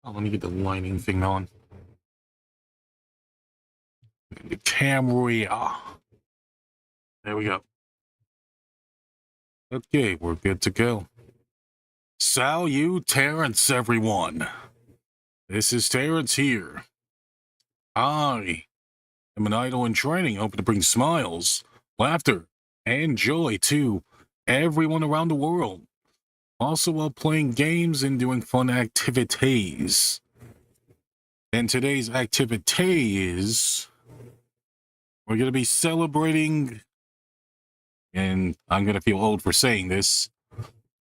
Oh, let me get the lighting thing on. The camera. There we go. Okay, we're good to go. Salut, Terence, everyone. This is Terence here. I am an idol in training, hoping to bring smiles, laughter, and joy to everyone around the world. Also while playing games and doing fun activities. And today's activity is we're going to be celebrating, and I'm going to feel old for saying this,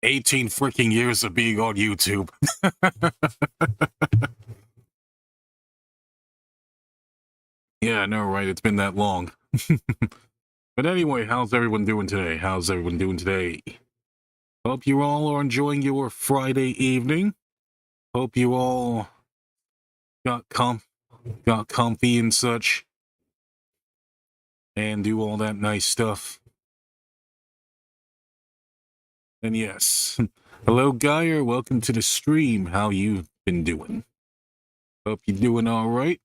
18 freaking years of being on YouTube. Yeah, I know, right? It's been that long. But anyway, how's everyone doing today? How's everyone doing today? Hope you all are enjoying your Friday evening. Hope you all got comfy and such. And do all that nice stuff. And yes, hello Geyer, welcome to the stream. How you been doing? Hope you're doing all right.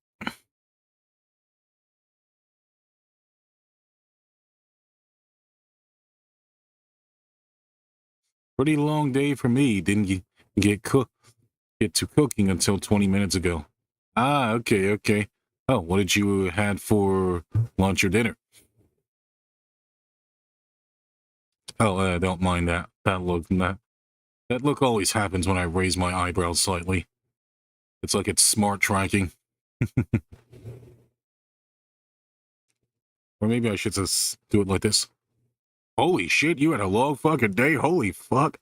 Pretty long day for me. Didn't get to cooking until 20 minutes ago. Ah, okay. Oh, what did you had for lunch or dinner? Oh, don't mind that. That look always happens when I raise my eyebrows slightly. It's like it's smart tracking. Or maybe I should just do it like this. Holy shit, you had a long fucking day. Holy fuck.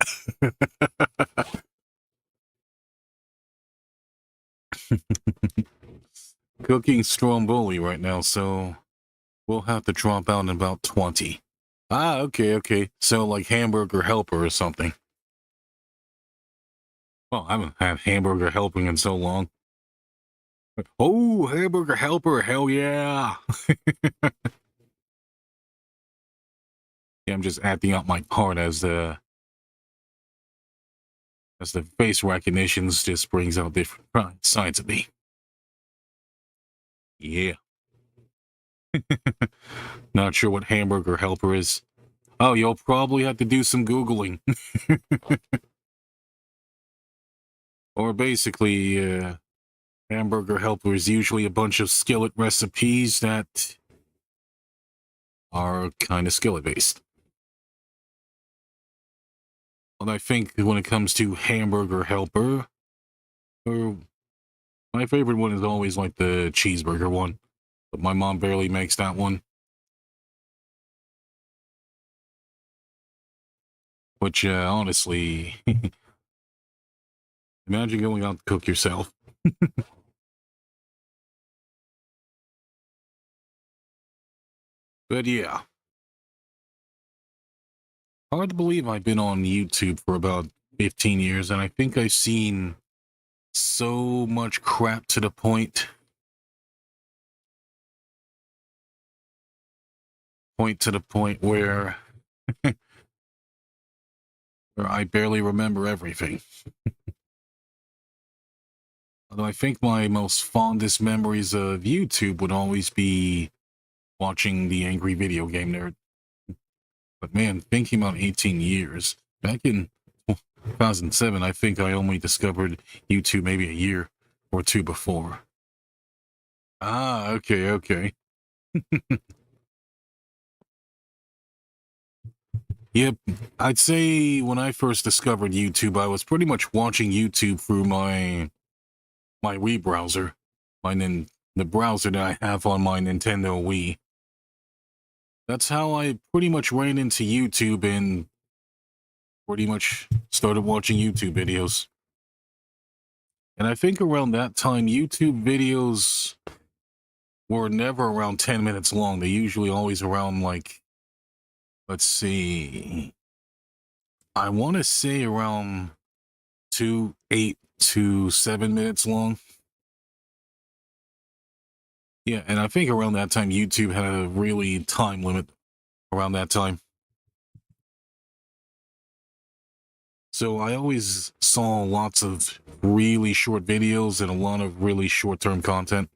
Cooking stromboli right now, so we'll have to drop out in about 20. Ah, okay. So like hamburger helper or something. Well, I haven't had hamburger helping in so long. Oh, hamburger helper, hell yeah. Yeah, I'm just acting out my part as the face recognitions just brings out different sides of me. Yeah. Not sure what hamburger helper is. Oh, you'll probably have to do some Googling. Or basically, hamburger helper is usually a bunch of skillet recipes that are kind of skillet based. And I think when it comes to hamburger helper, my favorite one is always like the cheeseburger one, but my mom barely makes that one. Which, honestly, imagine going out to cook yourself. But yeah. Hard to believe I've been on YouTube for about 15 years, and I think I've seen so much crap to the point where where I barely remember everything. Although I think my most fondest memories of YouTube would always be watching the Angry Video Game Nerd. But man, thinking about 18 years, back in 2007, I think I only discovered YouTube maybe a year or two before. Ah, okay. Yep, I'd say when I first discovered YouTube, I was pretty much watching YouTube through my Wii browser, the browser that I have on my Nintendo Wii. That's how I pretty much ran into YouTube and pretty much started watching YouTube videos. And I think around that time, YouTube videos were never around 10 minutes long. They're usually always around like, let's see, I want to say around 8 to 7 minutes long. Yeah, and I think around that time, YouTube had a really time limit around that time. So I always saw lots of really short videos and a lot of really short-term content.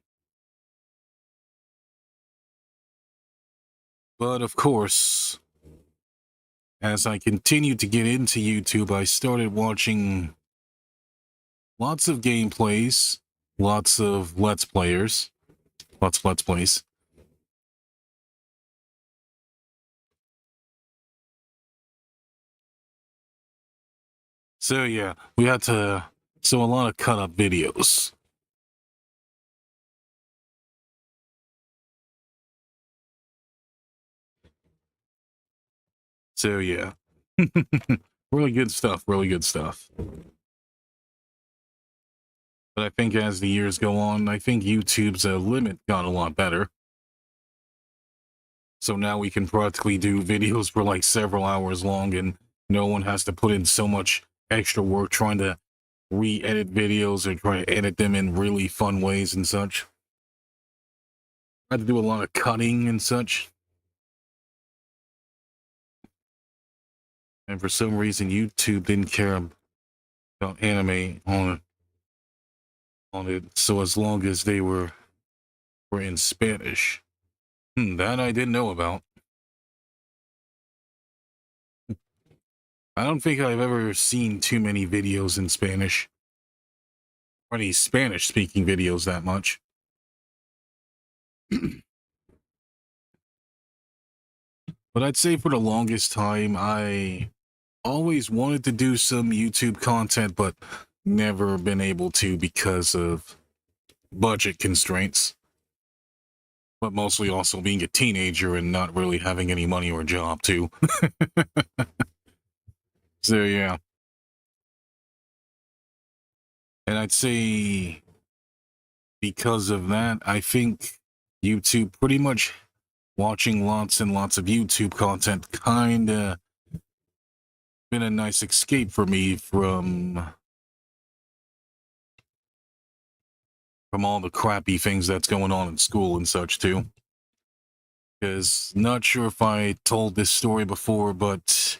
But of course, as I continued to get into YouTube, I started watching lots of gameplays, lots of Let's Players, lots of Let's Plays. So yeah, we had to, so a lot of cut up videos. So yeah, really good stuff, really good stuff. But I think as the years go on, I think YouTube's limit got a lot better. So now we can practically do videos for like several hours long and no one has to put in so much extra work trying to re-edit videos or try to edit them in really fun ways and such. I had to do a lot of cutting and such. And for some reason, YouTube didn't care about anime on it. So as long as they were in Spanish. That I didn't know about. I don't think I've ever seen too many videos in Spanish. Or any Spanish-speaking videos that much. But I'd say for the longest time, I always wanted to do some YouTube content, but never been able to because of budget constraints. But mostly also being a teenager and not really having any money or a job, too. So, yeah. And I'd say because of that, I think YouTube pretty much watching lots and lots of YouTube content kind of been a nice escape for me from all the crappy things that's going on in school and such too. Because not sure if I told this story before, but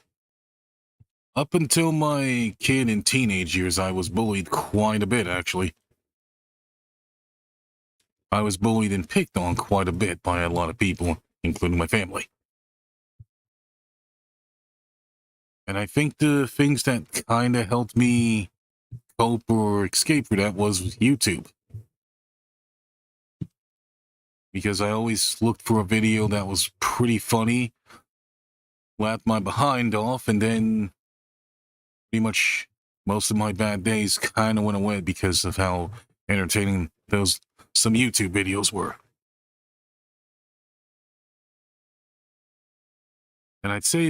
up until my kid and teenage years, I was bullied quite a bit, actually. I was bullied and picked on quite a bit by a lot of people, including my family. And I think the things that kind of helped me cope or escape for that was YouTube. Because I always looked for a video that was pretty funny, laughed my behind off, and then pretty much most of my bad days kind of went away because of how entertaining some YouTube videos were. And I'd say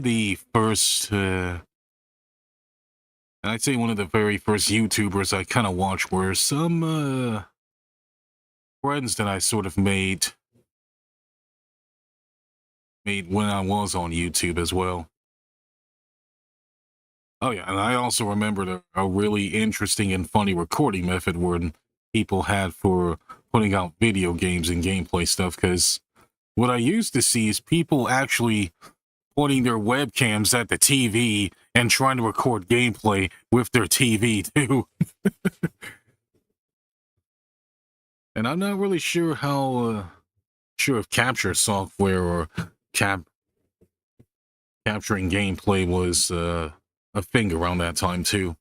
one of the very first YouTubers I kind of watched were some friends that I sort of made when I was on YouTube as well. Oh yeah, and I also remembered a really interesting and funny recording method where people had for putting out video games and gameplay stuff, because what I used to see is people actually pointing their webcams at the TV and trying to record gameplay with their TV too. And I'm not really sure how sure if capture software or capturing gameplay was a thing around that time too.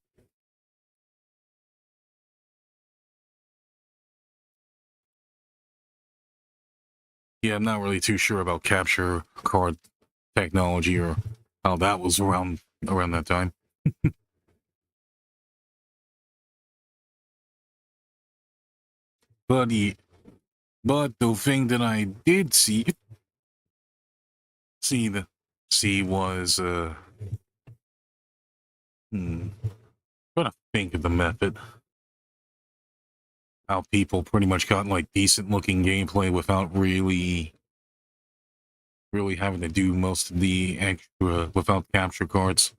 Yeah, I'm not really too sure about capture card technology or how that was around that time. But the thing that I did see was trying to think of the method. How people pretty much got like decent looking gameplay without really having to do most of the extra without capture cards.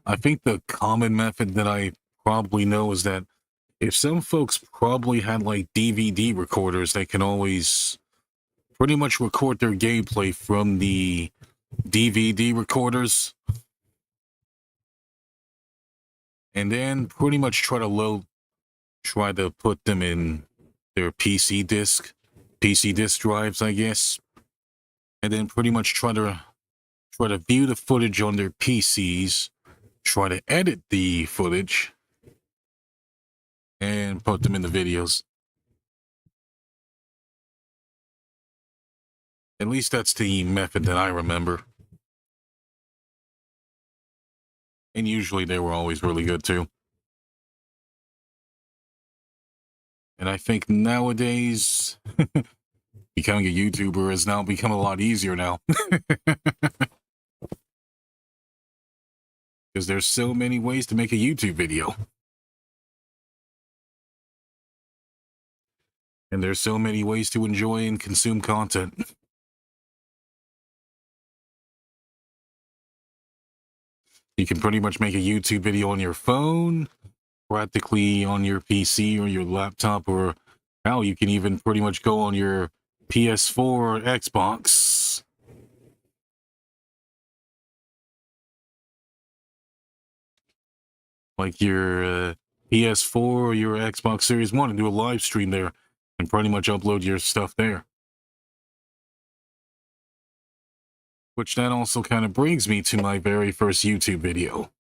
I think the common method that I probably know is that if some folks probably had like DVD recorders, they can always pretty much record their gameplay from the DVD recorders. and then pretty much try to put them in their PC disk drives, I guess, and then pretty much try to view the footage on their PCs, try to edit the footage, and put them in the videos. At least that's the method that I remember. And usually they were always really good too. And I think nowadays, becoming a YouTuber has now become a lot easier now. Because there's so many ways to make a YouTube video. And there's so many ways to enjoy and consume content. You can pretty much make a YouTube video on your phone, practically on your PC or your laptop, or hell, you can even pretty much go on your PS4 or Xbox. Like your PS4 or your Xbox Series 1 and do a live stream there and pretty much upload your stuff there. Which that also kind of brings me to my very first YouTube video.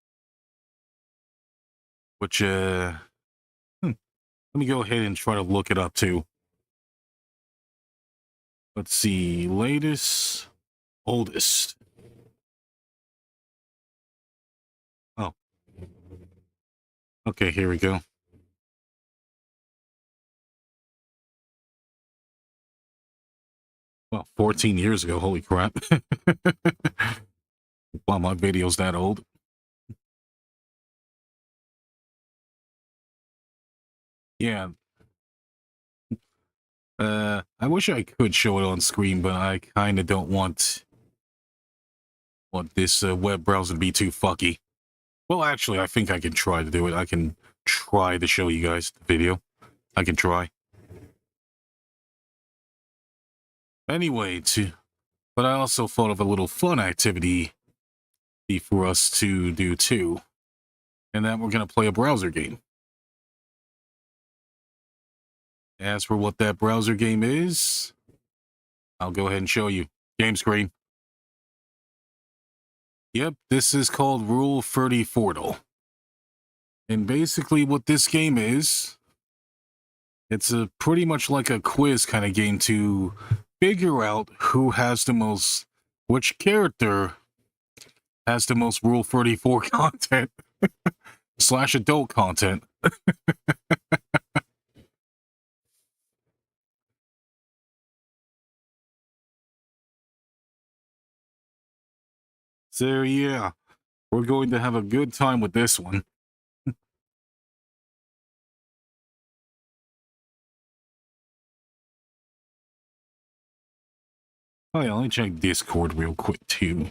Which, let me go ahead and try to look it up too. Let's see, latest, oldest. Oh. Okay, here we go. Well, 14 years ago, holy crap. Wow, my video's that old. Yeah. I wish I could show it on screen, but I kind of don't want this web browser to be too fucky. Well, actually, I think I can try to do it. I can try to show you guys the video. I can try. Anyway, but I also thought of a little fun activity for us to do too, and that we're going to play a browser game. As for what that browser game is, I'll go ahead and show you. Game screen. Yep, this is called Rule 34. And basically what this game is, it's a pretty much like a quiz kind of game to figure out who has the most, which character has the most Rule 34 content / adult content. So yeah, we're going to have a good time with this one. Oh yeah, let me check Discord real quick too.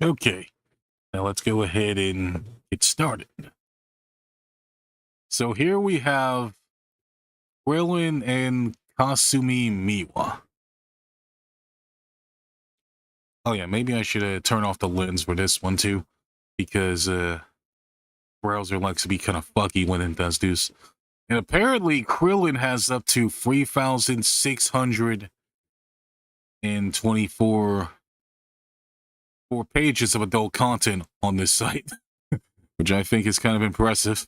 Okay, now let's go ahead and get started. So here we have Krillin and Kasumi Miwa. Oh yeah, maybe I should turn off the lens for this one too, because browser likes to be kind of fucky when it does this. And apparently Krillin has up to 3,624 pages of adult content on this site, which I think is kind of impressive.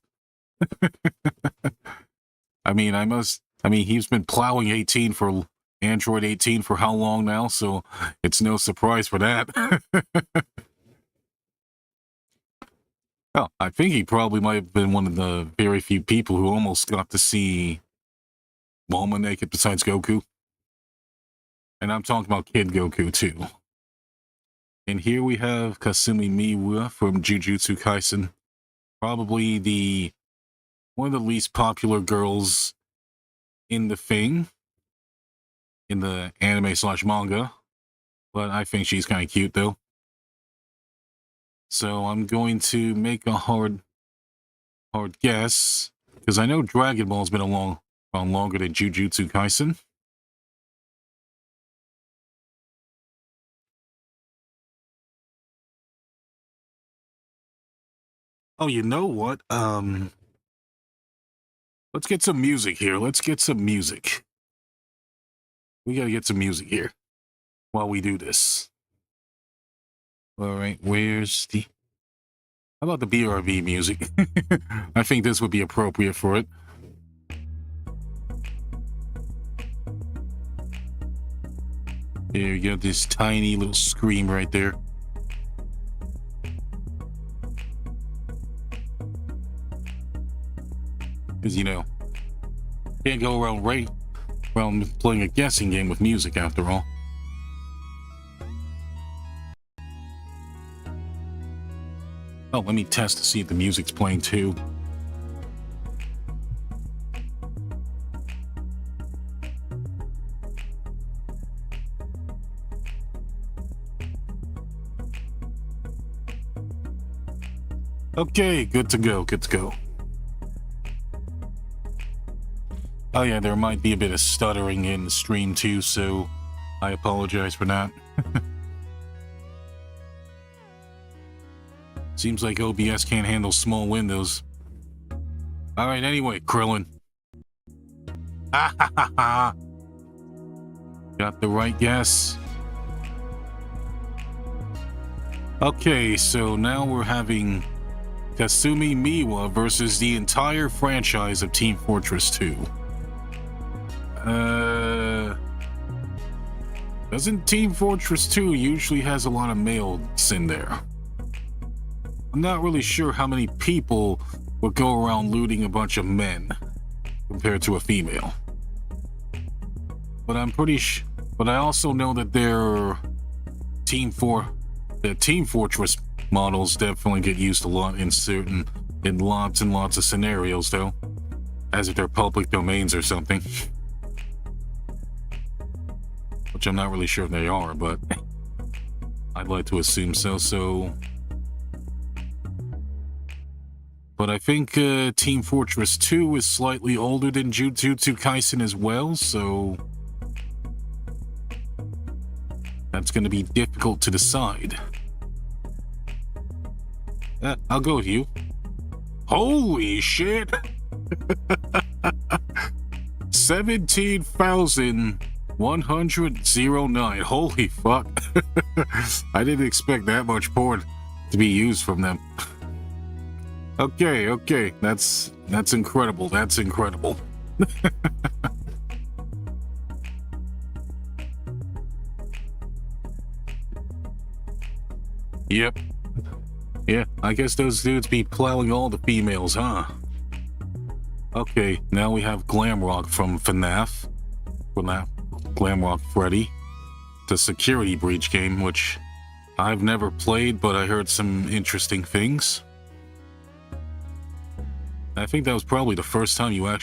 I mean, he's been plowing 18 for Android 18 for how long now, so it's no surprise for that. Oh, I think he probably might have been one of the very few people who almost got to see Bulma naked besides Goku. And I'm talking about Kid Goku too. And here we have Kasumi Miwa from Jujutsu Kaisen. Probably one of the least popular girls in the thing, in the anime / manga. But I think she's kind of cute though. So I'm going to make a hard guess, because I know Dragon Ball's been Found longer than Jujutsu Kaisen. Oh, you know what? Let's get some music here. Let's get some music. We gotta get some music here while we do this. All right, where's the... How about the BRB music? I think this would be appropriate for it. There you go, this tiny little scream right there. Because, you know, can't go around playing a guessing game with music after all. Oh, let me test to see if the music's playing too. Okay, good to go, good to go. Oh yeah, there might be a bit of stuttering in the stream too, so I apologize for that. Seems like OBS can't handle small windows. Alright, anyway, Krillin. Got the right guess. Okay, so now we're having Kasumi Miwa versus the entire franchise of Team Fortress 2. Doesn't Team Fortress 2 usually has a lot of males in there? I'm not really sure how many people would go around looting a bunch of men compared to a female. But I'm pretty sure. But I also know that their Team Fortress models definitely get used a lot in lots and lots of scenarios, though, as if they're public domains or something. Which I'm not really sure if they are, but I'd like to assume so. But I think Team Fortress 2 is slightly older than Jujutsu Kaisen as well, so that's going to be difficult to decide. I'll go with you. Holy shit! 17,109. Holy fuck. I didn't expect that much porn to be used from them. Okay, that's incredible. That's incredible. Yep. Yeah, I guess those dudes be plowing all the females, huh? Okay, now we have Glamrock from FNAF. Glamrock Freddy. The security breach game, which I've never played, but I heard some interesting things. I think that was probably the first time you had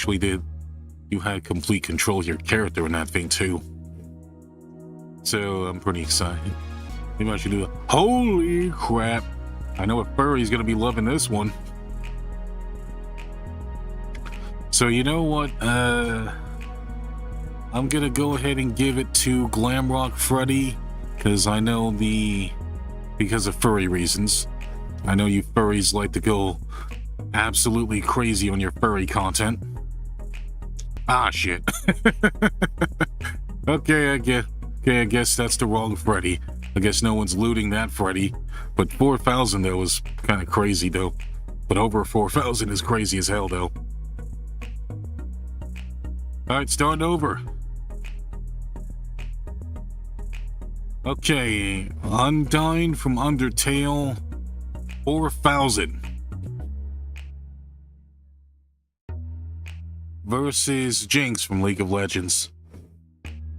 complete control of your character in that thing too. So I'm pretty excited. Maybe I should do that. Holy crap! I know a furry's gonna be loving this one. So you know what? I'm gonna go ahead and give it to Glamrock Freddy, because I know because of furry reasons. I know you furries like to go absolutely crazy on your furry content. Ah, shit. Okay, I guess that's the wrong Freddy. I guess no one's looting that Freddy. But 4,000 though is kind of crazy though. But over 4,000 is crazy as hell though. Alright, starting over. Okay, Undyne from Undertale, 4,000. Versus Jinx from League of Legends.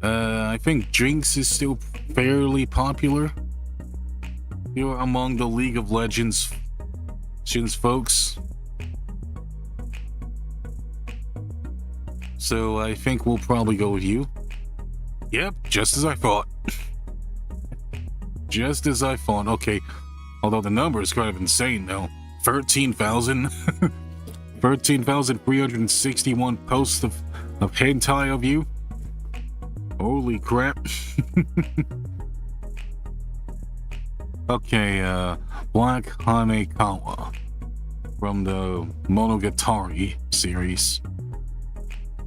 I think Jinx is still fairly popular here among the League of Legends folks. So I think we'll probably go with you. Yep, just as I thought. Just as I thought. Okay, although the number is kind of insane though. 13,000. 13,361 posts of of hentai of you. Holy crap. Okay, Black Hanekawa from the Monogatari series.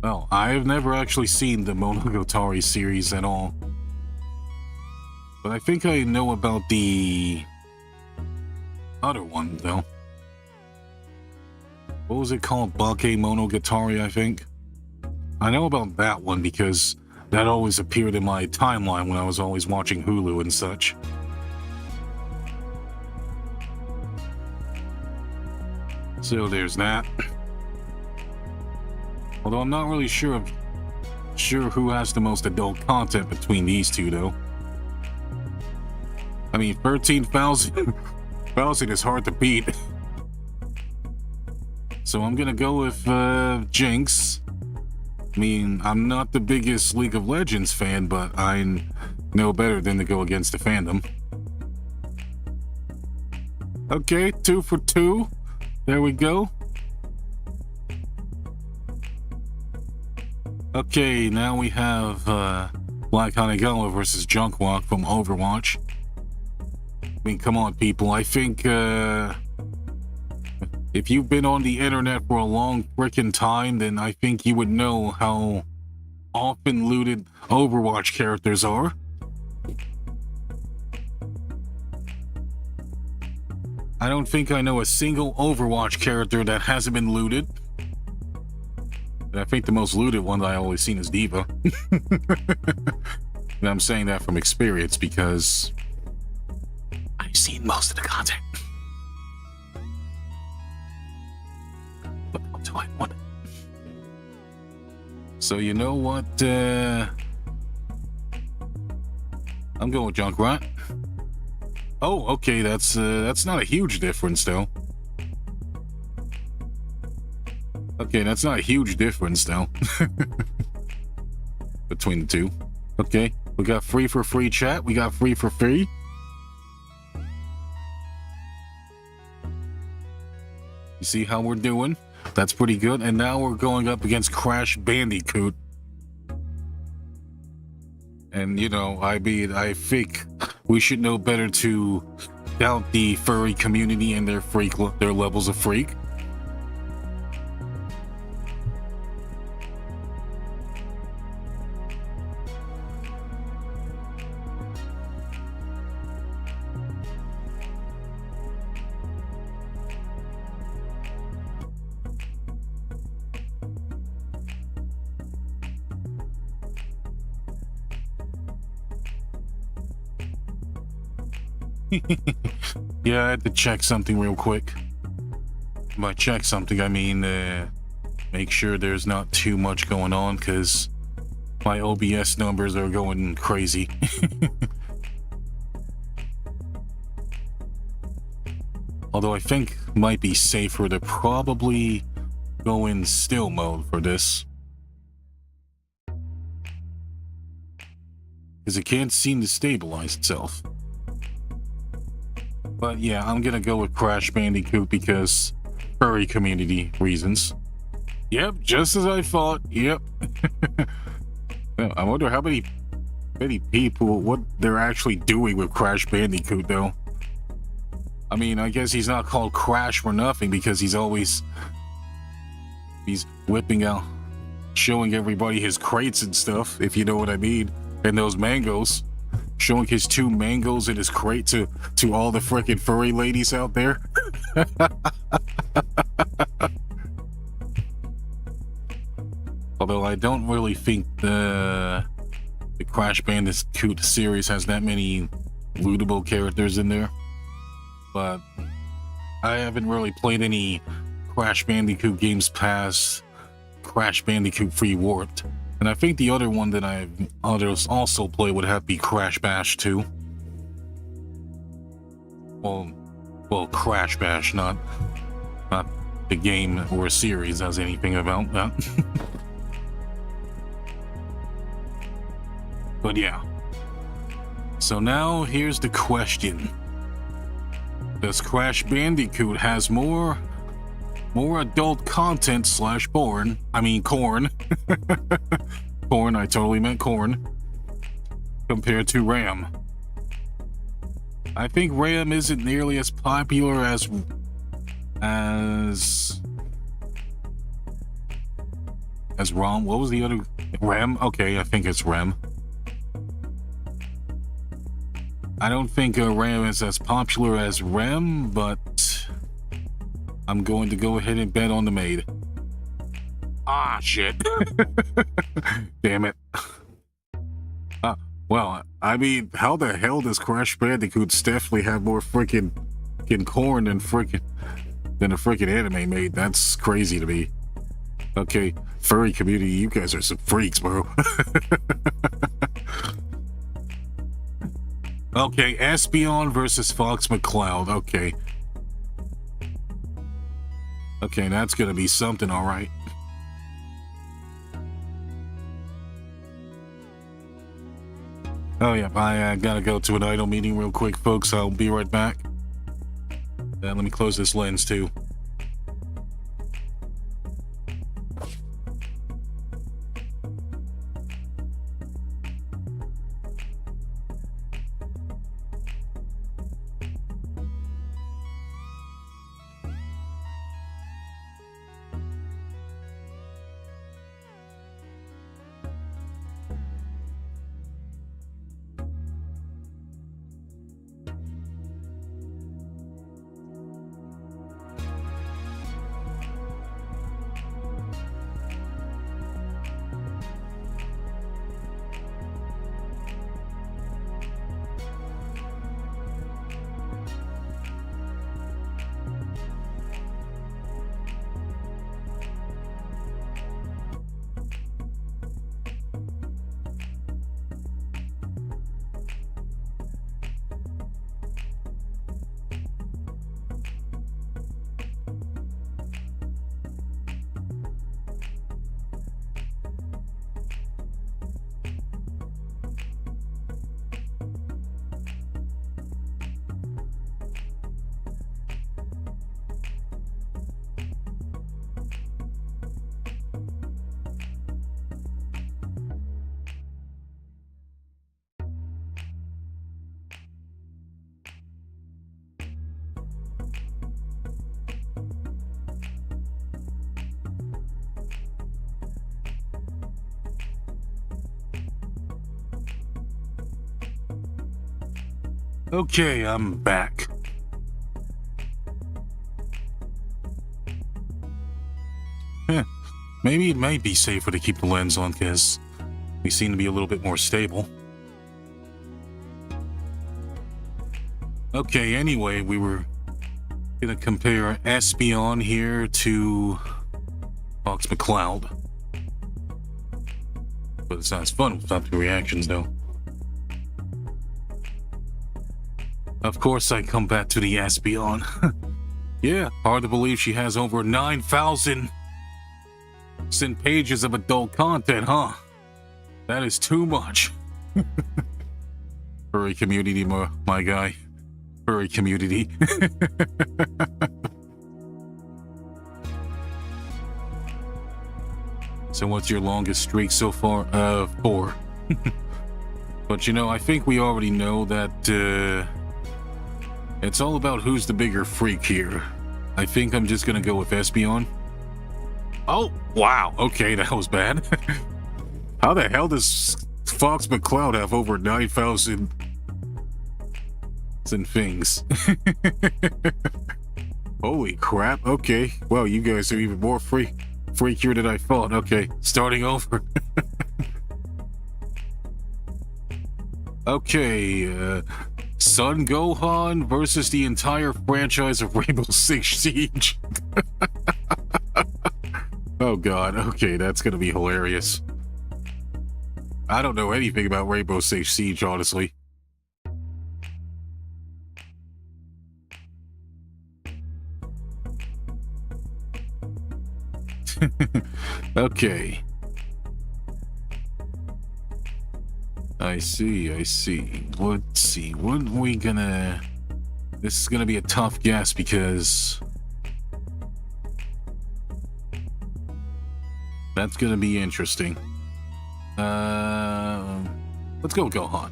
Well, I've never actually seen the Monogatari series at all. But I think I know about the other one, though. What was it called? Bakemonogatari, I think. I know about that one because that always appeared in my timeline when I was always watching Hulu and such. So there's that. Although I'm not really sure who has the most adult content between these two, though. I mean, 13,000 is hard to beat. So I'm gonna go with Jinx. I mean, I'm not the biggest League of Legends fan, but I know better than to go against the fandom. Okay, 2 for 2. There we go. Okay, now we have Black Hanekawa versus Junkwalk from Overwatch. I mean, come on, people. I think if you've been on the internet for a long frickin' time, then I think you would know how often looted Overwatch characters are. I don't think I know a single Overwatch character that hasn't been looted. I think the most looted one that I always seen is Diva. And I'm saying that from experience because I've seen most of the content. What do I want? So you know what? I'm going with Junkrat. Oh, okay, that's not a huge difference, though. Okay, that's not a huge difference, though. Between the two. Okay, we got free for free chat. We got free for free. You see how we're doing? That's pretty good. And now we're going up against Crash Bandicoot. And, you know, I think we should know better to doubt the furry community and their levels of freak. Yeah, I had to check something real quick. By check something, I mean make sure there's not too much going on, because my OBS numbers are going crazy. Although I think it might be safer to probably go in still mode for this, because it can't seem to stabilize itself. But yeah, I'm gonna go with Crash Bandicoot because furry community reasons. Yep, just as I thought. Yep. I wonder how many people, what they're actually doing with Crash Bandicoot, though. I mean, I guess he's not called Crash for nothing, because he's whipping out, showing everybody his crates and stuff, if you know what I mean, and those mangoes. Showing his 2 mangoes in his crate to all the frickin' furry ladies out there. Although I don't really think the Crash Bandicoot series has that many lootable characters in there. But I haven't really played any Crash Bandicoot games past Crash Bandicoot Free Warped. And I think the other one that I've also played would have to be Crash Bash 2. Well, Crash Bash, not the game or series has anything about that. But yeah. So now here's the question. Does Crash Bandicoot has more more adult content slash porn. I mean, corn. Corn, I totally meant corn. Compared to RAM. I think RAM isn't nearly as popular as ROM. What was the other? RAM? Okay, I think it's RAM. I don't think RAM is as popular as RAM, but I'm going to go ahead and bet on the maid. Ah, shit. Damn it. Well, I mean, how the hell does Crash Bandicoot's definitely have more freaking corn than a freaking anime maid? That's crazy to me. Okay, furry community, you guys are some freaks, bro. Okay, Espeon versus Fox McCloud. Okay. Okay, that's gonna be something, all right. Oh yeah, I gotta go to an idle meeting real quick, folks. I'll be right back. Let me close this lens too. Okay, I'm back. Maybe it might be safer to keep the lens on because we seem to be a little bit more stable. Okay, anyway, we were gonna compare Espeon here to Fox McCloud. But it's not as fun without the reactions, though. Of course, I come back to the Espeon. Yeah, hard to believe she has over 9,000 pages of adult content, huh? That is too much. Furry community, my guy. Furry community. So what's your longest streak so far? 4. But you know, I think we already know that it's all about who's the bigger freak here. I think I'm just gonna go with Espeon. Oh, wow. Okay, that was bad. How the hell does Fox McCloud have over 9,000 things? Holy crap. Okay. Well, you guys are even more freakier than I thought. Okay, starting over. Okay, Son Gohan versus the entire franchise of Rainbow Six Siege. Oh god, okay, that's gonna be hilarious. I don't know anything about Rainbow Six Siege, honestly. Okay. I see. Let's see, what are we gonna... This is gonna be a tough guess because... That's gonna be interesting. Let's go Gohan.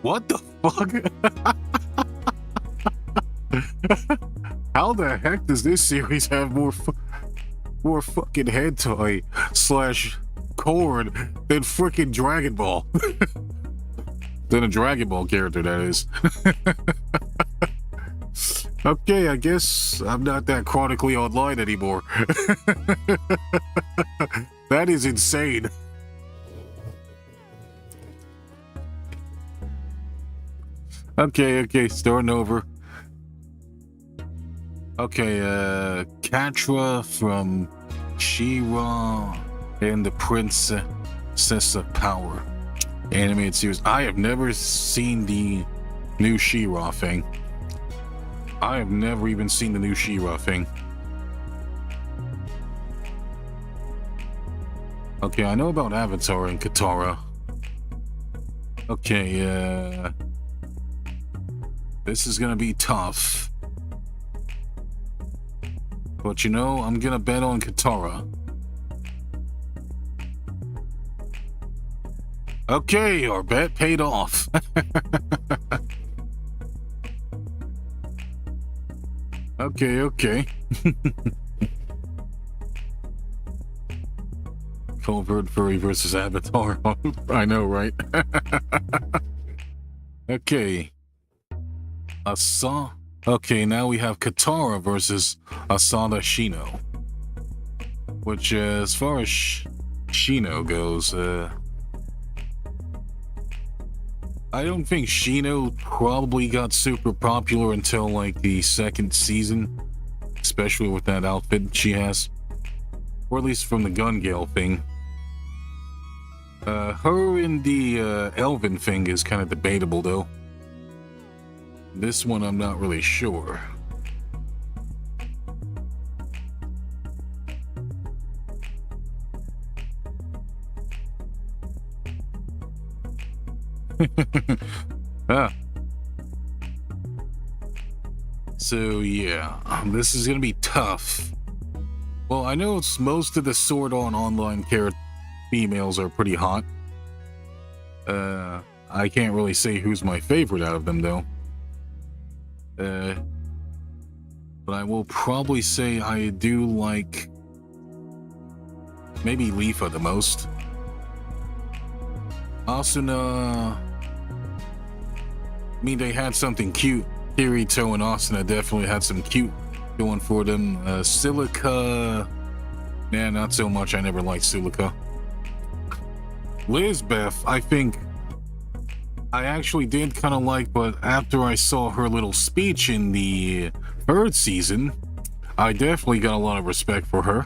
What the fuck? How the heck does this series have more fucking hentai / cord than freaking Dragon Ball? Than a Dragon Ball character, that is. Okay, I guess I'm not that chronically online anymore. That is insane. Okay, starting over. Okay, Catra from She-Ra and the Princess of Power animated series. I have never seen the new She-Ra thing. I have never even seen the new She-Ra thing. Okay, I know about Avatar and Katara. Okay, this is gonna be tough. But you know, I'm gonna bet on Katara. Okay, our bet paid off. Okay. Covert Furry versus Avatar. I know, right? Okay. Okay, now we have Katara versus Asada Shino. Which, as far as Shino goes, I don't think Shino probably got super popular until like the second season, especially with that outfit she has, or at least from the Gun Gale thing. Her in the Elven thing is kind of debatable though. This one I'm not really sure. So yeah, this is gonna be tough. Well, I know it's most of the Sword Art Online females are pretty hot. I can't really say who's my favorite out of them though. But I will probably say I do like maybe Leafa the most. Asuna, I mean, they had something cute. Kirito and Asuna definitely had some cute going for them. Silica, nah, not so much. I never liked Silica. Lizbeth, I think I actually did kind of like, but after I saw her little speech in the third season, I definitely got a lot of respect for her.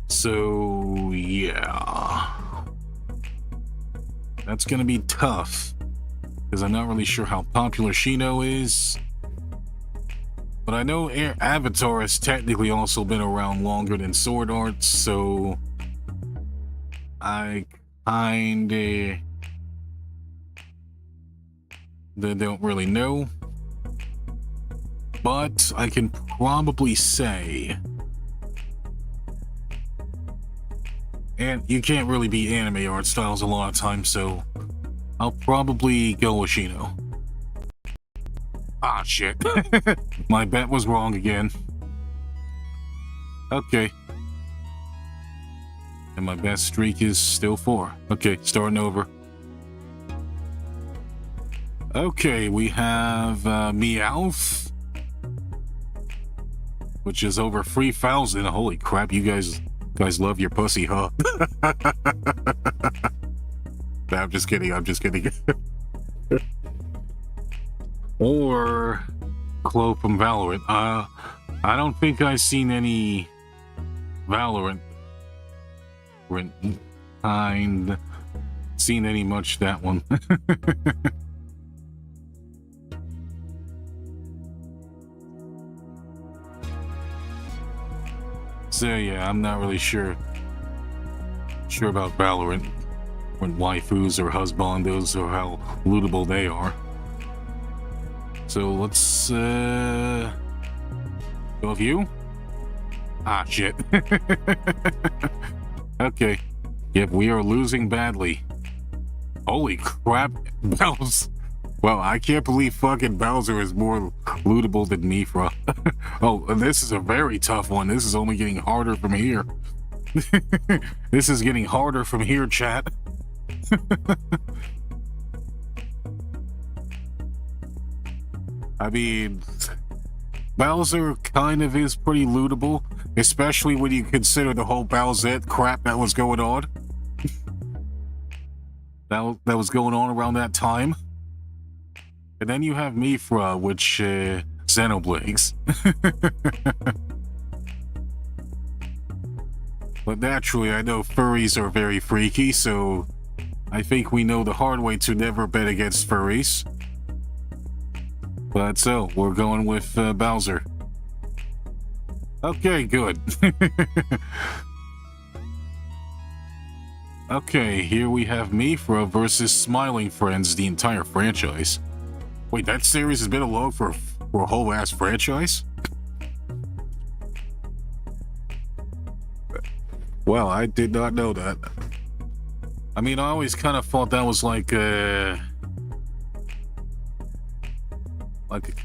So yeah, that's gonna be tough because I'm not really sure how popular Shino is, but I know Avatar has technically also been around longer than Sword Art, so I kinda don't really know, but I can probably say. And you can't really beat anime art styles a lot of times, so I'll probably go with Shino. Ah, shit. My bet was wrong again. Okay. And my best streak is still 4. Okay, starting over. Okay, we have Meowth, which is over 3,000. Holy crap, you guys love your pussy, huh? Nah, I'm just kidding. Or Chloe from Valorant. I don't think I've seen any Valorant kind. Seen any much that one. So yeah, I'm not really sure about Valorant, when waifus or husbandos or how lootable they are. So let's go with you. Ah, shit. Okay. Yep, we are losing badly. Holy crap, Bowser. Well, I can't believe fucking Bowser is more lootable than Mifra. Oh, this is a very tough one. This is only getting harder from here. This is getting harder from here, chat. I mean, Bowser kind of is pretty lootable, especially when you consider the whole Bowsette crap that was going on. that was going on around that time. And then you have Mifra, which, Xenoblades. But naturally, I know furries are very freaky, so I think we know the hard way to never bet against furries. But so, we're going with Bowser. Okay, good. Okay, here we have Mifra versus Smiling Friends, the entire franchise. Wait, that series has been along for a whole ass franchise? Well, I did not know that. I mean, I always kind of thought that was like a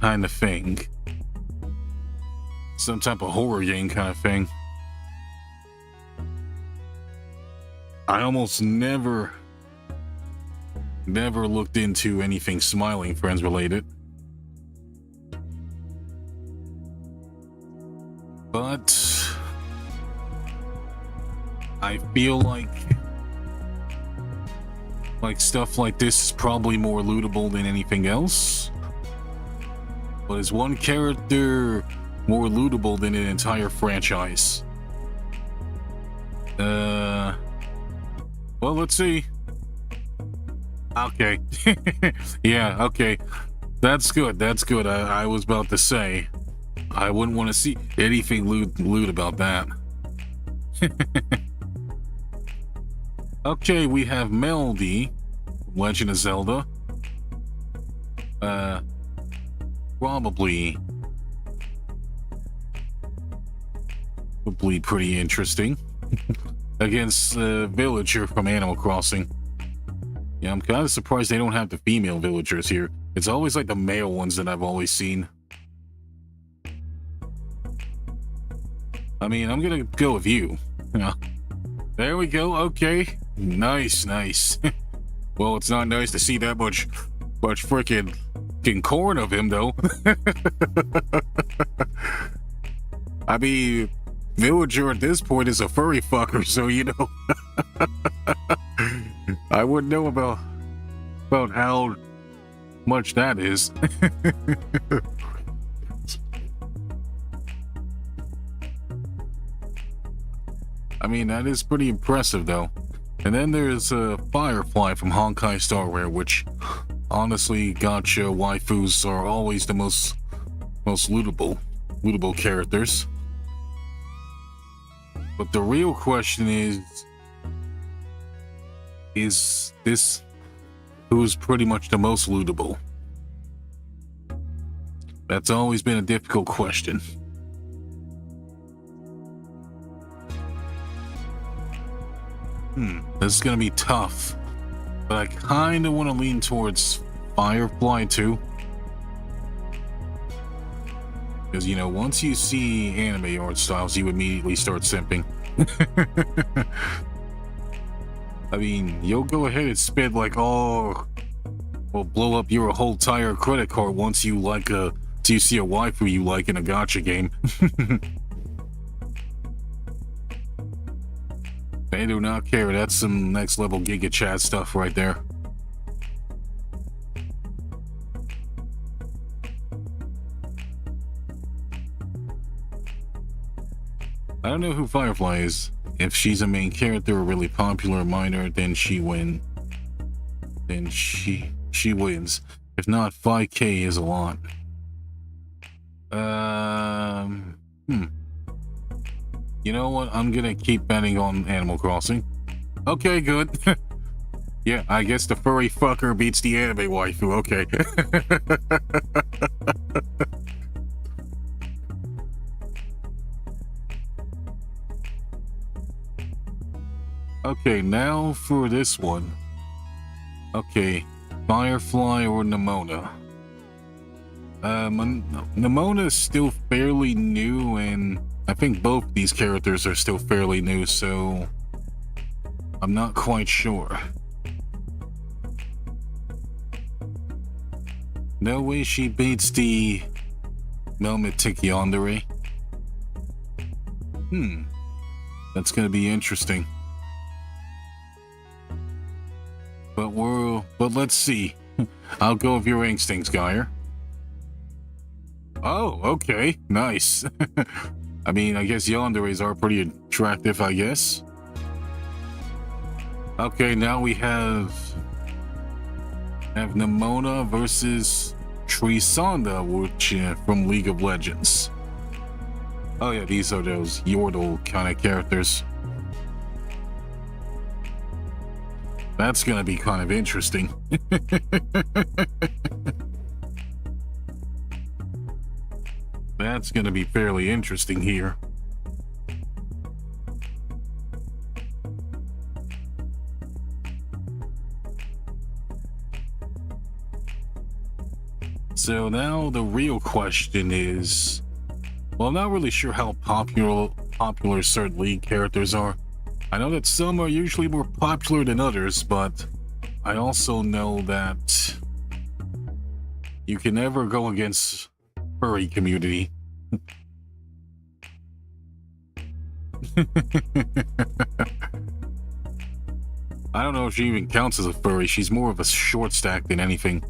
kind of thing. Some type of horror game kind of thing. I almost never looked into anything Smiling Friends related. But I feel like stuff like this is probably more lootable than anything else. But is one character more lootable than an entire franchise? Well, let's see. Okay. Yeah, okay. That's good. That's good. I was about to say, I wouldn't want to see anything loot about that. Okay, we have Melody, Legend of Zelda. Probably pretty interesting. Against Villager from Animal Crossing. Yeah, I'm kind of surprised they don't have the female villagers here. It's always like the male ones that I've always seen. I mean, I'm gonna go with you. Yeah. There we go. Okay. Nice, nice. Well, it's not nice to see that much freaking corn of him, though. I mean, Villager at this point is a furry fucker, so you know. I wouldn't know about how much that is. I mean, that is pretty impressive, though. And then there's Firefly from Honkai Starware, which honestly, gotcha waifus are always the most lootable characters. But the real question is this who's pretty much the most lootable? That's always been a difficult question. This is gonna be tough, but I kind of want to lean towards Firefly too, because you know, once you see anime art styles, you immediately start simping. I mean, you'll go ahead and spend like will blow up your whole entire credit card once you you see a waifu you like in a gacha game. They do not care. That's some next level Giga Chat stuff right there. I don't know who Firefly is. If she's a main character or really popular minor, then she wins. Then she wins. If not, 5K is a lot. You know what? I'm gonna keep betting on Animal Crossing. Okay, good. Yeah, I guess the furry fucker beats the anime waifu. Okay. Okay, now for this one. Okay, Firefly or Nimona. Nimona is still fairly new, and I think both these characters are still fairly new, so I'm not quite sure. No way she beats the Melmetic Yandere. That's gonna be interesting. But let's see. I'll go with your instincts, Geyer. Oh, okay, nice. I mean, I guess Yanderes are pretty attractive, I guess. Okay, now we have Nimona versus Trisonda, which from League of Legends. Oh yeah, these are those Yordle kind of characters. That's gonna be kind of interesting. That's gonna be fairly interesting here. So now the real question is, well, I'm not really sure how popular certain League characters are. I know that some are usually more popular than others, but I also know that you can never go against furry community. I don't know if she even counts as a furry. She's more of a short stack than anything.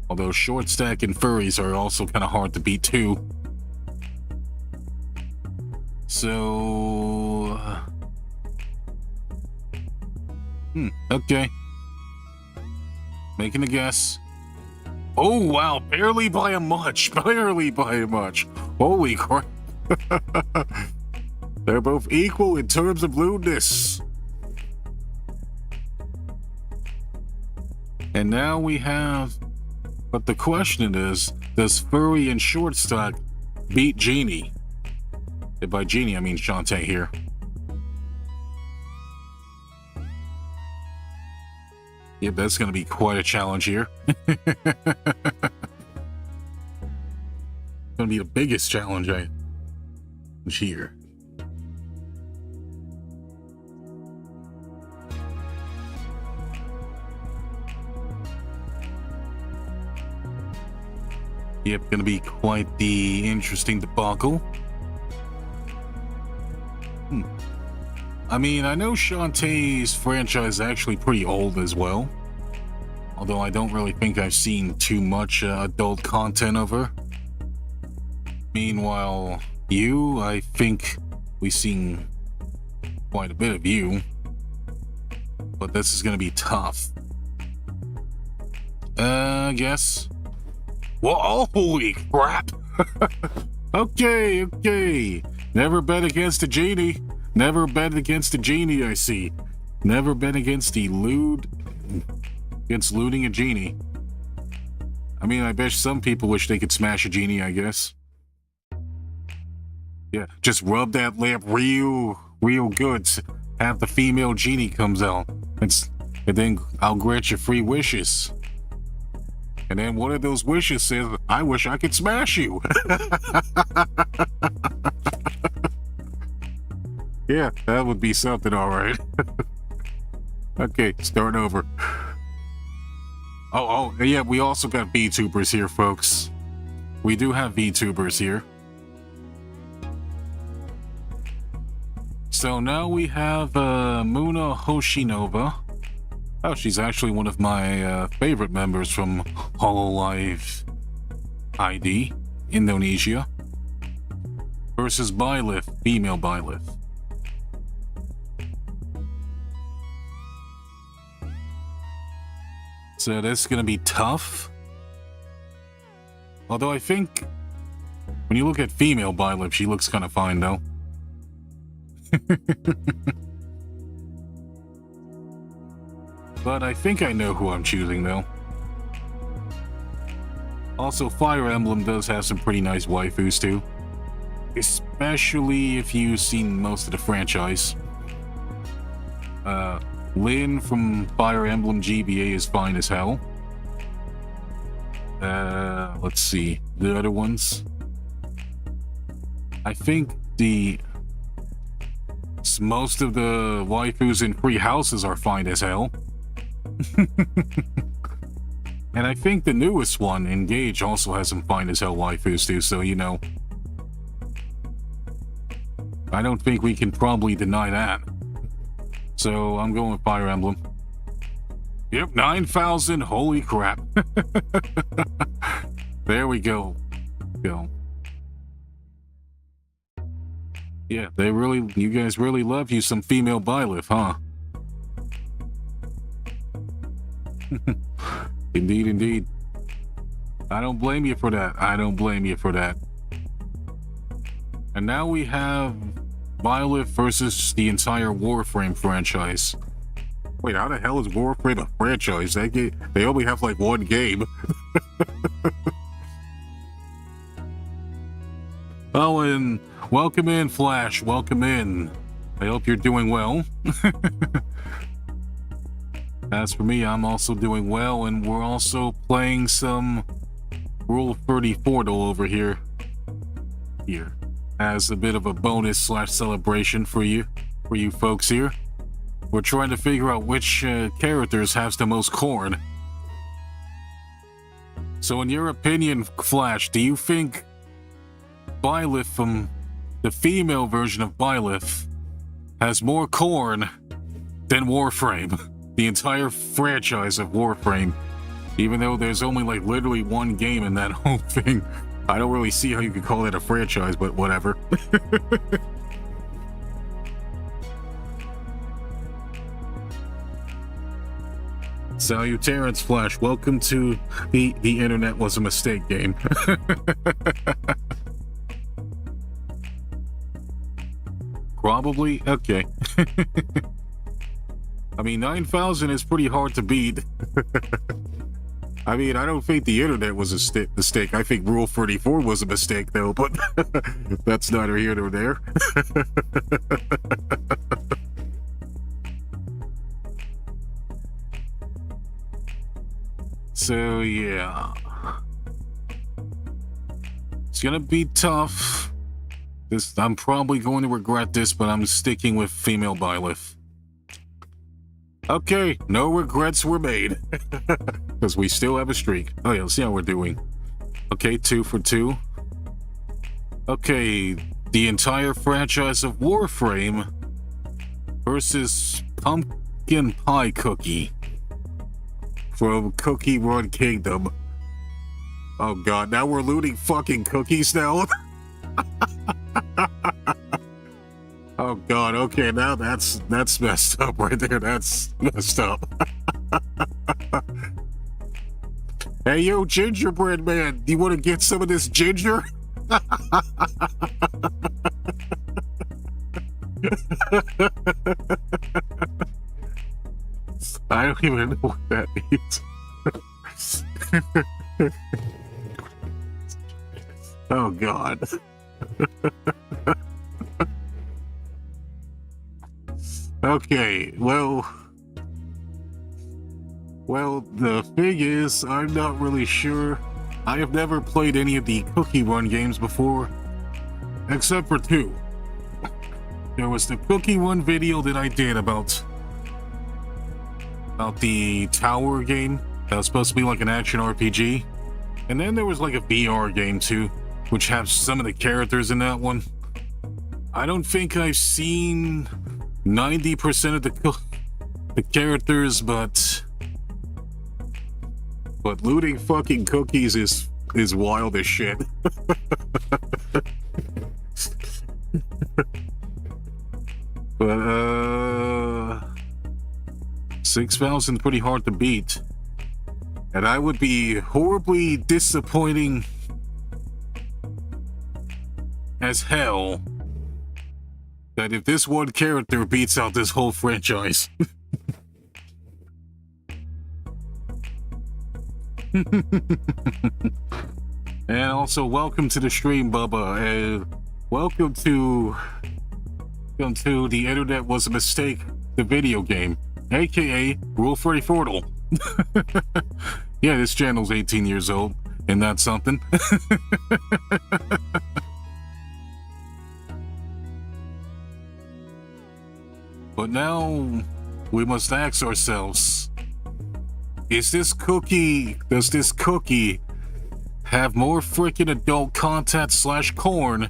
Although short stack and furries are also kind of hard to beat too. So... okay. Making a guess. Oh, wow. Barely by a much. Barely by a much. Holy crap. They're both equal in terms of lewdness. And now we have... But the question is, does furry and short stack beat Genie? And by Genie, I mean Ch.T here. Yep, that's going to be quite a challenge here. Going to be the biggest challenge here. Yep, going to be quite the interesting debacle. I mean, I know Ch.T's franchise is actually pretty old as well. Although I don't really think I've seen too much adult content of her. Meanwhile, you, I think we've seen quite a bit of you. But this is going to be tough. I guess. Whoa, holy crap! Okay. Never bet against a Genie. Never bet against a Genie, I see. Never bet against against looting a Genie. I mean, I bet some people wish they could smash a Genie, I guess. Yeah, just rub that lamp real good. Have the female Genie comes out. And then I'll grant you free wishes. And then one of those wishes says, I wish I could smash you. Yeah, that would be something, all right. Okay, start over. Oh, yeah, we also got Vtubers here, folks. We do have Vtubers here. So now we have Muna Hoshinova. Oh, she's actually one of my favorite members from Hololive ID, Indonesia. Versus Byleth, female Byleth. So that's going to be tough. Although I think when you look at female Byleth, she looks kind of fine though. But I think I know who I'm choosing though. Also, Fire Emblem does have some pretty nice waifus too. Especially if you've seen most of the franchise. Lynn from Fire Emblem GBA is fine as hell. Let's see. The other ones. I think most of the waifus in Free Houses are fine as hell. And I think the newest one, Engage, also has some fine as hell waifus too, so you know. I don't think we can probably deny that. So I'm going with Fire Emblem. Yep, 9,000, holy crap. There we go. Yeah, you guys really love you some female Byleth, huh? Indeed. I don't blame you for that. And now we have Byleth versus the entire Warframe franchise. Wait, how the hell is Warframe a franchise? They only have like one game. Oh, and welcome in, Flash. Welcome in. I hope you're doing well. As for me, I'm also doing well, and we're also playing some Rule 34 over here. As a bit of a bonus / celebration for you folks here. We're trying to figure out which characters has the most corn. So in your opinion, Flash, do you think Byleth from the female version of Byleth has more corn than Warframe? The entire franchise of Warframe. Even though there's only like literally one game in that whole thing. I don't really see how you could call it a franchise, but whatever. Salute Terence Flash. Welcome to the Internet Was a Mistake game. Probably? Okay. I mean, 9,000 is pretty hard to beat. I mean, I don't think the Internet was a mistake. I think Rule 34 was a mistake, though, but that's neither here nor there. So, yeah. It's gonna be tough. I'm probably going to regret this, but I'm sticking with female Byleth. Okay, no regrets were made. Because we still have a streak. Oh yeah, let's see how we're doing. Okay, 2 for 2. Okay, the entire franchise of Warframe versus Pumpkin Pie Cookie from Cookie Run Kingdom. Oh god, now we're looting fucking cookies now? Oh god, okay, now that's messed up right there. That's messed up. Hey yo, gingerbread man, do you want to get some of this ginger? I don't even know what that means. Oh god. Okay, well, the thing is, I'm not really sure. I have never played any of the Cookie Run games before, except for 2. There was the Cookie Run video that I did about the tower game that was supposed to be like an action RPG, and then there was like a VR game too, which has some of the characters in that one. I don't think I've seen 90% of the characters, but looting fucking cookies is wild as shit. But 6,000 pretty hard to beat, and I would be horribly disappointing as hell that if this one character beats out this whole franchise. And also, welcome to the stream, Bubba, and welcome to The Internet Was a Mistake the video game, aka Rule 34. Yeah, this channel's 18 years old, and that's something. But now we must ask ourselves, does this cookie have more freaking adult content / corn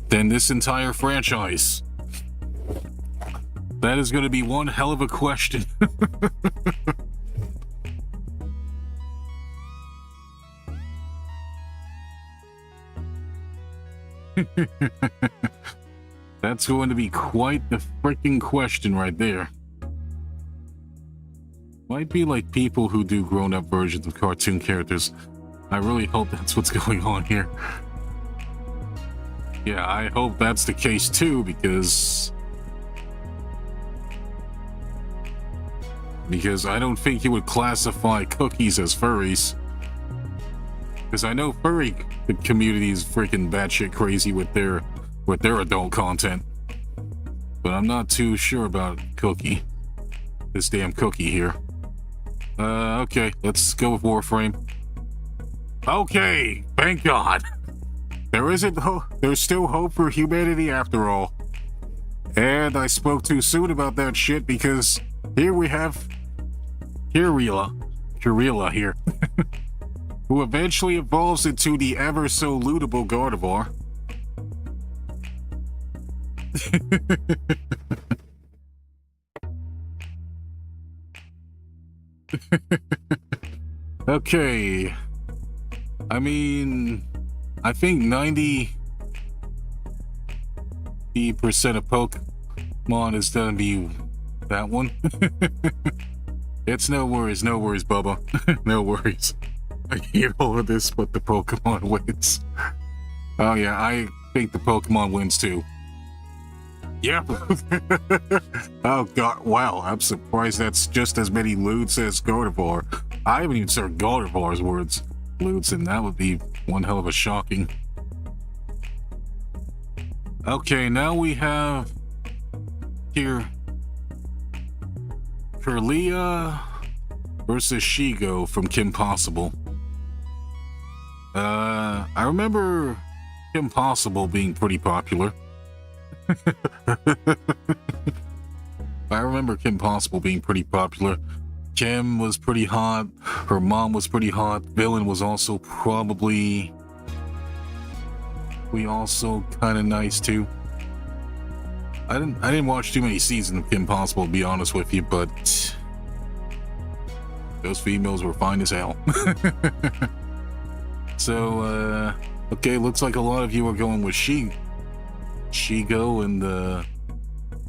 than this entire franchise? That is going to be one hell of a question. That's going to be quite the freaking question right there. Might be like people who do grown-up versions of cartoon characters. I really hope that's what's going on here. Yeah, I hope that's the case too, because I don't think you would classify cookies as furries. Because I know furry community is freaking batshit crazy with their adult content. But I'm not too sure about Cookie. This damn Cookie here. Okay, let's go with Warframe. Okay, thank God. There's still hope for humanity after all. And I spoke too soon about that shit because here we have Kirilla here. Who eventually evolves into the ever so lootable Gardevoir. Okay. I mean, I think 90% of Pokemon is gonna be that one. It's no worries, Bubba. No worries. I hate all of this, but the Pokemon wins. Oh yeah, I think the Pokemon wins too. Yep. Oh god, wow, I'm surprised that's just as many loots as Gardevoir. I haven't even said Gardevoir's words. Loots, and that would be one hell of a shocking. Okay, now we have here Kirlia versus Shigo from Kim Possible. I remember Kim Possible being pretty popular. I remember Kim Possible being pretty popular. Kim was pretty hot. Her mom was pretty hot. Villain was also probably kind of nice too. I didn't watch too many seasons of Kim Possible, to be honest with you, but those females were fine as hell. So, okay, looks like a lot of you are going with Shigo and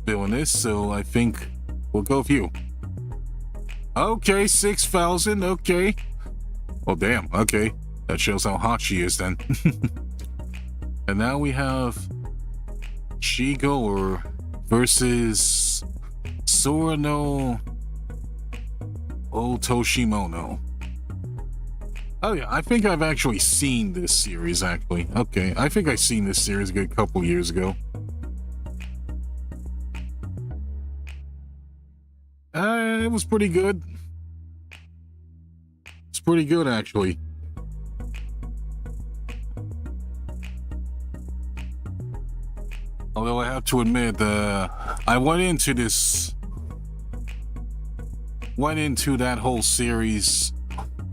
Villainous, so I think we'll go with you. Okay, 6,000, okay. Well, damn, okay. That shows how hot she is then. And now we have Shigo versus Sorano Otoshimono. Oh yeah, I think I've actually seen this series, actually. Okay, I think I've seen this series a good couple years ago. It was pretty good. It's pretty good, actually. Although I have to admit, I went into that whole series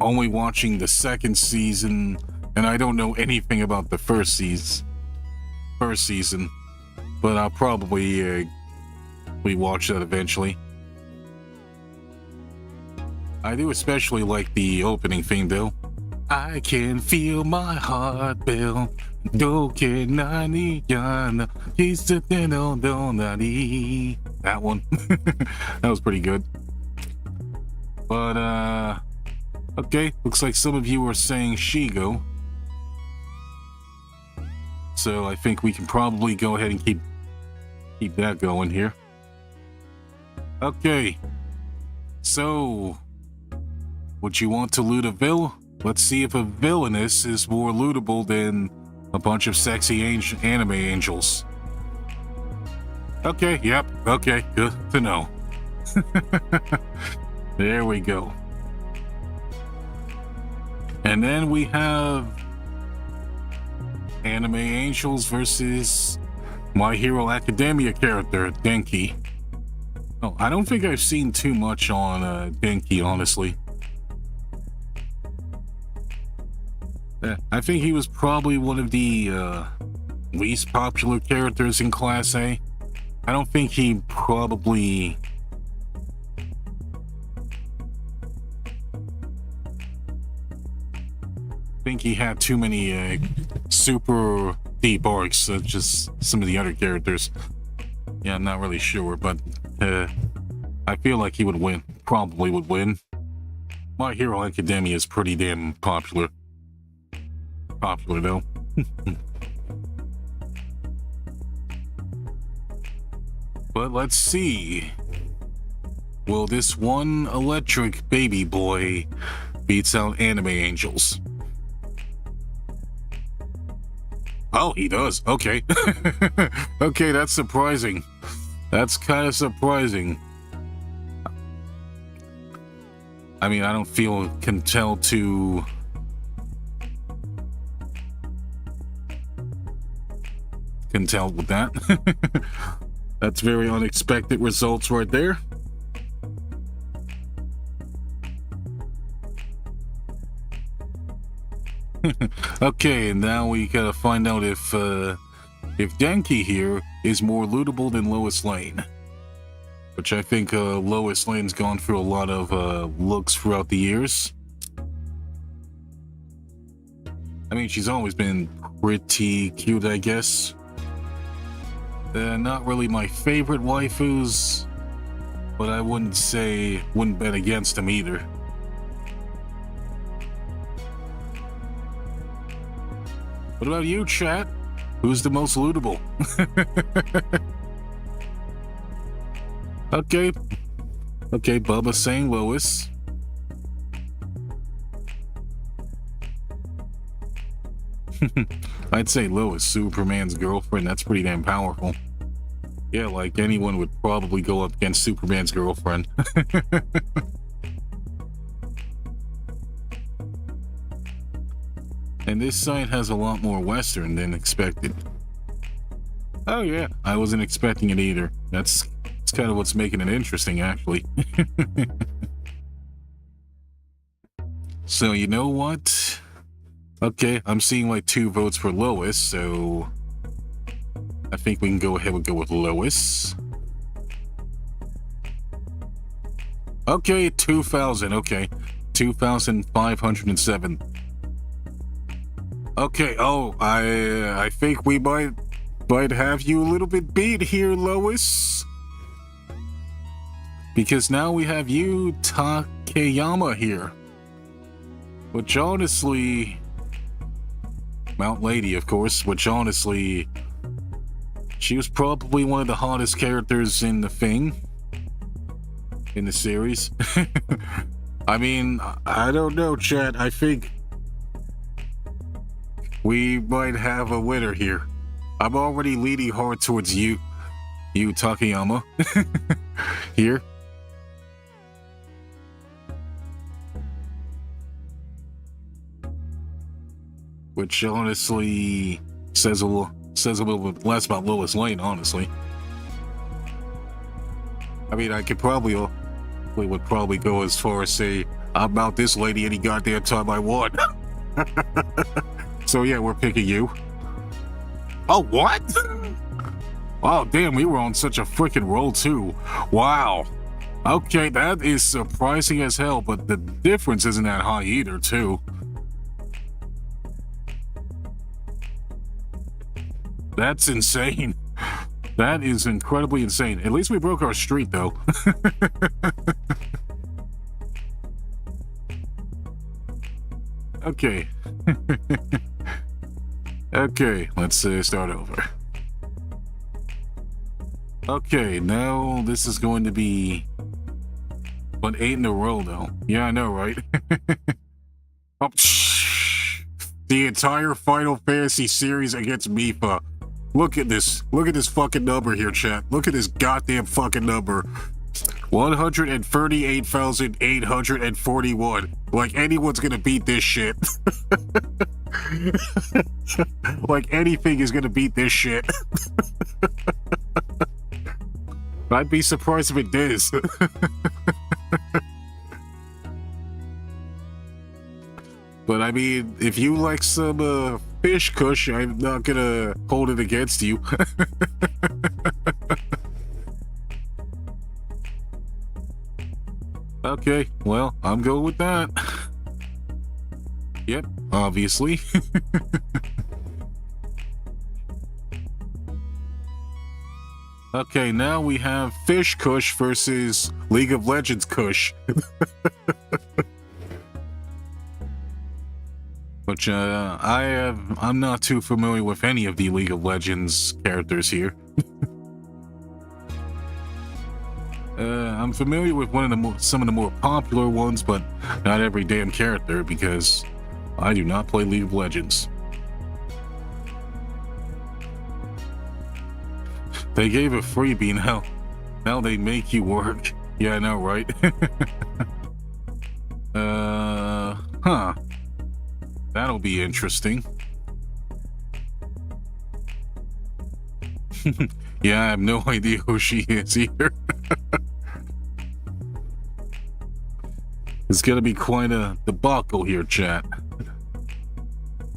only watching the second season, and I don't know anything about the first season. But I'll probably watch that eventually. I do especially like the opening theme though. I can feel my heart bell. That one. That was pretty good. But okay, looks like some of you are saying Shigo. So I think we can probably go ahead and keep that going here. Okay. So would you want to loot a Vil? Let's see if a Villainous is more lootable than a bunch of sexy anime angels. Okay, yep, okay, good to know. There we go. And then we have Anime Angels versus My Hero Academia character, Denki. Oh, I don't think I've seen too much on Denki, honestly. I think he was probably one of the least popular characters in Class A. I don't think he probably... I think he had too many super deep arcs, such as some of the other characters. Yeah, I'm not really sure, but I feel like he would win. Probably would win. My Hero Academia is pretty damn popular. Popular, though. But let's see. Will this one electric baby boy beats out Anime Angels? Oh, he does. Okay. Okay, that's surprising. That's kind of surprising. I mean, I don't feel compelled to... Content with that. That's very unexpected results right there. Okay, and now we gotta find out if Denki here is more lootable than Lois Lane, which I think Lois Lane's gone through a lot of looks throughout the years. I mean, she's always been pretty cute, I guess. Not really my favorite waifus, but I wouldn't bet against them either. What about you, chat? Who's the most lootable? Okay, Bubba saying Lois. I'd say Lois, Superman's girlfriend. That's pretty damn powerful. Yeah, like anyone would probably go up against Superman's girlfriend. And this site has a lot more Western than expected. Oh yeah, I wasn't expecting it either. That's kind of what's making it interesting, actually. So you know what? Okay, I'm seeing like 2 votes for Lois, so I think we can go ahead and go with Lois. Okay, 2,000. Okay, 2,507. Okay. Oh, I think we might have you a little bit beat here, Lois, because now we have you Takeyama here, which honestly, Mount Lady, of course, which honestly, she was probably one of the hottest characters in the thing, in the series. I mean, I don't know, chat. I think we might have a winner here. I'm already leaning hard towards you Takeyama. Here. Which honestly says a little bit less about Lois Lane, honestly. I mean, I could probably would probably go as far as say, I'm about this lady any goddamn time I want. So yeah, we're picking you. Oh, what? Wow, damn, we were on such a freaking roll too. Wow. Okay, that is surprising as hell, but the difference isn't that high either, too. That's insane. That is incredibly insane. At least we broke our streak, though. Okay. Okay, let's start over. Okay, now this is going to be... But 8 in a row, though. Yeah, I know, right? Oh, the entire Final Fantasy series against Mifa. Look at this. Look at this fucking number here, chat. Look at this goddamn fucking number. 138,841. Like anyone's gonna beat this shit. Like anything is gonna beat this shit. I'd be surprised if it does. But I mean, if you like some fish kush, I'm not gonna hold it against you. Okay, well, I'm going with that. Yep, obviously. Okay, now we have Fish Kush versus League of Legends Kush. Which, I'm not too familiar with any of the League of Legends characters here. I'm familiar with some of the more popular ones, but not every damn character, because I do not play League of Legends. They gave a freebie, now they make you work. Yeah, I know, right? Huh. That'll be interesting. Yeah, I have no idea who she is either. It's gonna be quite a debacle here, chat.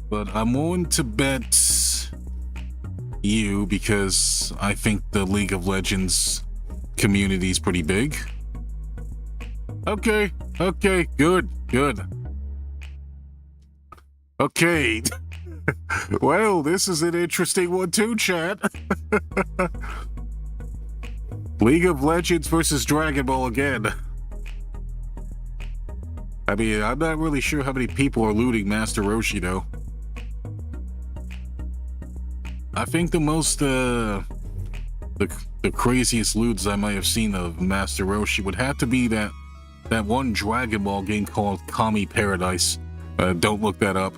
But I'm willing to bet you, because I think the League of Legends community is pretty big. Okay, good. Okay. Well, this is an interesting one too, chat. League of Legends versus Dragon Ball again. I mean, I'm not really sure how many people are looting Master Roshi, though. I think the most, the craziest loots I might have seen of Master Roshi would have to be that one Dragon Ball game called Kami Paradise. Don't look that up.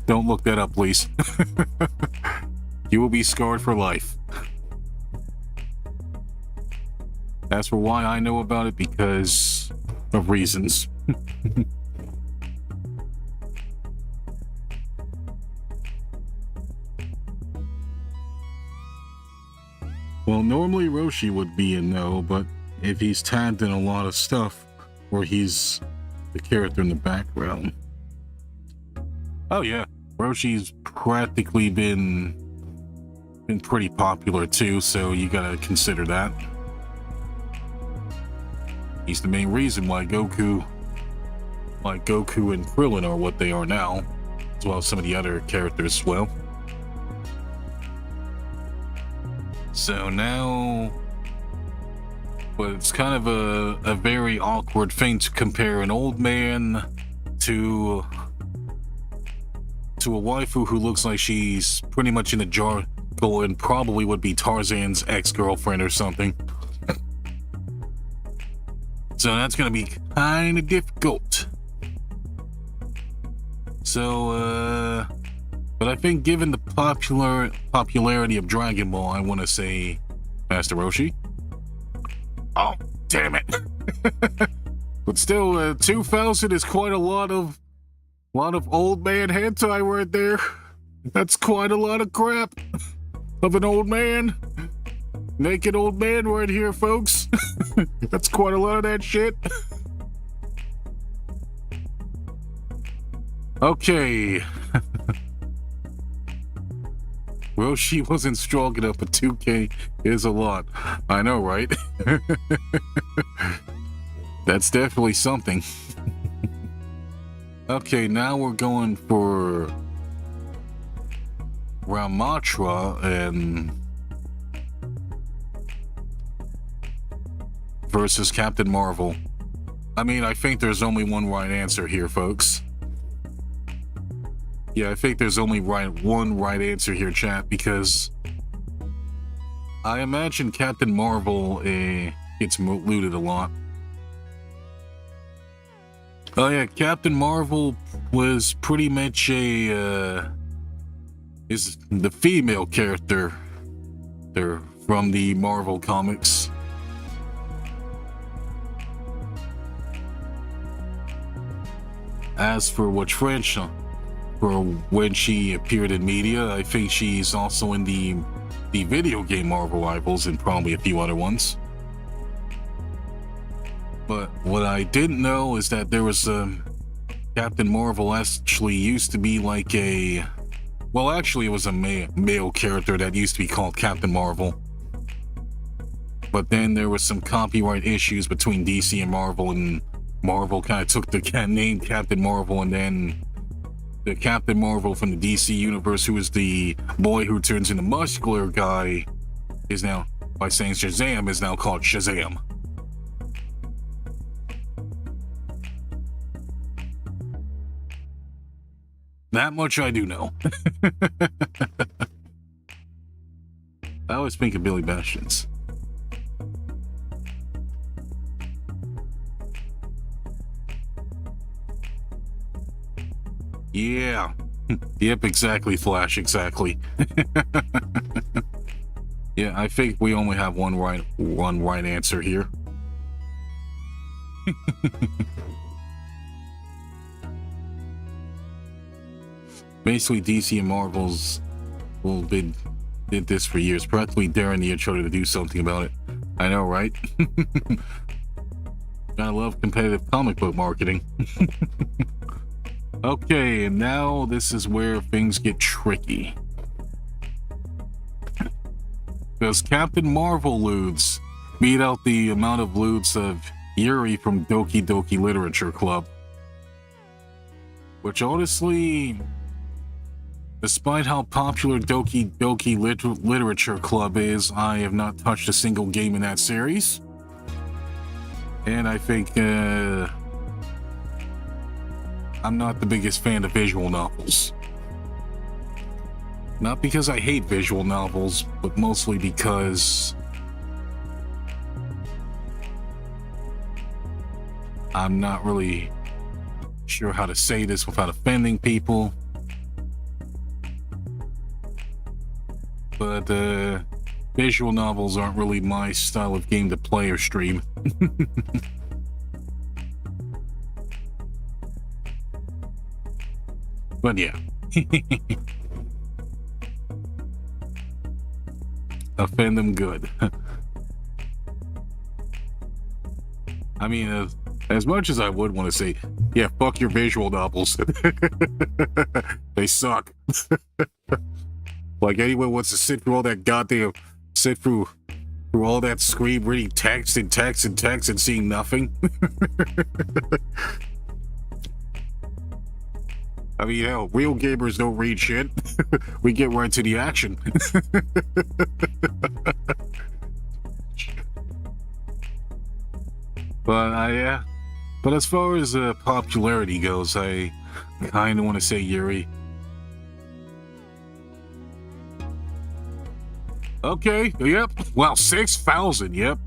Don't look that up, please. You will be scarred for life. As for why I know about it, because of reasons. Well, normally Roshi would be a no, but if he's tagged in a lot of stuff, or he's the character in the background. Oh yeah, Roshi's practically been pretty popular too, so you gotta consider that. He's the main reason why Goku and Krillin are what they are now, as well as some of the other characters as well. So now, but it's kind of a very awkward thing to compare an old man to a waifu who looks like she's pretty much in the jar and probably would be Tarzan's ex-girlfriend or something. So that's gonna be kind of difficult. So, but I think given the popularity of Dragon Ball, I want to say Master Roshi. Oh, damn it. But still, 2,000 is quite a lot of old man hentai right there. That's quite a lot of crap of an old man. Naked old man right here, folks. That's quite a lot of that shit. Okay. Well, she wasn't strong enough, but 2K is a lot. I know, right? That's definitely something. Okay, now we're going for Ramatra and versus Captain Marvel. I mean, I think there's only one right answer here, folks. Yeah, I think there's only one right answer here, chat, because I imagine Captain Marvel gets looted a lot. Oh yeah, Captain Marvel was pretty much is the female character there from the Marvel comics. As for which franchise, for when she appeared in media, I think she's also in the video game Marvel Rivals and probably a few other ones. But what I didn't know is that there was Captain Marvel actually used to be like a, well, actually it was a male character that used to be called Captain Marvel. But then there was some copyright issues between DC and Marvel kind of took the name Captain Marvel, and then the Captain Marvel from the DC universe, who is the boy who turns into muscular guy, is now, by saying Shazam, is now called Shazam. That much I do know. I always think of Billy Bastions. Yeah. Yep, exactly, Flash, exactly. Yeah, I think we only have one right answer here. Basically, DC and Marvel's did this for years, practically daring each other to do something about it. I know, right? I love competitive comic book marketing. Okay, and now this is where things get tricky. Because Captain Marvel lewds beat out the amount of lewds of Yuri from Doki Doki Literature Club. Which honestly, despite how popular Doki Doki Literature Club is, I have not touched a single game in that series. And I think, I'm not the biggest fan of visual novels. Not because I hate visual novels, but mostly because I'm not really sure how to say this without offending people. But visual novels aren't really my style of game to play or stream. But yeah. Offend them good. I mean, as much as I would want to say, yeah, fuck your visual novels. They suck. Like, anyone wants to sit through all that goddamn, sit through all that screen reading text and text and text and seeing nothing. I mean, hell, real gamers don't read shit. We get right to the action. But as far as popularity goes, I kind of want to say Yuri. Okay, yep. Wow, 6,000, yep.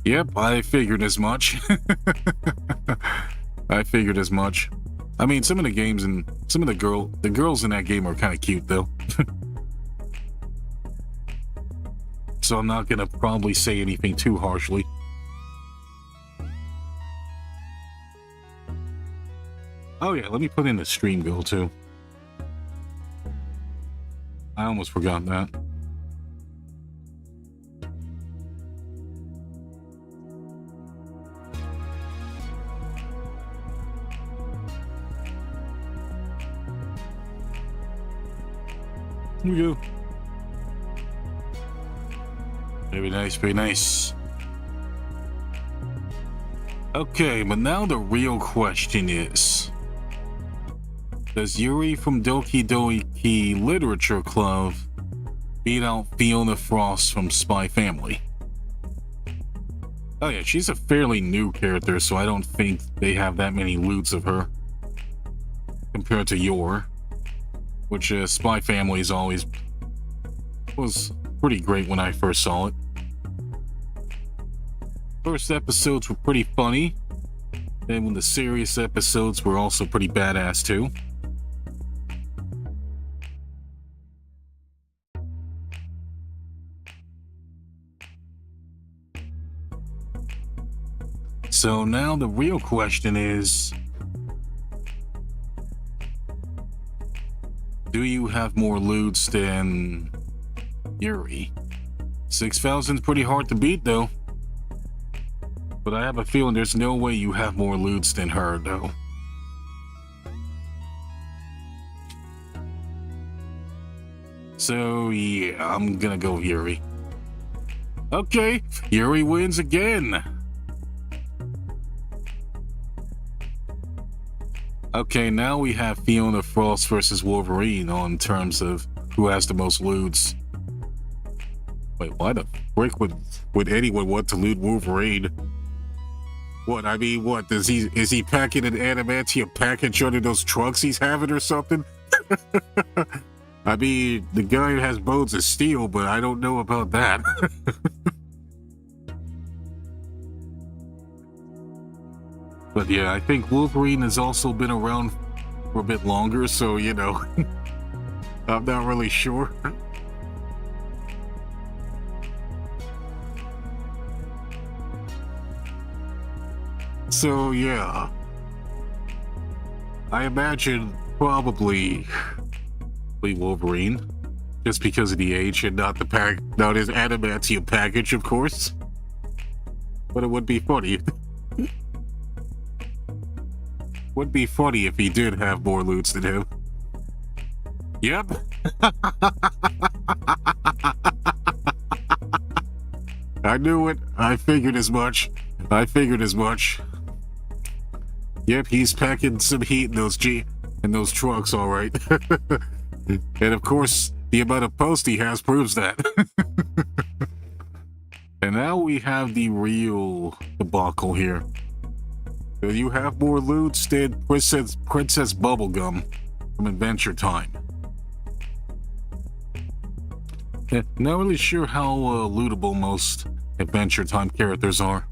Yep, I figured as much. I figured as much. I mean, some of the games and some of the girls in that game are kind of cute, though. So I'm not gonna probably say anything too harshly. Oh yeah, let me put in the stream goal too. I almost forgot that. Here we go. Very nice, very nice. Okay, but now the real question is, does Yuri from Doki Doki Literature Club beat out Fiona Frost from Spy Family? Oh yeah, she's a fairly new character, so I don't think they have that many loots of her compared to Yor. Which Spy Family was pretty great when I first saw it. First episodes were pretty funny, and when the serious episodes were also pretty badass too. So now the real question is, do you have more loots than Yuri? 6,000 is pretty hard to beat though. But I have a feeling there's no way you have more loots than her though. So yeah, I'm gonna go Yuri. Okay, Yuri wins again. Okay, now we have Fiona Frost versus Wolverine on terms of who has the most loots. Wait, why the frick would anyone want to loot Wolverine? What, I mean, what, is he packing an adamantium package under those trunks he's having or something? I mean, the guy has bones of steel, but I don't know about that. But yeah, I think Wolverine has also been around for a bit longer, so, you know, I'm not really sure. So, yeah. I imagine probably Wolverine, just because of the age and not his adamantium package, of course. But it would be funny. Would be funny if he did have more loots than him. Yep. I knew it. I figured as much. Yep, he's packing some heat in those trucks, all right. And of course, the amount of post he has proves that. And now we have the real debacle here. You have more loots than Princess Bubblegum from Adventure Time. Not really sure how lootable most Adventure Time characters are.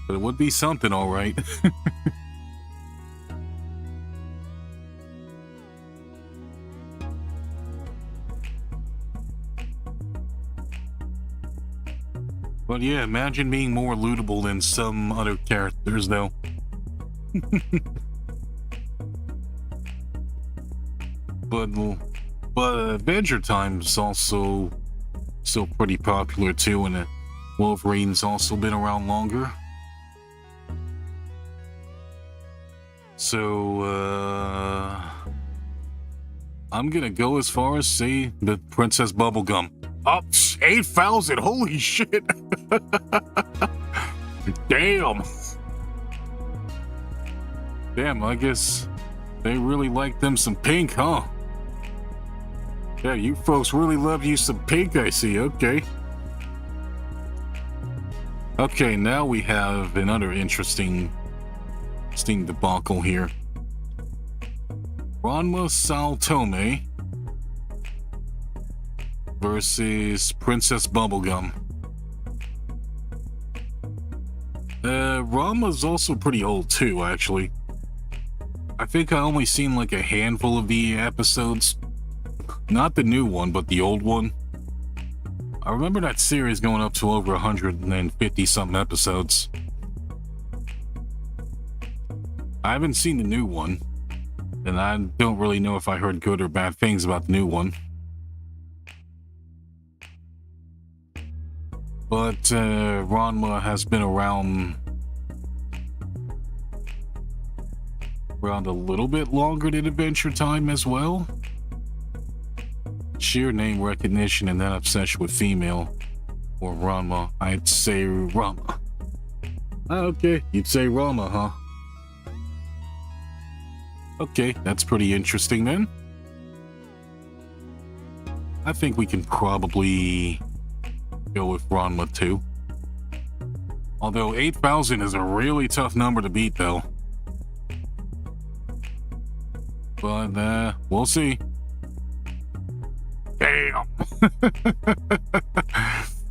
But it would be something, all right. But yeah, imagine being more lootable than some other characters, though. But Adventure Time's also still pretty popular too, and Wolverine's also been around longer. So I'm gonna go as far as say the Princess Bubblegum. Oh, 8,000! Holy shit! Damn! Damn, I guess they really like them some pink, huh? Yeah, you folks really love you some pink, I see. Okay. Okay, now we have another interesting debacle here. Ranma Saltome versus Princess Bubblegum. Ranma's also pretty old too, actually. I think I only seen like a handful of the episodes. Not the new one, but the old one. I remember that series going up to over 150 something episodes. I haven't seen the new one, and I don't really know if I heard good or bad things about the new one. But Ranma has been around a little bit longer than Adventure Time as well. Sheer name recognition and that obsession with female or Ranma, I'd say Ranma. Okay, you'd say Ranma, huh? Okay, that's pretty interesting then. I think we can probably go with Ranma too. Although 8,000 is a really tough number to beat though. But we'll see. Damn.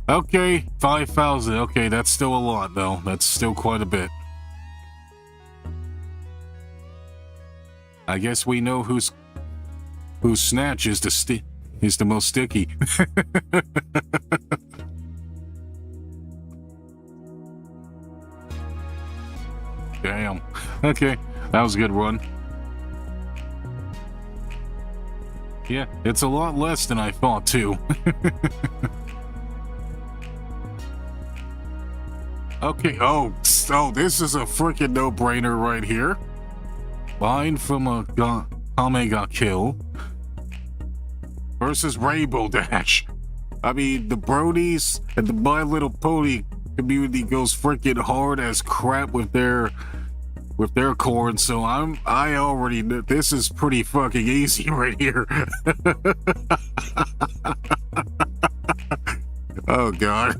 Okay, 5,000. Okay, that's still a lot though. That's still quite a bit. I guess we know whose snatch is the most sticky. Damn. Okay, that was a good run. Yeah, it's a lot less than I thought, too. Okay, so this is a freaking no-brainer right here. Line from a Kame got killed versus Rainbow Dash. I mean, the Brodies and the My Little Pony community goes freaking hard as crap with their corn, so I already know this is pretty fucking easy right here. Oh god.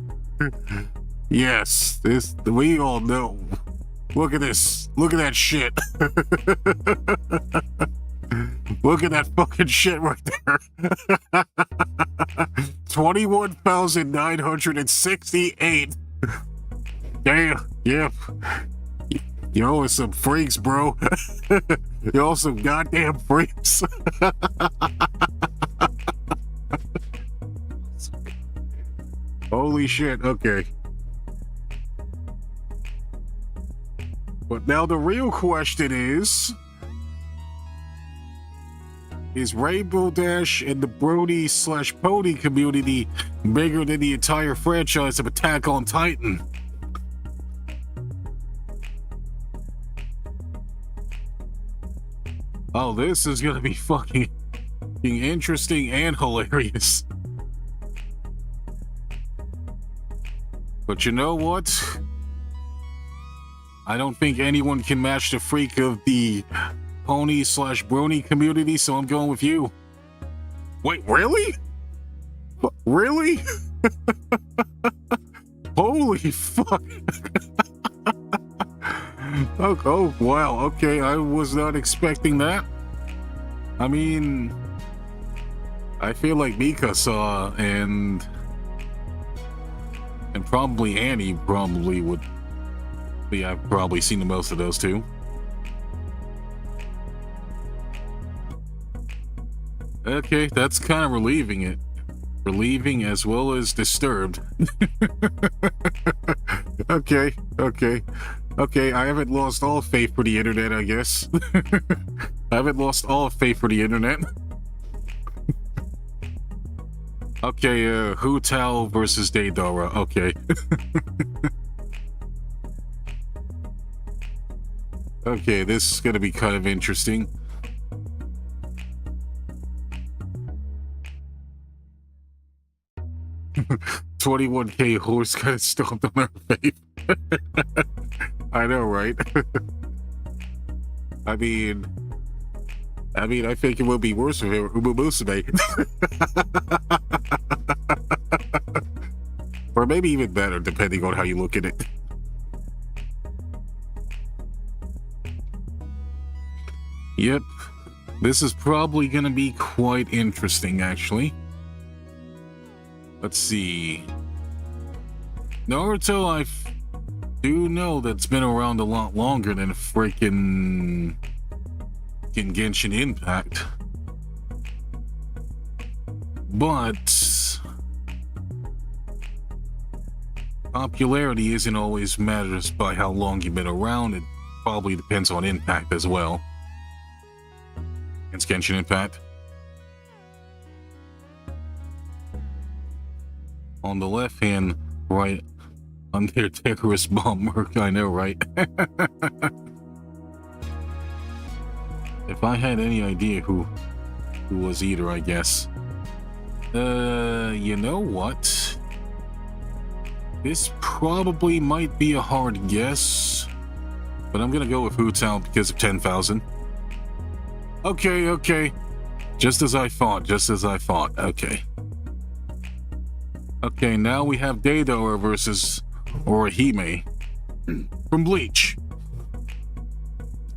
Yes, we all know. Look at this. Look at that shit. Look at that fucking shit right there. 21,968. Damn. Yep. Y'all are some freaks, bro. Y'all some goddamn freaks. Holy shit. Okay. But now the real question is Rainbow Dash and the Brody/Pony community bigger than the entire franchise of Attack on Titan? Oh, this is gonna be fucking interesting and hilarious. But you know what? I don't think anyone can match the freak of the Pony/Brony community, so I'm going with you. Wait, really? Really? Holy fuck. Oh, wow, okay, I was not expecting that. I mean, I feel like Mikasa and probably Annie probably would. Yeah, I've probably seen the most of those two. Okay, that's kind of relieving as well as disturbed. Okay, I haven't lost all faith for the internet, I guess. I haven't lost all faith for the internet. Okay, Hu Tao versus Deidara, okay. Okay, this is gonna be kind of interesting. $21K horse kind of stomped on her face. I know, right? I mean, I think it would be worse if it were Umusume. Or maybe even better, depending on how you look at it. Yep, this is probably gonna be quite interesting, actually. Let's see. Naruto, I do know that's been around a lot longer than freaking Genshin Impact. But popularity isn't always matters by how long you've been around. It probably depends on Impact as well. Against Genshin Impact. On the left hand, right under terrorist bomb work, I know, right? If I had any idea who was either, I guess. You know what? This probably might be a hard guess, but I'm gonna go with Hu Tao because of 10,000. Okay. Just as I thought, okay. Okay, now we have Deidara versus Orihime from Bleach.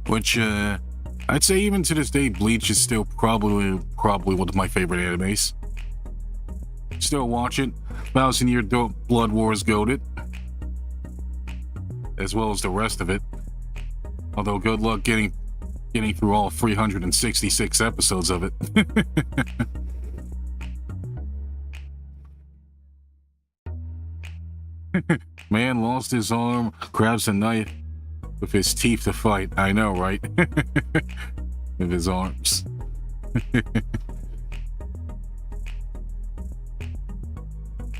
Which, I'd say even to this day, Bleach is still probably one of my favorite animes. Still watch it. 1,000 Year Blood Wars goated. As well as the rest of it. Although good luck getting through all 366 episodes of it. Man lost his arm, grabs a knife, with his teeth to fight. I know, right? With his arms.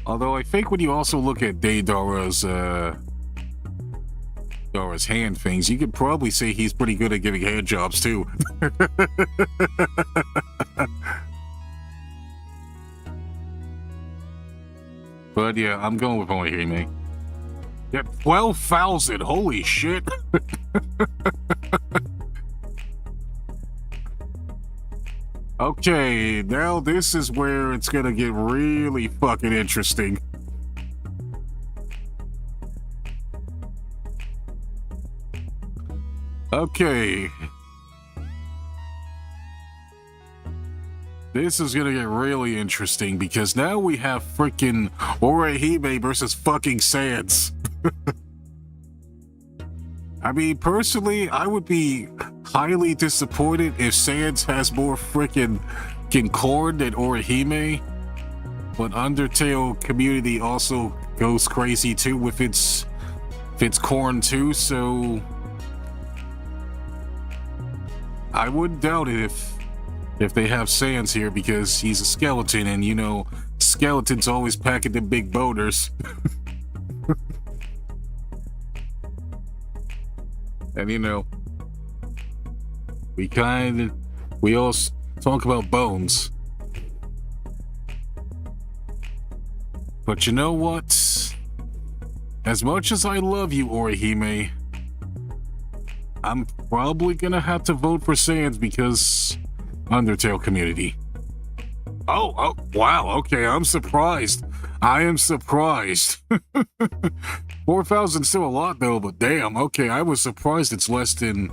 Although I think when you also look at Dara's hand things, you could probably say he's pretty good at giving hand jobs too. But yeah, I'm going with Orihime. Yeah, 12,000. Holy shit. Okay, now this is where it's gonna get really fucking interesting. Okay. This is gonna get really interesting because now we have freaking Orihime versus fucking Sans. I mean, personally, I would be highly disappointed if Sans has more freaking corn than Orihime. But Undertale community also goes crazy too with its corn too, so I wouldn't doubt it if they have Sans here because he's a skeleton and, you know, skeletons always packing the big boners. And, you know, we all talk about bones. But you know what? As much as I love you, Orihime, I'm probably gonna have to vote for Sans because Undertale community. Oh, wow, okay, I'm surprised. I am surprised. 4,000 still a lot though, but damn, okay, I was surprised it's less than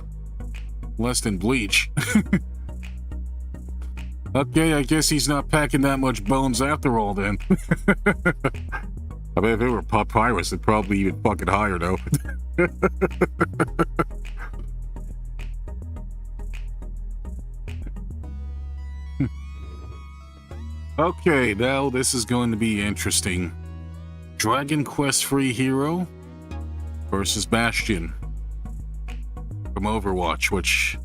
Bleach. Okay, I guess he's not packing that much bones after all then. I mean, if it were Papyrus, it'd probably even fucking higher though. Okay, now this is going to be interesting. Dragon Quest free hero versus Bastion from Overwatch, which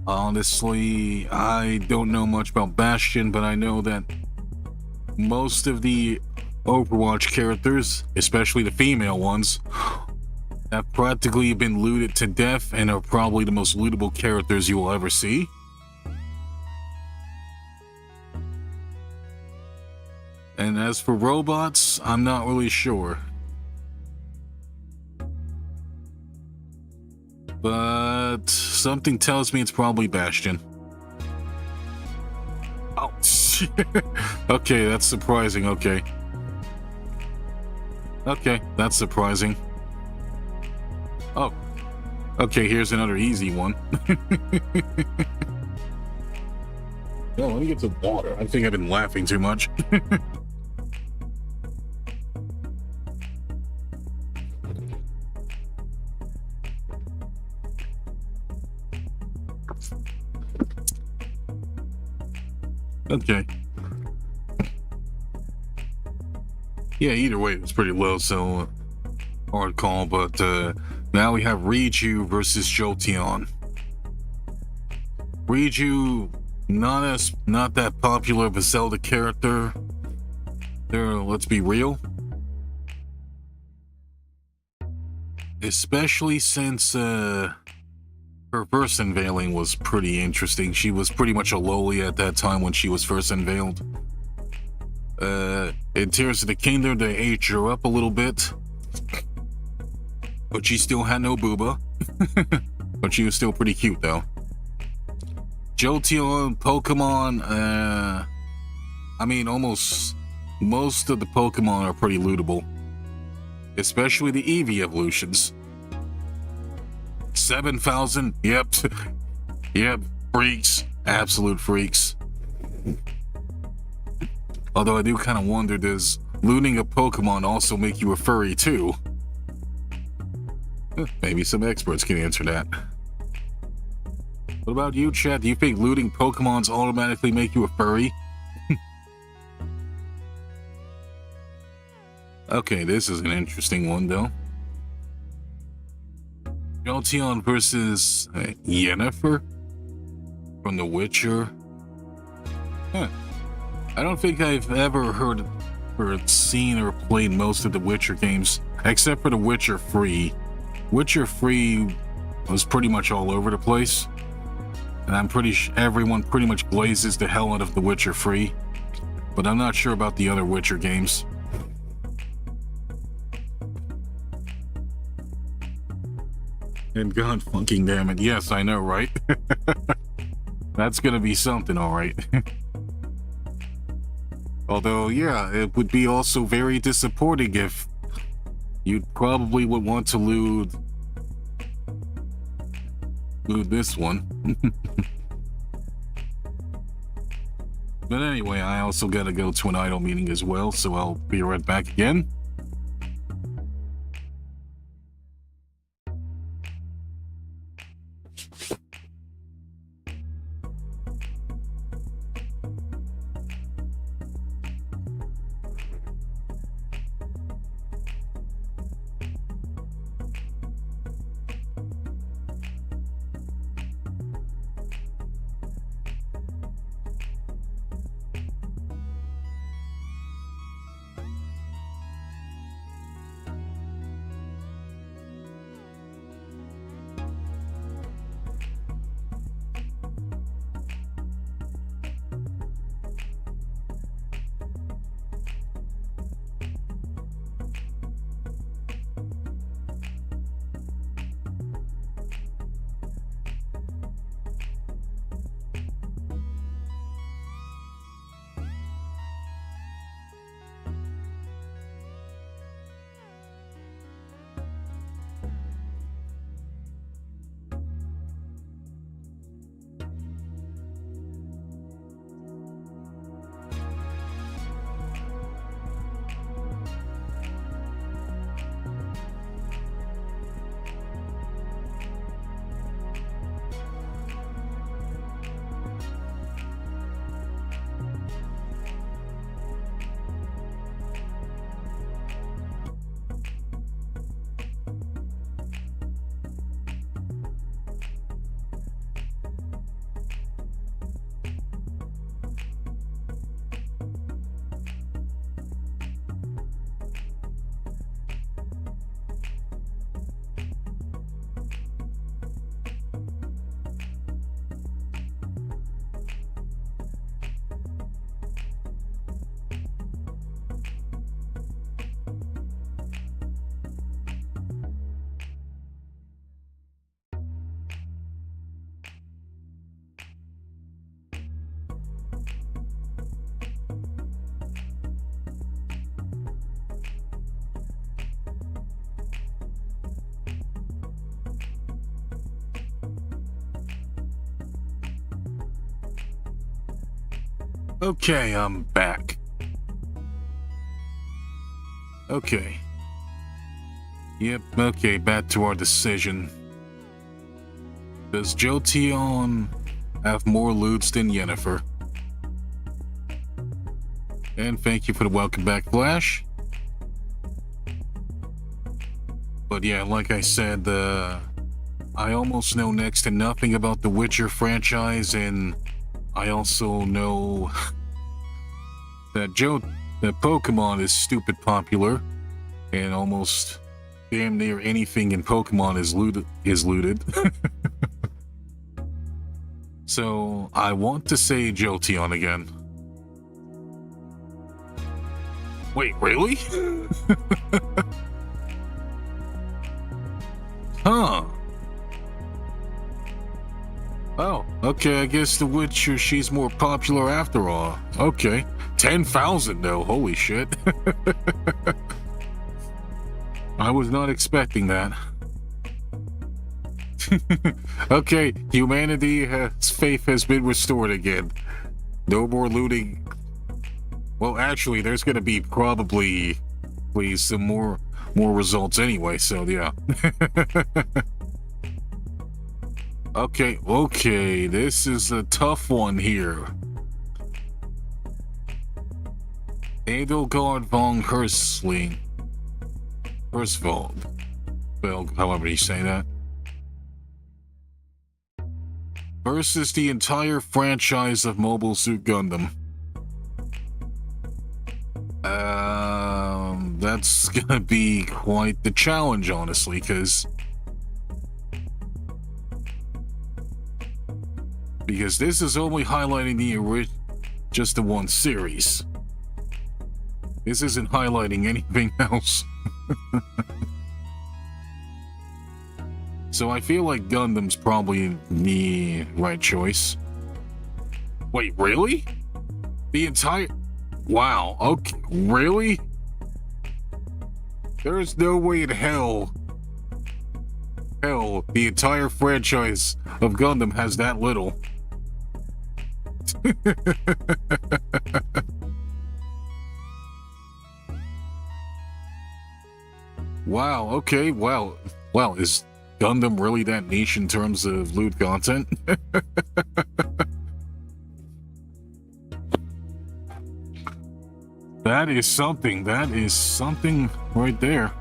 honestly, I don't know much about Bastion, but I know that most of the Overwatch characters, especially the female ones, have practically been looted to death and are probably the most lootable characters you will ever see. And as for robots, I'm not really sure. But something tells me it's probably Bastion. Oh, shit. Okay, that's surprising, okay. Okay, that's surprising. Oh, okay, here's another easy one. No, let me get some water. I think I've been laughing too much. Okay. Yeah, either way, it's pretty low, so hard call, but now we have Riju versus Jolteon. Riju, not that popular of a Zelda character. Let's be real. Especially since her first unveiling was pretty interesting. She was pretty much a loli at that time when she was first unveiled. In Tears of the Kingdom, they aged her up a little bit. But she still had no booba. But she was still pretty cute, though. Jolteon, Pokemon, I mean, almost most of the Pokemon are pretty lootable. Especially the Eevee evolutions. 7,000, yep. Yep, freaks. Absolute freaks. Although I do kind of wonder, does looting a Pokemon also make you a furry too? Maybe some experts can answer that. What about you, Chat? Do you think looting Pokemons automatically make you a furry? Okay, this is an interesting one, though. Jolteon versus Yennefer from The Witcher. Huh. I don't think I've ever heard or seen or played most of the Witcher games, except for The Witcher 3. Witcher 3 was pretty much all over the place, and I'm pretty sure everyone pretty much blazes the hell out of The Witcher 3, but I'm not sure about the other Witcher games. And god fucking damn it, yes, I know, right? That's gonna be something, alright. Although, yeah, it would be also very disappointing if you probably would want to loot this one. But anyway, I also gotta go to an idol meeting as well, so I'll be right back again. Okay, I'm back. Okay. Yep, okay, back to our decision. Does Jolteon have more loots than Yennefer? And thank you for the welcome back, Flash. But yeah, like I said, I almost know next to nothing about the Witcher franchise, and I also know that Pokemon is stupid popular, and almost damn near anything in Pokemon is looted. So I want to say Jolteon again. Wait, really? Huh. Oh, okay, I guess the Witcher, she's more popular after all. Okay. 10,000 though, holy shit. I was not expecting that. Okay, humanity's faith has been restored again. No more looting. Well, actually, there's gonna be probably some more results anyway, so yeah. Okay, this is a tough one here. Edelgard von Herstling. Well, however you say that. versus the entire franchise of Mobile Suit Gundam. That's gonna be quite the challenge, honestly, because this is only highlighting just the one series. This isn't highlighting anything else. So I feel like Gundam's probably the right choice. Wait, really? The entire... Wow, okay, really? There's no way in hell the entire franchise of Gundam has that little. Wow, okay, wow, is Gundam really that niche in terms of loot content? That is something right there.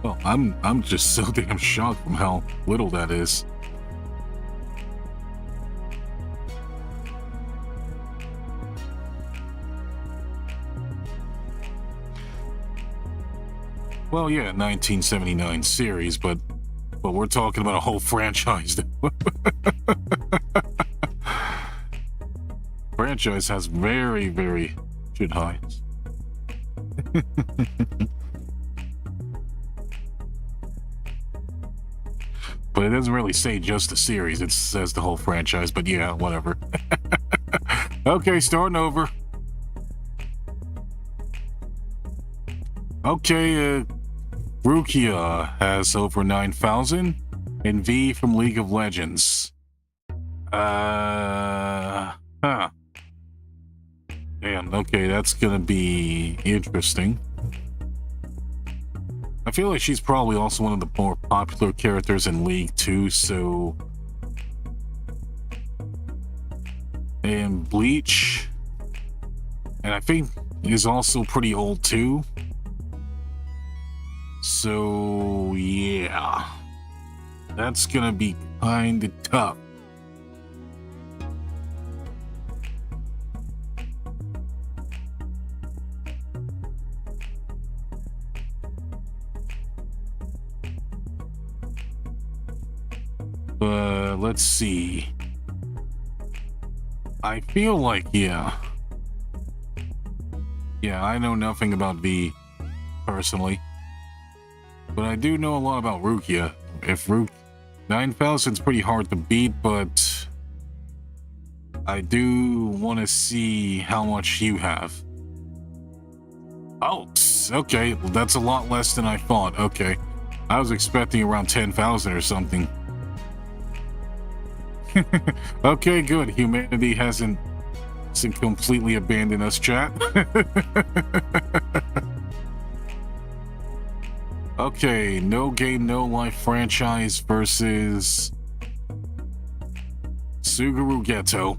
Well, I'm just so damn shocked from how little that is. Well, yeah, 1979 series, but we're talking about a whole franchise. Franchise has very, very good highs. But it doesn't really say just the series, it says the whole franchise, but yeah, whatever. Okay, starting over. Okay, Rukia has over 9,000, and V from League of Legends. Damn, okay, that's gonna be interesting. I feel like she's probably also one of the more popular characters in League too, so... And Bleach... And I think is also pretty old too. So, yeah. That's gonna be kinda tough. Let's see. I feel like, yeah, I know nothing about V personally, but I do know a lot about Rukia. If 9,000's pretty hard to beat, but I do want to see how much you have. Oh, okay, well, that's a lot less than I thought. Okay, I was expecting around 10,000 or something. Okay, good. Humanity hasn't completely abandoned us, chat. Okay, No Game No Life franchise versus Suguru Ghetto.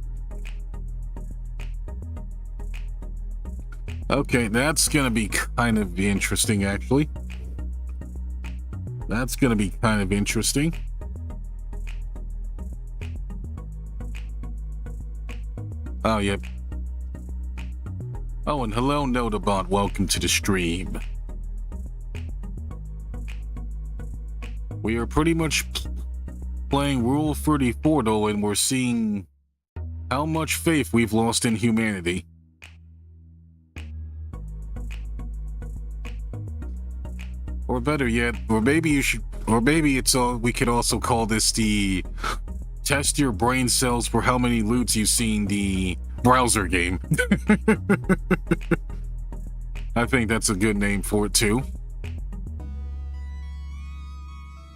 Okay, that's gonna be kind of interesting, actually. That's gonna be kind of interesting. Oh, yep. Oh, and hello, Notobot. Welcome to the stream. We are pretty much playing Rule 34, though, and we're seeing how much faith we've lost in humanity. Or better yet, or maybe you should, or maybe it's all, we could also call this the test your brain cells for how many loots you've seen the browser game. I think that's a good name for it too.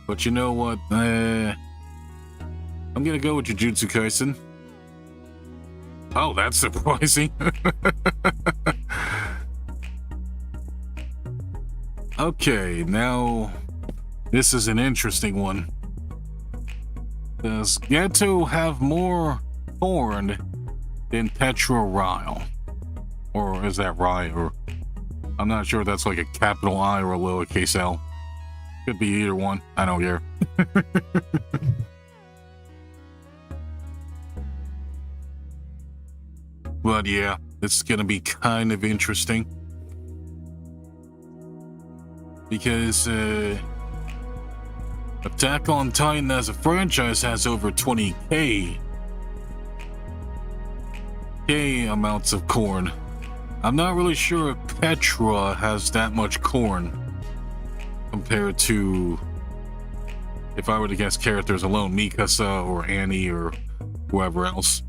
But you know what? I'm gonna go with Jujutsu Kaisen. Oh, that's surprising. Okay, now this is an interesting one. Does Ghetto have more thorn than Petra Ryle? Or is that Rye? Or I'm not sure if that's like a capital I or a lowercase L. Could be either one. I don't care. But yeah, it's gonna be kind of interesting. Because Attack on Titan as a franchise has over 20k amounts of corn. I'm not really sure if Petra has that much corn compared to, if I were to guess characters alone, Mikasa or Annie or whoever else.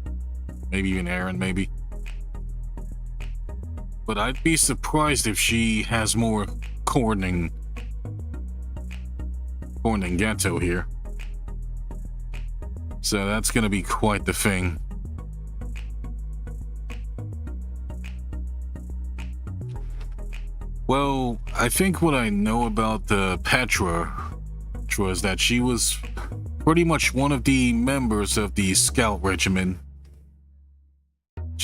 Maybe even Eren, maybe. But I'd be surprised if she has more corn than Geto here. So that's gonna be quite the thing. Well, I think what I know about Petra is that she was pretty much one of the members of the Scout Regiment.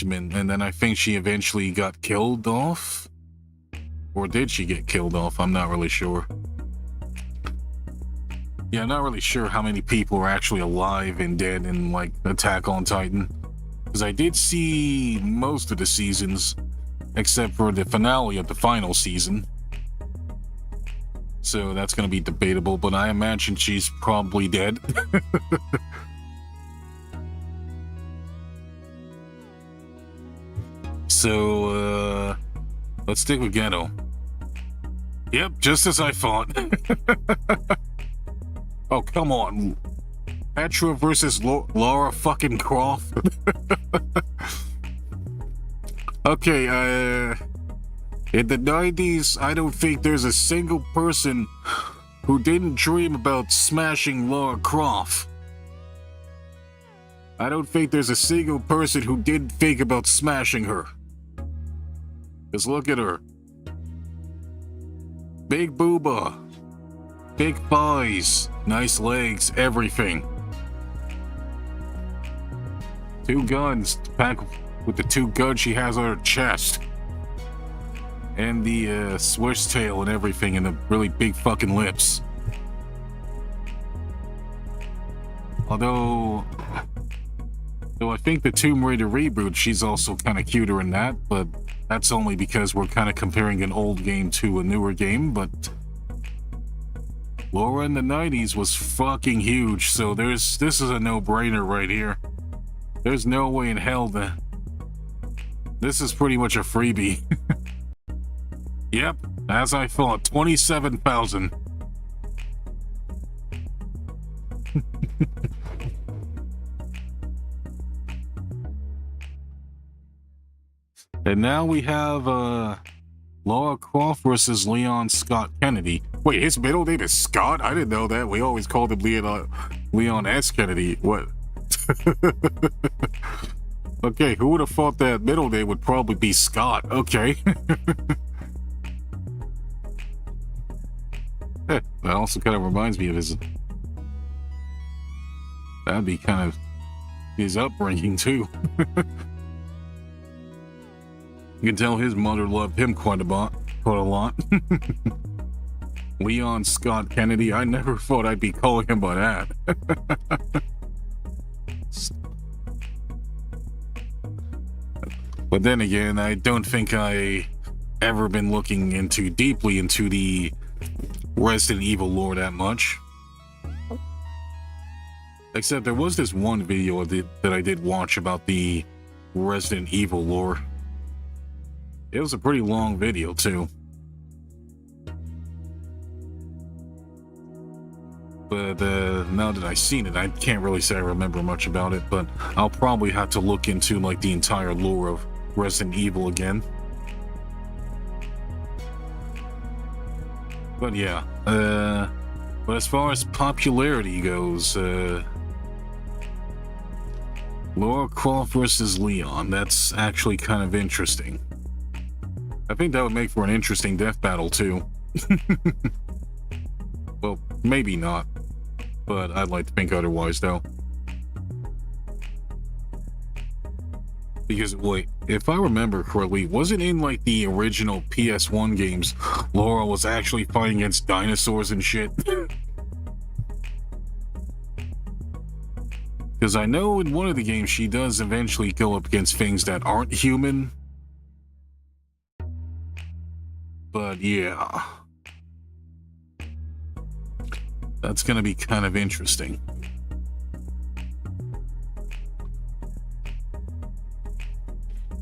And then I think she eventually got killed off? Or did she get killed off? I'm not really sure. Yeah, I'm not really sure how many people are actually alive and dead in, like, Attack on Titan. Because I did see most of the seasons, except for the finale of the final season. So that's going to be debatable, but I imagine she's probably dead. So, let's stick with Geto. Yep, just as I thought. Oh, come on. Petra versus Lara fucking Croft. Okay, in the 90s, I don't think there's a single person who didn't dream about smashing Lara Croft. I don't think there's a single person who didn't think about smashing her. Just look at her. Big booba. Big thighs. Nice legs. Everything. 2 guns. Pack with the 2 guns she has on her chest. And the swish tail and everything, and the really big fucking lips. Although I think the Tomb Raider reboot, she's also kind of cuter in that, but that's only because we're kind of comparing an old game to a newer game. But Lara in the 90s was fucking huge, so this is a no-brainer right here. There's no way in hell that this is pretty much a freebie. Yep, as I thought, 27,000. And now we have Lara Croft versus Leon Scott Kennedy. Wait, his middle name is Scott? I didn't know that. We always called him Leon S. Kennedy. What? Okay, who would have thought that middle name would probably be Scott? Okay. That also kind of reminds me of his... That'd be kind of his upbringing, too. You can tell his mother loved him quite a lot. Leon Scott Kennedy, I never thought I'd be calling him by that. But then again, I don't think I ever been looking deeply into the Resident Evil lore that much. Except there was this one video that I did watch about the Resident Evil lore. It was a pretty long video too. But now that I've seen it, I can't really say I remember much about it, but I'll probably have to look into like the entire lore of Resident Evil again. But yeah, but as far as popularity goes, Lara Croft versus Leon, that's actually kind of interesting. I think that would make for an interesting death battle too. Well, maybe not, but I'd like to think otherwise though. Because wait, if I remember correctly, wasn't in like the original PS1 games, Lara was actually fighting against dinosaurs and shit? Because I know in one of the games she does eventually go up against things that aren't human. But yeah. That's going to be kind of interesting.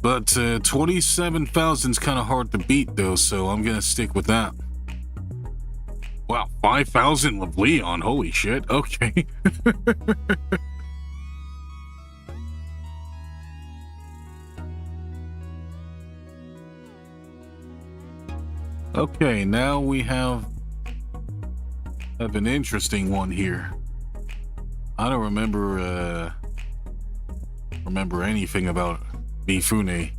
But 27,000 is kind of hard to beat though, so I'm going to stick with that. Wow, 5,000 with Leon, holy shit, okay. Okay, now we have an interesting one here. I don't remember anything about Mifune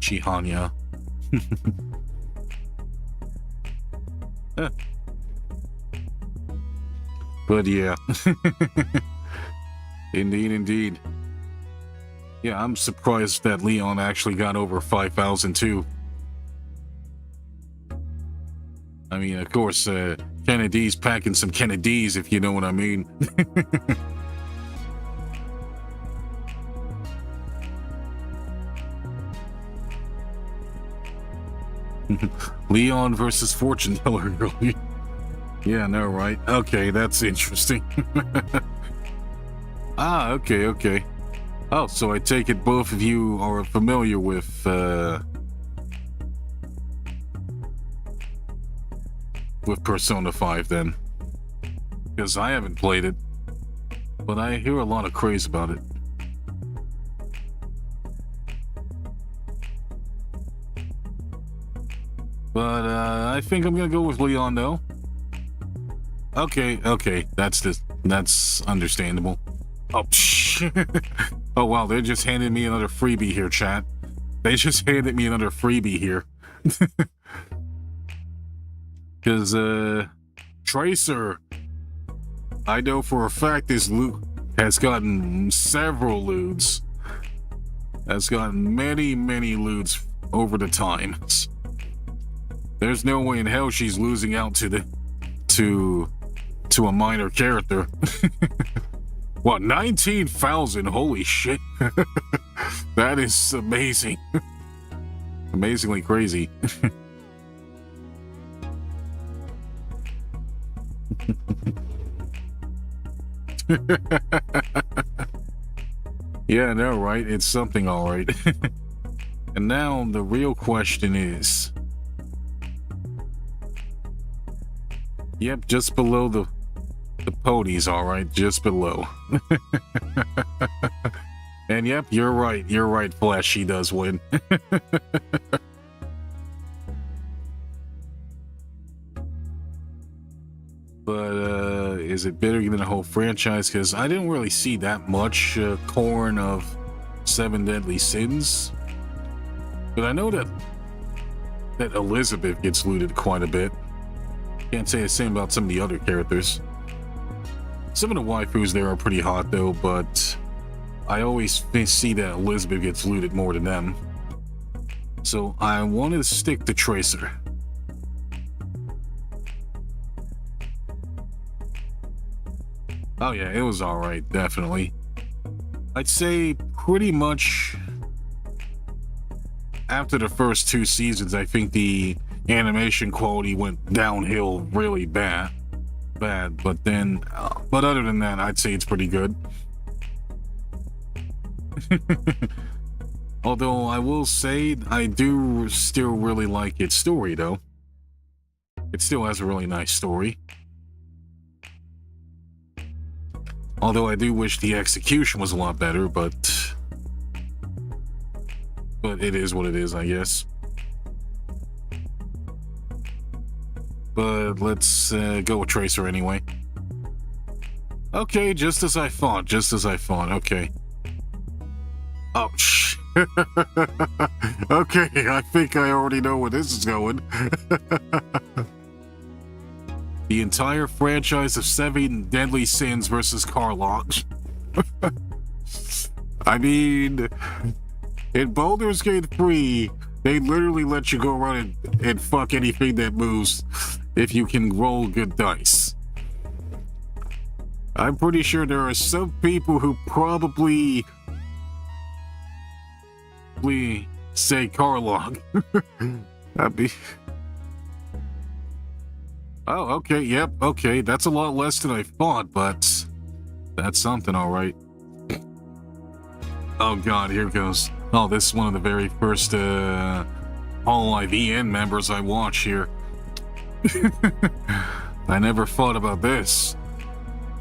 Chihanya. But yeah. Indeed. Yeah, I'm surprised that Leon actually got over 5,000 too. I mean, of course, Kennedy's packing some Kennedys, if you know what I mean. Leon versus fortune teller girl. Yeah, no, right? Okay, that's interesting. Ah, okay. Oh, so I take it both of you are familiar with Persona 5 then. Because I haven't played it, but I hear a lot of craze about it. But I think I'm gonna go with Leon though. Okay, that's understandable. Oh, oh wow, they just handed me another freebie here, chat. They just handed me another freebie here. Because Tracer, I know for a fact this loot has gotten several loots. Has gotten many loots over the times. There's no way in hell she's losing out to a minor character. What, 19,000? Holy shit. That is amazing. Amazingly crazy. Yeah, I know, right? It's something, all right. And now the real question is, yep, just below the ponies, all right, just below. And yep, you're right, Flash, she does win. But is it better than the whole franchise? Because I didn't really see that much corn of 7 Deadly Sins. But I know that Elizabeth gets looted quite a bit. Can't say the same about some of the other characters. Some of the waifus there are pretty hot though, but I always see that Elizabeth gets looted more than them. So I wanted to stick to Tracer. Oh yeah, it was alright, definitely. I'd say pretty much after the first 2 seasons, I think the animation quality went downhill really bad, but other than that, I'd say it's pretty good. Although I will say I do still really like its story though. It still has a really nice story. Although I do wish the execution was a lot better, but it is what it is, I guess. But let's go with Tracer anyway. Okay, just as I thought, okay. Oh, okay, I think I already know where this is going. The entire franchise of 7 Deadly Sins versus Carlock. I mean, in Baldur's Gate 3, they literally let you go around and fuck anything that moves if you can roll good dice. I'm pretty sure there are some people who probably say Carlog. That'd be... Oh, okay, yep, okay. That's a lot less than I thought, but that's something, all right. Oh god, here it goes. Oh, this is one of the very first Hololive EN members I watch here. I never thought about this.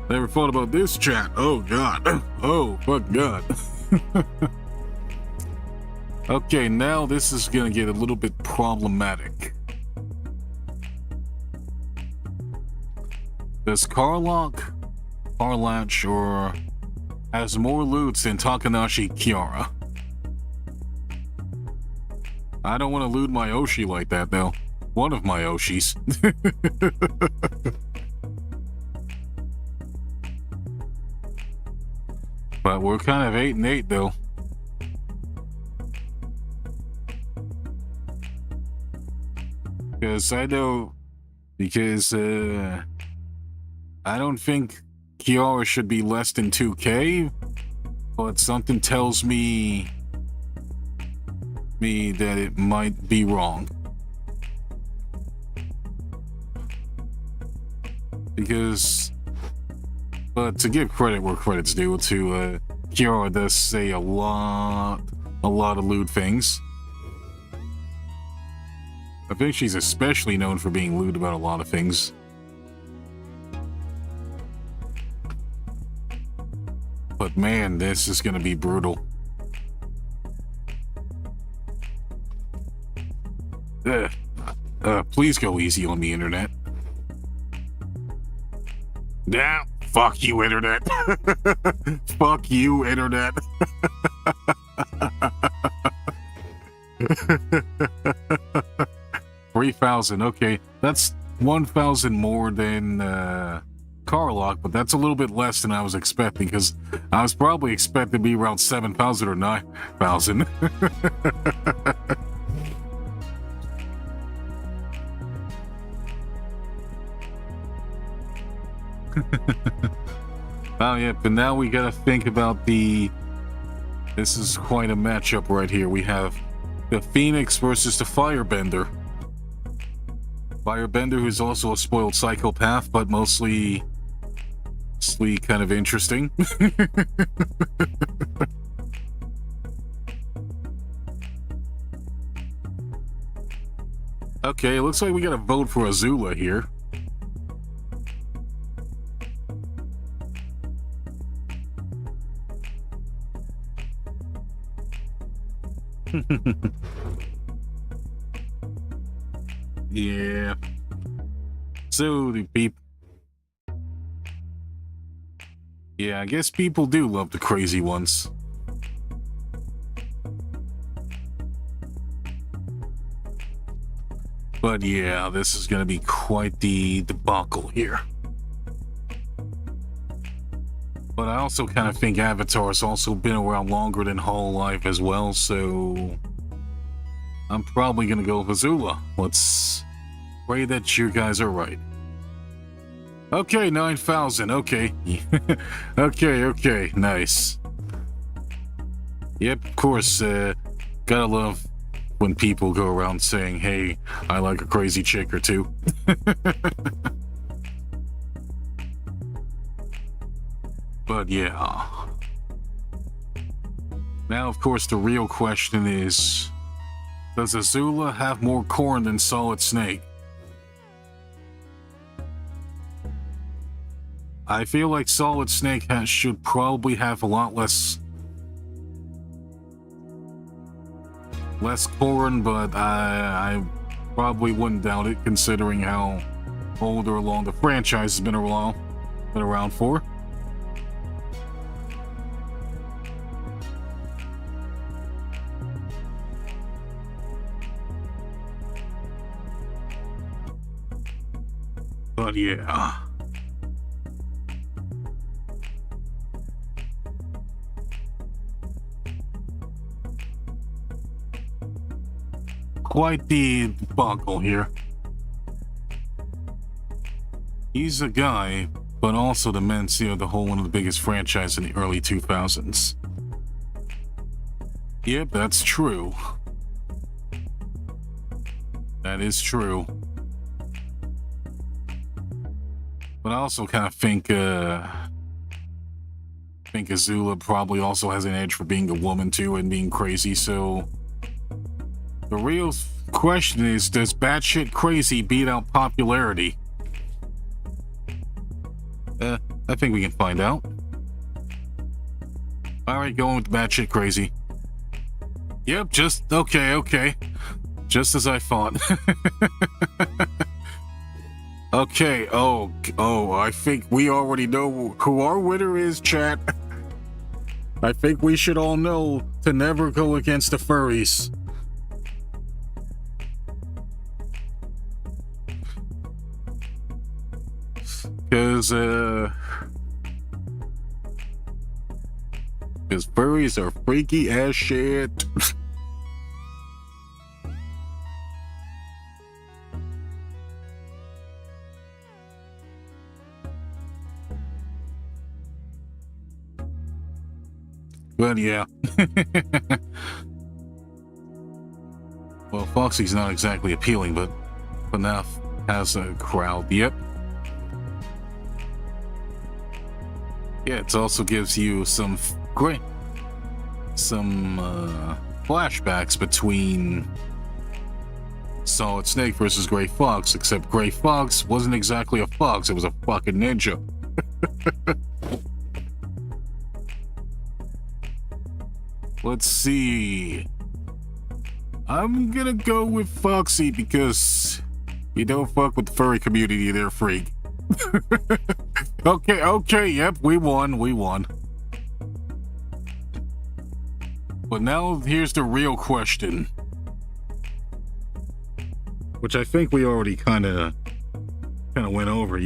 Never thought about this chat. Oh god. Oh, fuck god. Okay, now this is gonna get a little bit problematic. Does Carlatch, or has more loots than Takanashi Kiara? I don't want to loot my Oshi like that, though. One of my Oshis. But we're kind of 8 and 8, though. Because I know... Because, I don't think Kiara should be less than 2K, but something tells me that it might be wrong. Because, but to give credit where credit's due, to Kiara does say a lot of lewd things. I think she's especially known for being lewd about a lot of things. But man, this is gonna be brutal. Please go easy on the internet. Nah, fuck you, internet. Fuck you, internet. 3,000, okay. That's 1,000 more than Carlock, but that's a little bit less than I was expecting, because I was probably expecting to be around 7,000 or 9,000. Oh yeah, but now we gotta think about the... This is quite a matchup right here. We have the Phoenix versus the Firebender. Firebender, who's also a spoiled psychopath, but mostly kind of interesting. Okay, it looks like we gotta vote for Azula here. Yeah. So the people... Yeah, I guess people do love the crazy ones. But yeah, this is gonna be quite the debacle here. But I also kind of think Avatar's also been around longer than Hololive as well, so... I'm probably gonna go with Azula. Let's pray that you guys are right. Okay, 9,000, okay. Okay, nice. Yep, of course, gotta love when people go around saying, hey, I like a crazy chick or two. But yeah. Now, of course, the real question is, does Azula have more corn than Solid Snake? I feel like Solid Snake should probably have a lot less corn, but I probably wouldn't doubt it, considering how old or long the franchise has been around for. But yeah. Quite the debacle here. He's a guy but also the Mencia, the whole one of the biggest franchise in the early 2000s. Yep, that's true. That is true. But I also kind of think Azula probably also has an edge for being a woman too and being crazy, so the real question is, does batshit crazy beat out popularity? I think we can find out. Alright, going with batshit crazy. Yep, okay. Just as I thought. Okay, oh, I think we already know who our winner is, chat. I think we should all know to never go against the furries. Because furries are freaky as shit. But yeah. Well, Foxy's not exactly appealing, but FNAF has a crowd. Yep. Yeah, it also gives you some flashbacks between Solid Snake versus Gray Fox, except Gray Fox wasn't exactly a fox, it was a fucking ninja. Let's see. I'm gonna go with Foxy because you don't fuck with the furry community, they're freak. Okay, yep, we won. But now here's the real question, which I think we already kind of went over.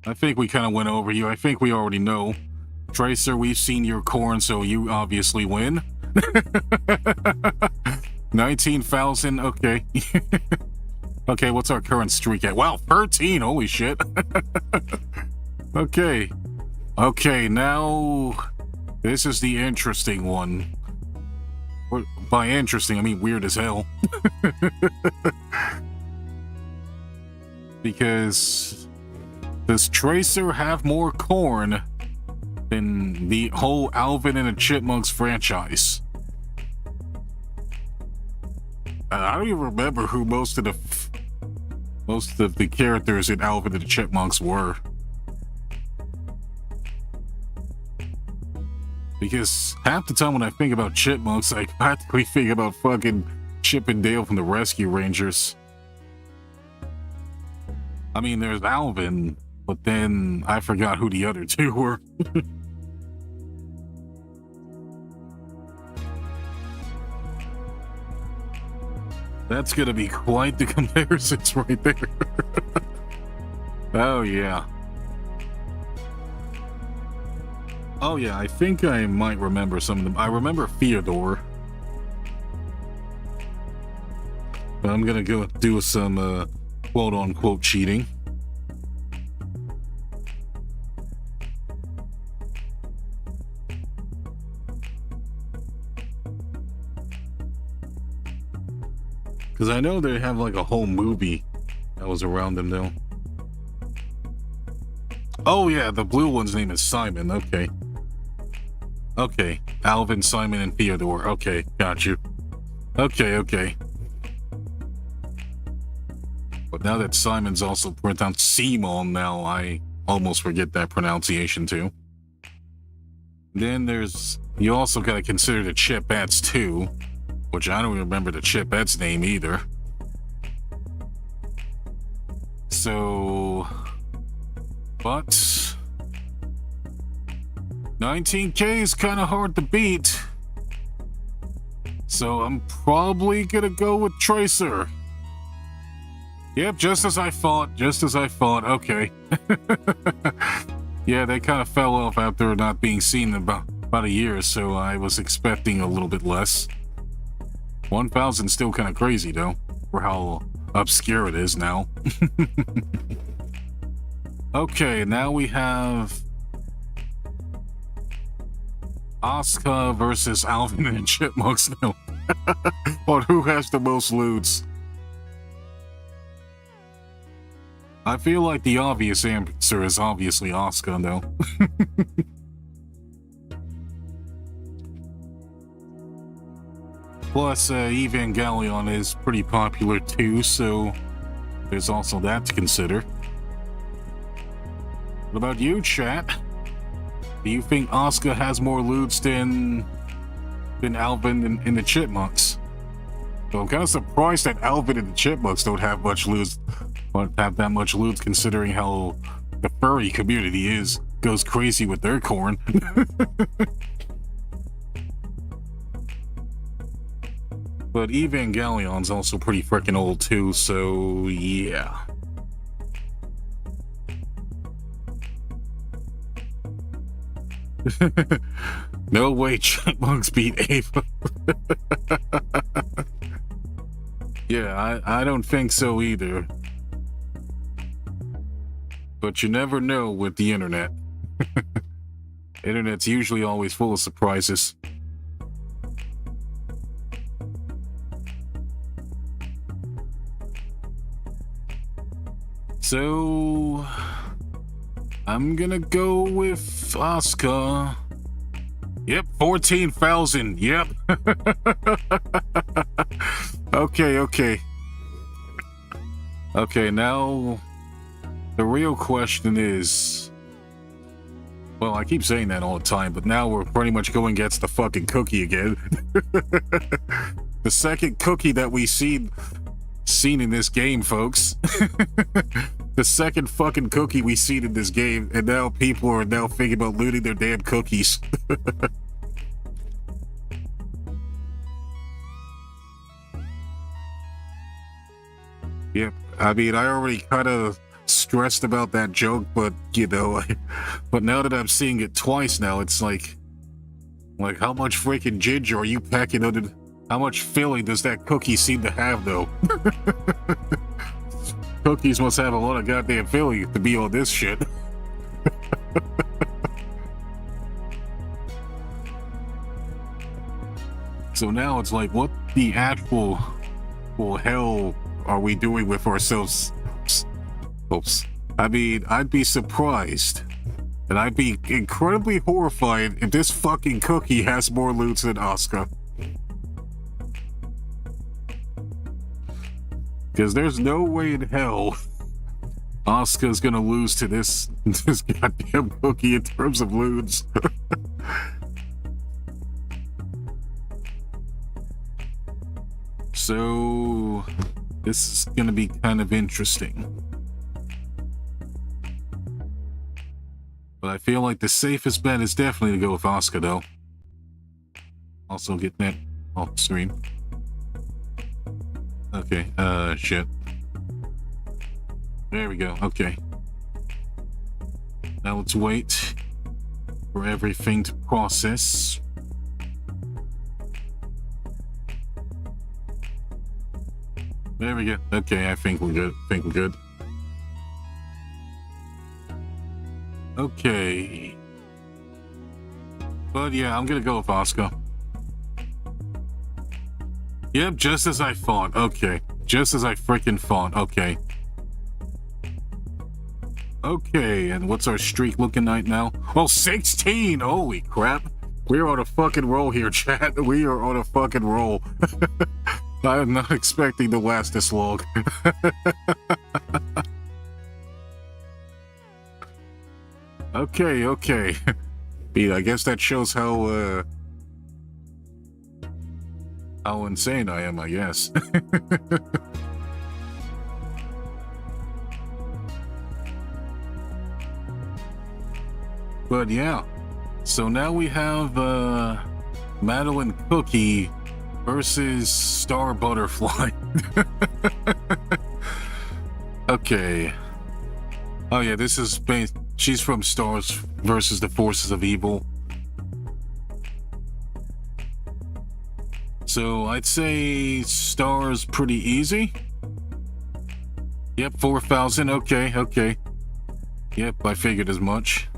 I think we kind of went over you. I think we already know. Tracer, we've seen your corn, so you obviously win. 19,000, okay. Okay, what's our current streak at? Wow, 13, holy shit. Okay, now this is the interesting one. By interesting, I mean weird as hell. Because does Tracer have more corn than the whole Alvin and the Chipmunks franchise? I don't even remember who most of the characters in Alvin and the Chipmunks were. Because half the time when I think about Chipmunks, I practically think about fucking Chip and Dale from the Rescue Rangers. I mean, there's Alvin, but then I forgot who the other two were. That's gonna be quite the comparisons right there. Oh yeah. Oh yeah, I think I might remember some of them. I remember Theodore. But I'm gonna go do some quote-unquote cheating. Because I know they have like a whole movie that was around them though. Oh yeah, the blue one's name is Simon, okay. Okay, Alvin, Simon, and Theodore. Okay, got you. Okay. But now that Simon's also pronounced Simon now, I almost forget that pronunciation too. Then you also gotta consider the Chipettes too, which I don't remember the Chipettes name either. So, but 19K is kind of hard to beat. So I'm probably gonna go with Tracer. Yep, just as I thought, okay. Yeah, they kind of fell off after not being seen in about a year, so I was expecting a little bit less. 1,000 still kind of crazy though, for how obscure it is now. Okay, now we have Asuka versus Alvin and the Chipmunks now. On who has the most loots. I feel like the obvious answer is obviously Asuka, though. Plus, Evangelion is pretty popular too, so there's also that to consider. What about you, chat? Do you think Asuka has more loots than Alvin and the Chipmunks? So I'm kind of surprised that Alvin and the Chipmunks don't have much loots, but have that much loot considering how the furry community goes crazy with their corn. But Evangelion's also pretty freaking old too, so yeah. No way Chipmunks beat Ava. Yeah, I don't think so either. But you never know with the internet. Internet's usually always full of surprises. So I'm gonna go with Asuka. Yep, 14,000. Yep. Okay. Okay, now the real question is, well, I keep saying that all the time, but now we're pretty much going against the fucking cookie again. The second cookie that we seen in this game, folks. The second fucking cookie we seen in this game, and now people are now thinking about looting their damn cookies. Yep, I mean, I already kind of stressed about that joke, but, you know, but now that I'm seeing it twice now, it's like how much freaking ginger are you packing under? How much filling does that cookie seem to have, though? Cookies must have a lot of goddamn filling to be on this shit. So now it's like, what the actual hell are we doing with ourselves? Oops. I mean, I'd be surprised, and I'd be incredibly horrified if this fucking cookie has more loots than Asuka. Because there's no way in hell Asuka's gonna lose to this goddamn cookie in terms of loots. So this is gonna be kind of interesting. But I feel like the safest bet is definitely to go with Asuka, though. Also get that off the screen. Okay, shit. There we go, okay. Now let's wait for everything to process. There we go. Okay, I think we're good. Okay. But yeah, I'm gonna go with Asuka. Yep, just as I thought. Okay. Just as I freaking thought. Okay. Okay, and what's our streak looking like now? Oh, 16! Holy crap. We're on a fucking roll here, chat. We are on a fucking roll. I am not expecting to last this long. Okay. I guess that shows how insane I am, I guess. But yeah, so now we have Madeline Cookie versus Star Butterfly. Okay. Oh yeah, this is based. She's from Stars versus the Forces of Evil. So I'd say Star's pretty easy. Yep, 4,000. Okay, okay. Yep, I figured as much.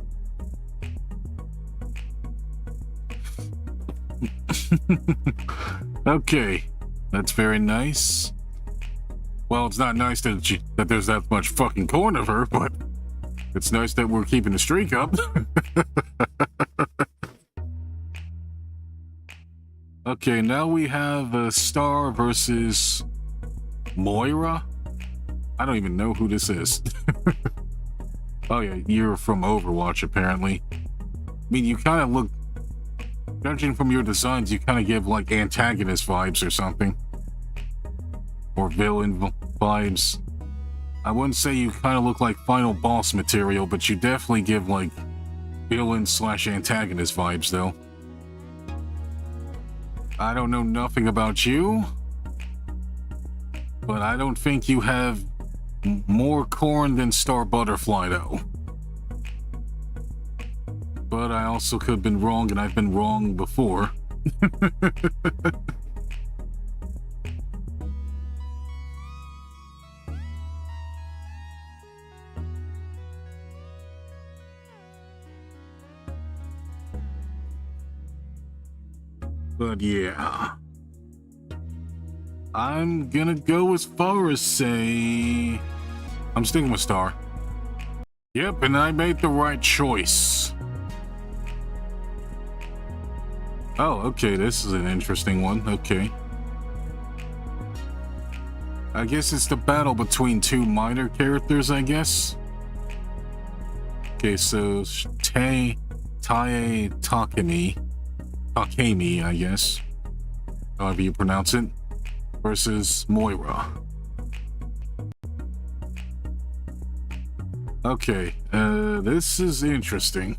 Okay, that's very nice. Well, it's not nice that there's that much fucking corn of her, but it's nice that we're keeping the streak up. Okay, now we have Star versus Moira. I don't even know who this is. Oh yeah, you're from Overwatch apparently. I mean, you kind of look, judging from your designs, you kind of give like antagonist vibes or something. Or villain vibes. I wouldn't say you kind of look like final boss material, but you definitely give like villain/antagonist vibes though. I don't know nothing about you, but I don't think you have more corn than Star Butterfly though. But I also could have been wrong, and I've been wrong before. But yeah, I'm gonna go as far as say I'm sticking with Star. Yep, and I made the right choice. Oh, okay, this is an interesting one. Okay. I guess it's the battle between two minor characters, I guess. Okay, so Takemi, I guess, however you pronounce it, versus Moira. Okay, this is interesting.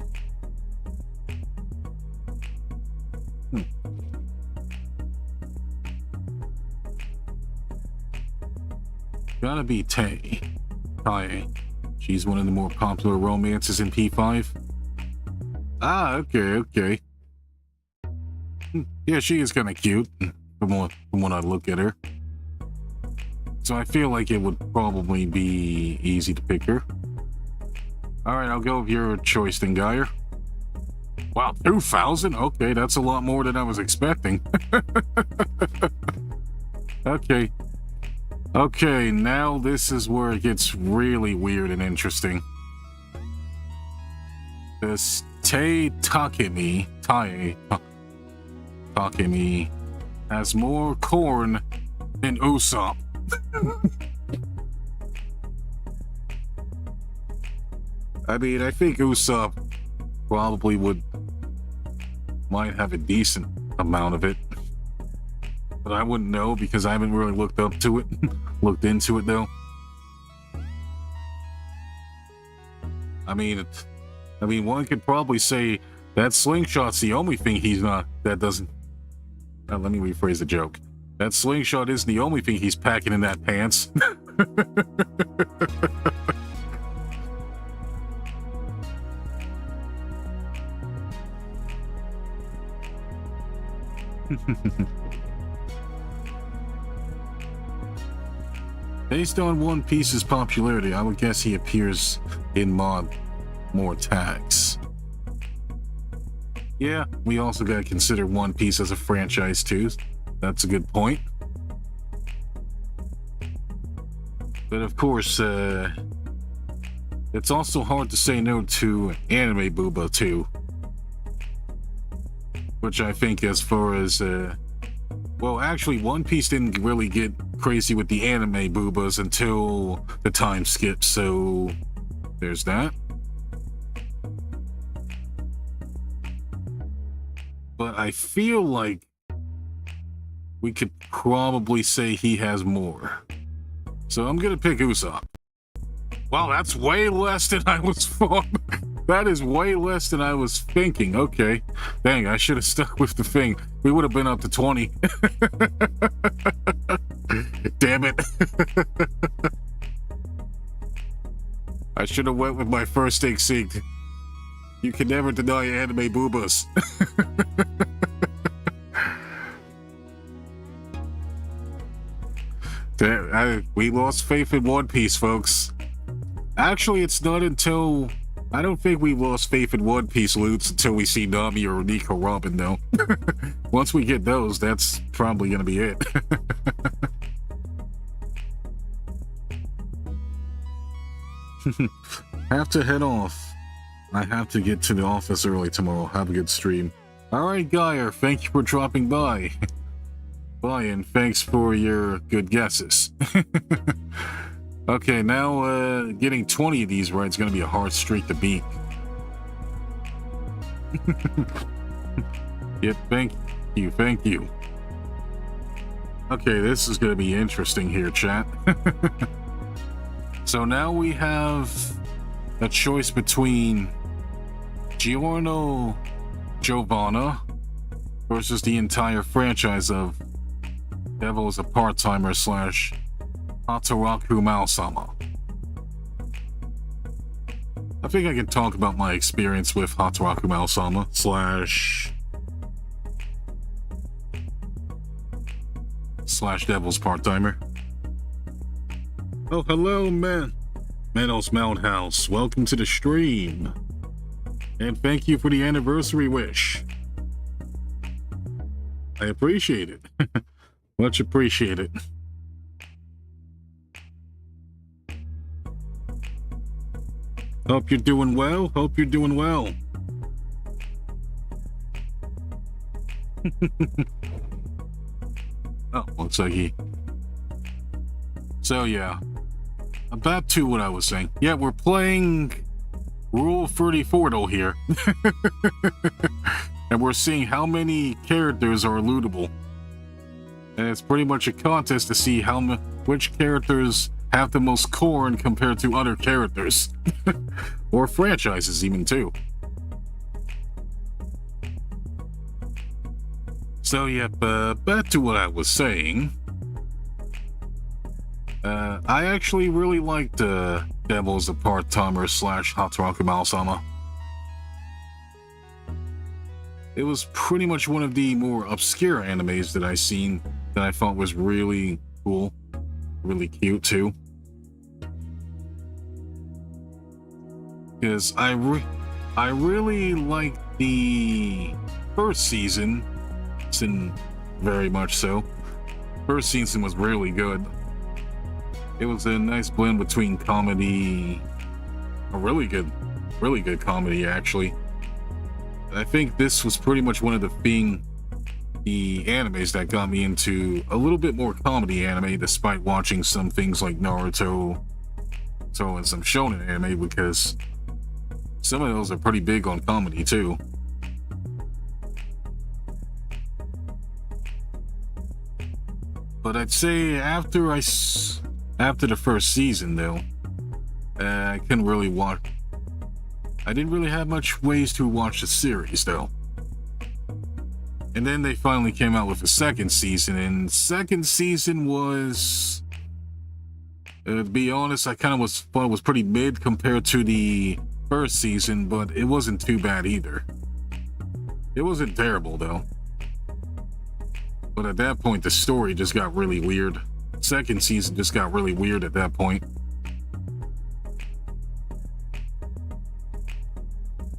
Gotta be Tae. She's one of the more popular romances in P5. Ah, okay, okay. Yeah, she is kind of cute from when I look at her. So I feel like it would probably be easy to pick her. Alright, I'll go with your choice then, Geyer. Wow, 2,000? Okay, that's a lot more than I was expecting. Okay. Okay, now this is where it gets really weird and interesting. This Takemi has more corn than Usopp. I mean, I think Usopp probably might have a decent amount of it. But I wouldn't know because I haven't really looked into it though. I mean, one could probably say that slingshot's the only thing let me rephrase the joke. That slingshot isn't the only thing he's packing in that pants. Based on One Piece's popularity, I would guess he appears in more tags. Yeah, we also gotta consider One Piece as a franchise too. That's a good point. But of course, it's also hard to say no to anime booba too. Which I think as far as, well, actually, One Piece didn't really get crazy with the anime boobas until the time skip, so there's that. But I feel like we could probably say he has more. So I'm gonna pick Usopp. Wow, that's way less than I was that is way less than I was thinking. Okay. Dang, I should have stuck with the thing. We would have been up to 20. Damn it. I should have went with my first instinct. You can never deny anime boobas. We lost faith in One Piece, folks. Actually, it's not until... I don't think we lost faith in One Piece loots until we see Nami or Nico Robin, though. Once we get those, that's probably gonna be it. Have to head off. I have to get to the office early tomorrow. Have a good stream. Alright, Geyer, thank you for dropping by. Bye, and thanks for your good guesses. Okay, now getting 20 of these right is going to be a hard streak to beat. Yep, thank you. Okay, this is going to be interesting here, chat. So now we have a choice between Giorno Giovanna versus the entire franchise of Devil is a Part-Timer / Hataraku Mao-sama. I think I can talk about my experience with Hataraku Mao-sama / Devil's Part-Timer. Oh, hello, Manos Mounthouse. Welcome to the stream. And thank you for the anniversary wish. I appreciate it. Much appreciated. Hope you're doing well. Hope you're doing well. Oh, looks like he... So, yeah. Back to what I was saying. Yeah, we're playing Rule 34 here. And we're seeing how many characters are lootable. And it's pretty much a contest to see which characters have the most corn compared to other characters. Or franchises even too. So yep, back to what I was saying. I actually really liked Devil is a Part-Timer / Hataraku Mao-sama. It was pretty much one of the more obscure animes that I've seen that I thought was really cool. Really cute too. Because I really liked the first season. Very much so. First season was really good. It was a nice blend between comedy, a really good comedy actually. I think this was pretty much one of the animes that got me into a little bit more comedy anime, despite watching some things like Naruto, and some shonen anime, because some of those are pretty big on comedy too. But I'd say after the first season, though, I couldn't really watch. I didn't really have much ways to watch the series, though. And then they finally came out with a second season, and second season was, to be honest, I kind of thought it was pretty mid compared to the first season, but it wasn't too bad either. It wasn't terrible, though. But at that point, the story just got really weird. Second season just got really weird at that point.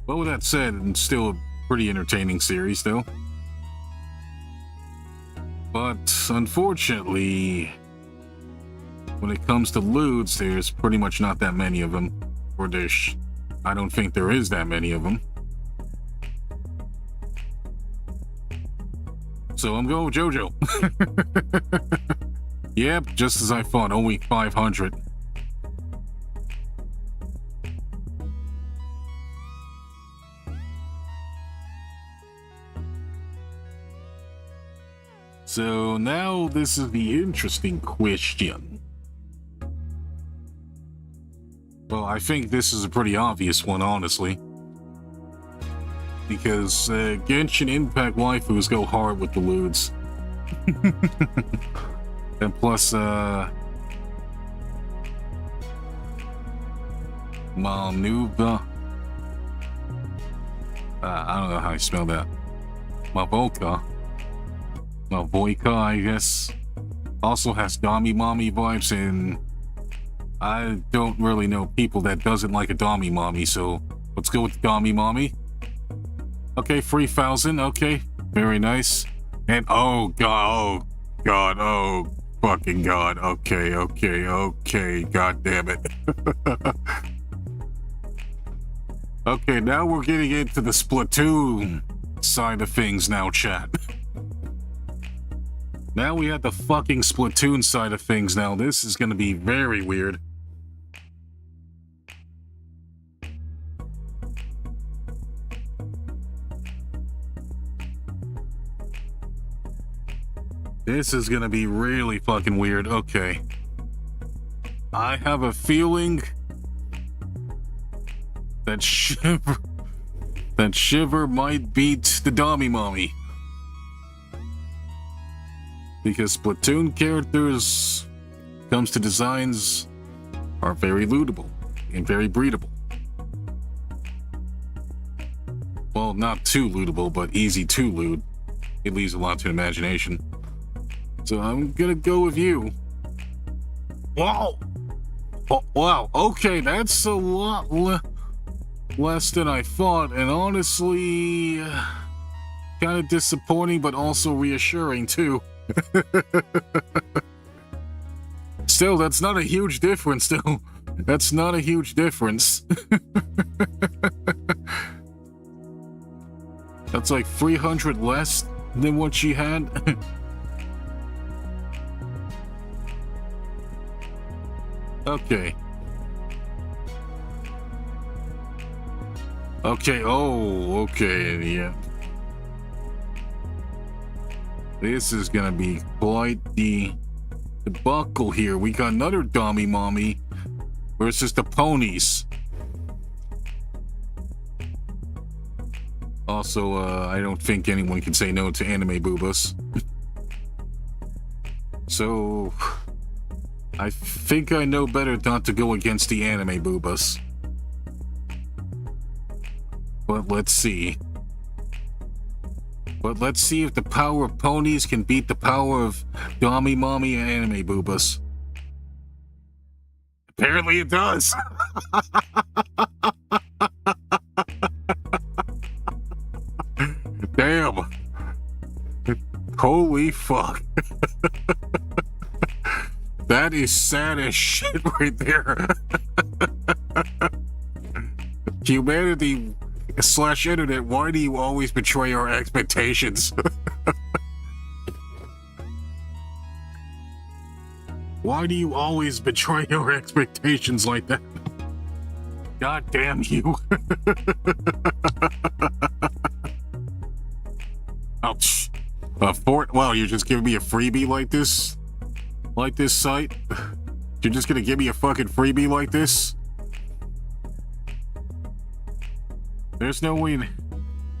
But with that said, it's still a pretty entertaining series, though. But unfortunately, when it comes to loots, there's pretty much not that many of them. Or I don't think there is that many of them. So I'm going with JoJo. Yep, just as I thought, only 500. So now this is the interesting question. Well, I think this is a pretty obvious one, honestly. Because Genshin Impact waifus go hard with the lewds. And plus, Manuva. I don't know how you spell that. Mavoika, I guess. Also has Dommy Mommy vibes, and I don't really know people that doesn't like a Dommy Mommy, so let's go with Dommy Mommy. Okay, 3,000. Okay, very nice. And oh god, oh fucking god. Okay, god damn it. Okay, now we're getting into the Splatoon side of things now, chat. Now we have the fucking Splatoon side of things now. This is gonna be very weird. This is gonna be really fucking weird. Okay. I have a feeling that Shiver might beat the Dommy Mommy. Because Splatoon characters, comes to designs, are very lootable and very breedable. Well, not too lootable, but easy to loot. It leaves a lot to imagination. So I'm gonna go with you. Wow! Oh, wow, okay, that's a lot less than I thought, and honestly, kind of disappointing, but also reassuring too. Still, that's not a huge difference, though. That's not a huge difference. That's like 300 less than what she had. Okay. Okay, oh, okay, yeah. This is gonna be quite the debacle here. We got another Dommy Mommy versus the ponies. Also, I don't think anyone can say no to anime boobas. So, I think I know better not to go against the anime boobas. But let's see. But let's see if the power of ponies can beat the power of Dommy Mommy and anime boobas. Apparently it does. Damn. Holy fuck. That is sad as shit right there. Humanity / internet, why do you always betray our expectations? Why do you always betray our expectations like that? God damn you. Ouch. Wow, you're just giving me a freebie like this? Like this site? You're just gonna give me a fucking freebie like this? There's no way in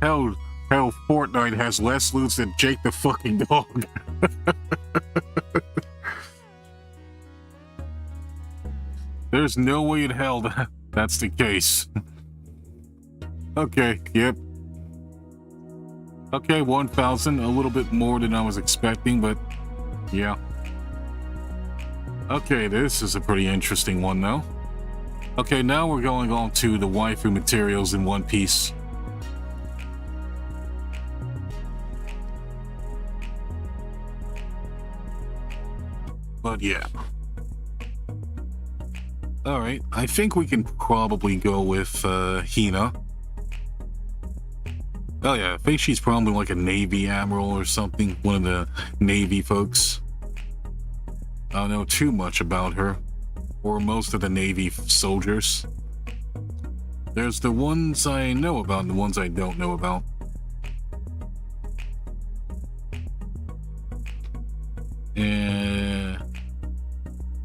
hell Fortnite has less loots than Jake the fucking dog. There's no way in hell that's the case. Okay, yep. Okay, 1,000, a little bit more than I was expecting, but yeah. Okay, this is a pretty interesting one though. Okay, now we're going on to the waifu materials in One Piece. But yeah. Alright, I think we can probably go with Hina. Oh yeah, I think she's probably like a Navy admiral or something, one of the Navy folks. I don't know too much about her, or most of the Navy soldiers. There's the ones I know about and the ones I don't know about.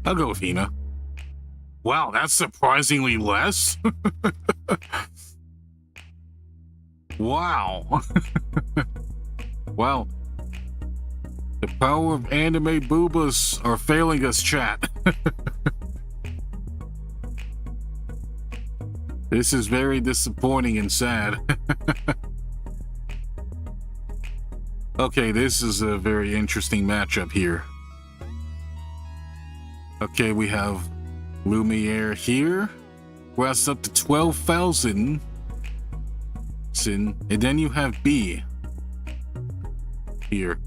I'll go with Hina. Wow, that's surprisingly less. Wow. Wow. The power of anime boobas are failing us, chat. This is very disappointing and sad. Okay, this is a very interesting matchup here. Okay, we have Lumiere here. Where that's up to 12,000. And then you have B here,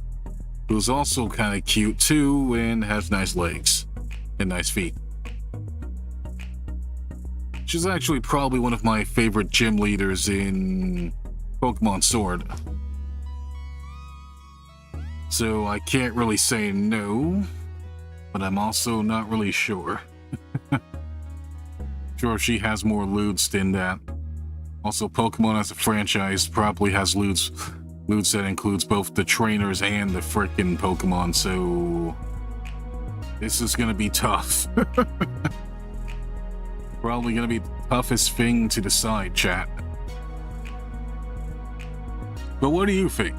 who's also kind of cute too and has nice legs and nice feet. She's actually probably one of my favorite gym leaders in Pokemon Sword. So I can't really say no, but I'm also not really sure. Sure if she has more lewds than that. Also, Pokemon as a franchise probably has lewds that includes both the trainers and the frickin' Pokemon, so this is gonna be tough. Probably gonna be the toughest thing to decide, chat. But what do you think?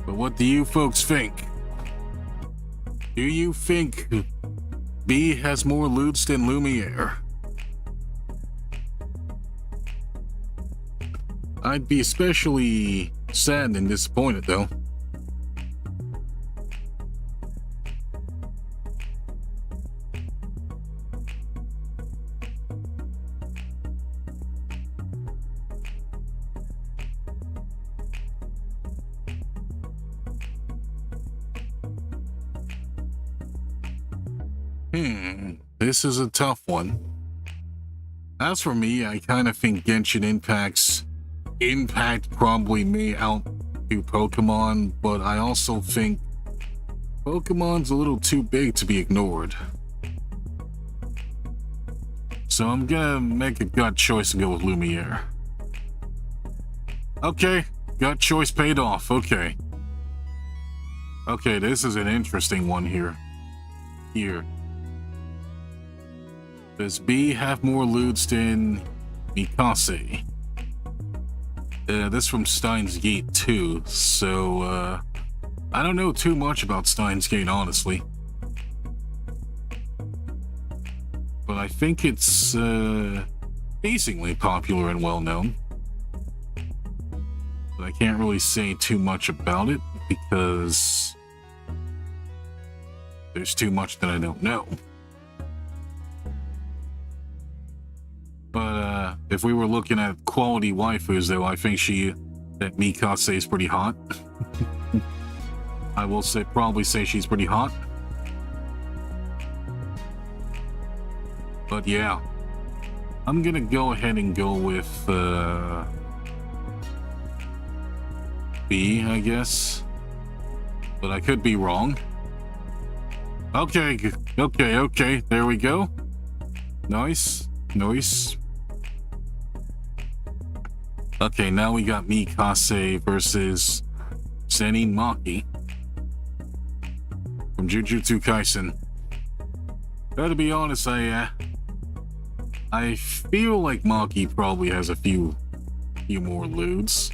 But what do you folks think? Do you think B has more lewds than Lumiere? I'd be especially sad and disappointed though. This is a tough one. As for me, I kind of think Genshin Impact probably may outdo Pokemon, but I also think Pokemon's a little too big to be ignored. So I'm gonna make a gut choice and go with Lumiere. Okay, gut choice paid off, okay. Okay, this is an interesting one here. Does B have more lewds than Mikase? This from Steins Gate too, so I don't know too much about Steins Gate, honestly. But I think it's decently popular and well known. But I can't really say too much about it because there's too much that I don't know. But if we were looking at quality waifus, though, I think that Mikase is pretty hot. I will probably say she's pretty hot. But yeah, I'm gonna go ahead and go with B, I guess. But I could be wrong. Okay, there we go. Nice. Okay, now we got Mikase versus Zenin Maki from Jujutsu Kaisen. To be honest, I feel like Maki probably has a few more lewds.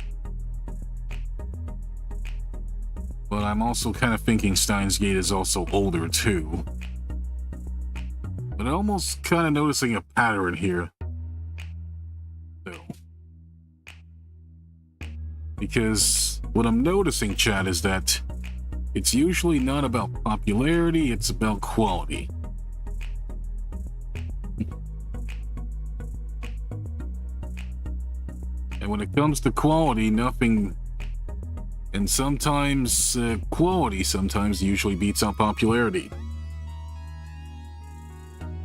But I'm also kind of thinking Steins Gate is also older too. But I'm almost kind of noticing a pattern here. Because what I'm noticing, chat, is that it's usually not about popularity, it's about quality. And when it comes to quality, nothing... And sometimes quality usually beats out popularity.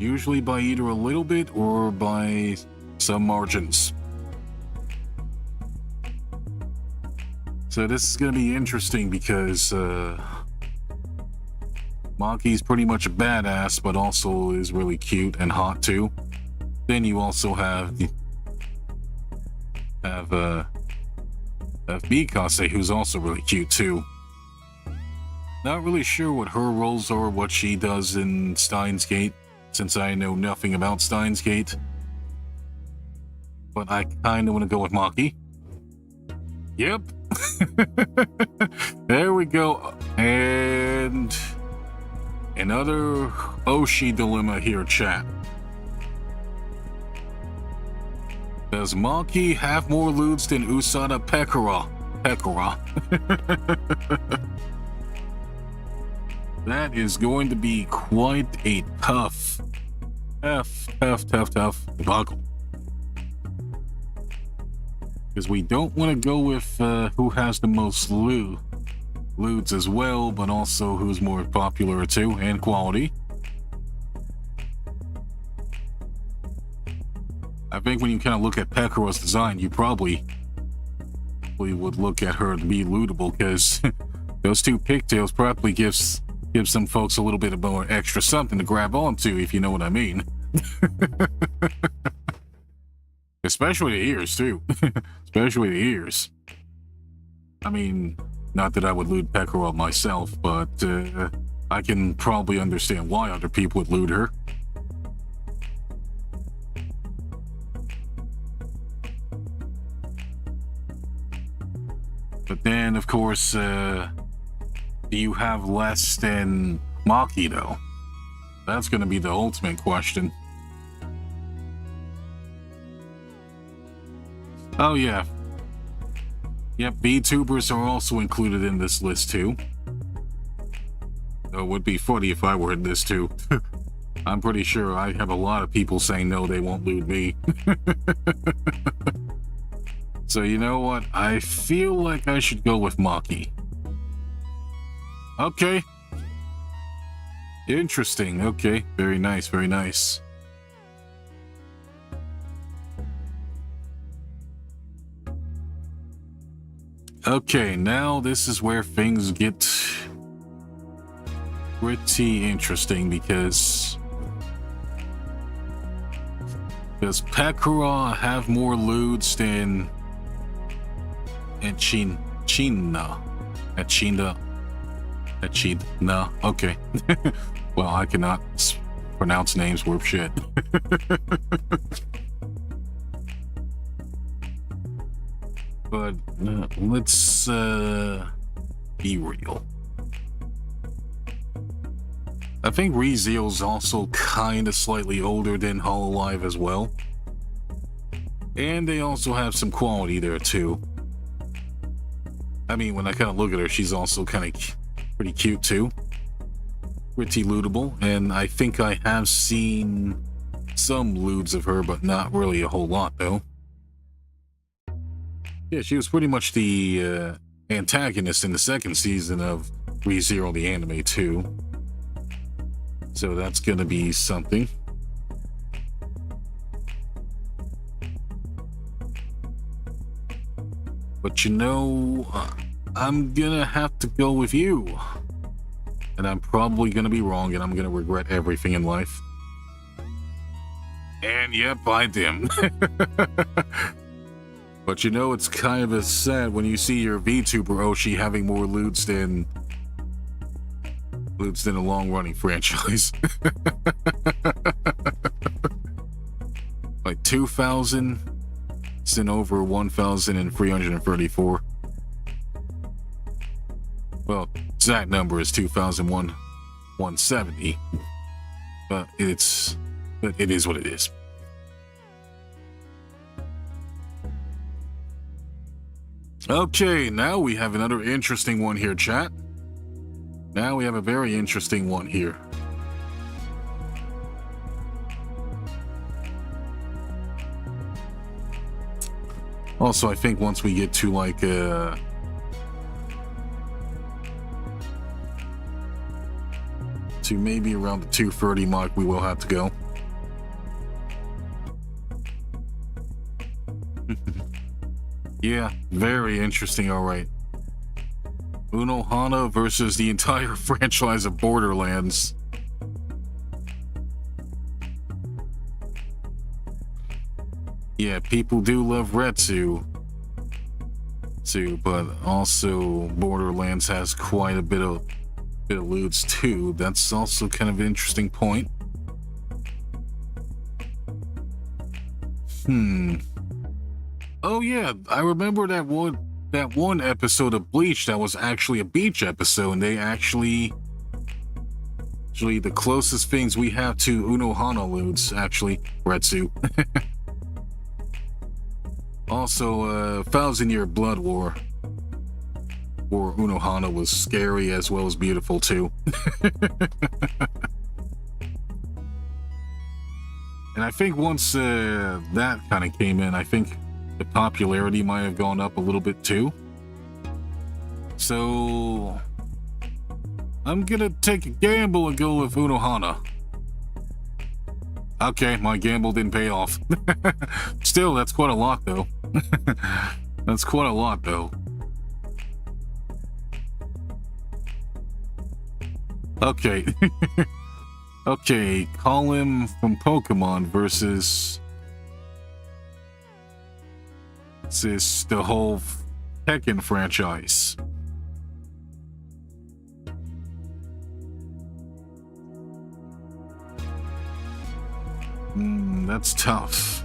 Usually by either a little bit or by some margins. So this is going to be interesting because Maki's pretty much a badass, but also is really cute and hot too. Then you also have Mikase, who's also really cute too. Not really sure what her roles are, what she does in Steins Gate, since I know nothing about Steins Gate. But I kind of want to go with Maki. Yep. There we go. And another Oshi dilemma here, chat. Does Maki have more lewds than Usada Pekora? That is going to be quite a tough debacle. Because we don't want to go with who has the most loots as well, but also who's more popular too, and quality. I think when you kind of look at Pekoro's design, you probably would look at her to be lootable, because those two pigtails probably gives some folks a little bit of more extra something to grab onto, if you know what I mean. Especially the ears too. Especially the ears. I mean, not that I would loot Pekoro myself, but I can probably understand why other people would loot her. But then, of course, do you have less than Maki, though? That's going to be the ultimate question. Oh, yeah. Yep, Vtubers are also included in this list, too. It would be funny if I were in this, too. I'm pretty sure I have a lot of people saying no, they won't loot me. So you know what? I feel like I should go with Maki. Okay. Interesting. Okay. Very nice. Very nice. Okay, now this is where things get pretty interesting, because does Pekora have more loots than Echidna? Okay. Well, I cannot pronounce names worth shit. But let's be real. I think ReZeal's also kind of slightly older than Hololive as well. And they also have some quality there too. I mean, when I kind of look at her, she's also kind of pretty cute too. Pretty lootable. And I think I have seen some loots of her, but not really a whole lot though. Yeah, she was pretty much the antagonist in the second season of ReZero the anime too. So that's gonna be something. But you know, I'm gonna have to go with you. And I'm probably gonna be wrong, and I'm gonna regret everything in life. And yep, I did. But you know, it's kind of sad when you see your VTuber Oshi having more loots than a long-running franchise. Like 2,000, it's in over 1,334. Well, exact number is 2,170. But it is what it is. Okay, now we have another interesting one here, chat. Now we have a very interesting one here. Also, I think once we get to like to maybe around the 230 mark, we will have to go. Yeah, very interesting. All right. Unohana versus the entire franchise of Borderlands. Yeah, people do love Retsu too, but also Borderlands has quite a bit of loots too. That's also kind of an interesting point. Oh yeah, I remember that one episode of Bleach that was actually a beach episode, and they actually the closest things we have to Unohana loots, actually, Retsu. Also, 1,000 Year Blood War. or Unohana was scary as well as beautiful too. And I think once that kind of came in, I think the popularity might have gone up a little bit too. So I'm gonna take a gamble and go with Unohana. Okay, my gamble didn't pay off. Still, that's quite a lot though. That's quite a lot though. Okay. Okay, call him from Pokemon versus the whole Tekken franchise. That's tough.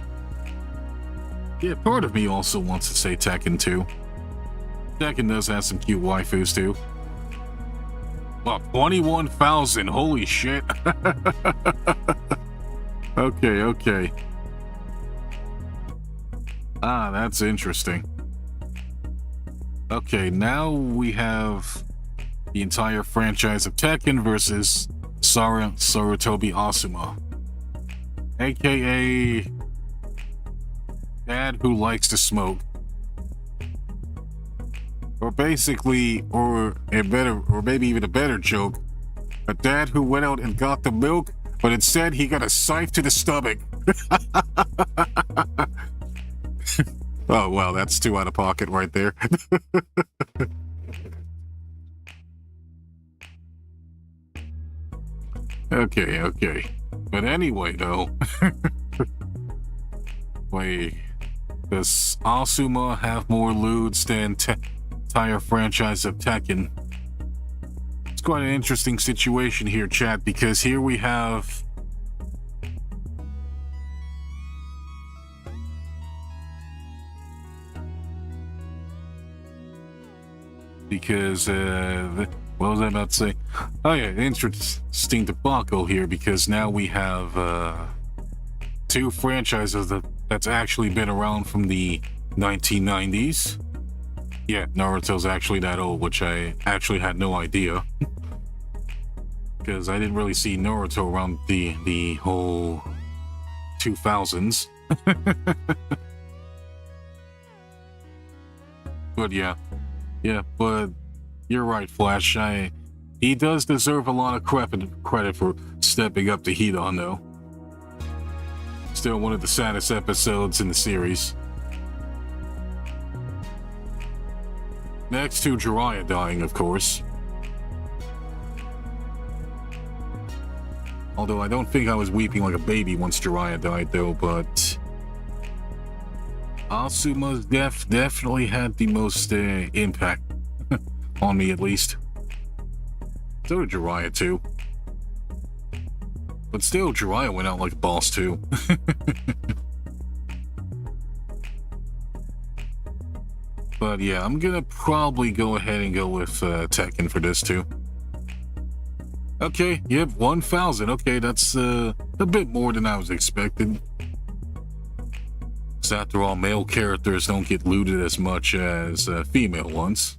Yeah, part of me also wants to say Tekken too. Tekken does have some cute waifus too. Wow, 21,000, holy shit. Okay. Ah, that's interesting. Okay, now we have the entire franchise of Tekken versus Sarutobi Asuma. AKA Dad Who Likes to Smoke. Or basically, or maybe even a better joke, a dad who went out and got the milk, but instead he got a scythe to the stomach. Oh, well, that's too out of pocket right there. Okay. But anyway, though, wait, does Asuma have more lewds than entire franchise of Tekken? It's quite an interesting situation here, chat, because here we have what was I about to say? Oh yeah, interesting debacle here, because now we have two franchises that's actually been around from the 1990s. Yeah, Naruto's actually that old, which I actually had no idea. Because I didn't really see Naruto around the whole 2000s. But yeah, but you're right, Flash. He does deserve a lot of credit for stepping up to Hidan, though. Still one of the saddest episodes in the series. Next to Jiraiya dying, of course. Although I don't think I was weeping like a baby once Jiraiya died, though, but Asuma's death definitely had the most impact on me, at least. So did Jiraiya, too. But still, Jiraiya went out like a boss, too. But yeah, I'm gonna probably go ahead and go with Tekken for this, too. Okay, yep, 1,000. Okay, that's a bit more than I was expecting. So after all, male characters don't get looted as much as female ones.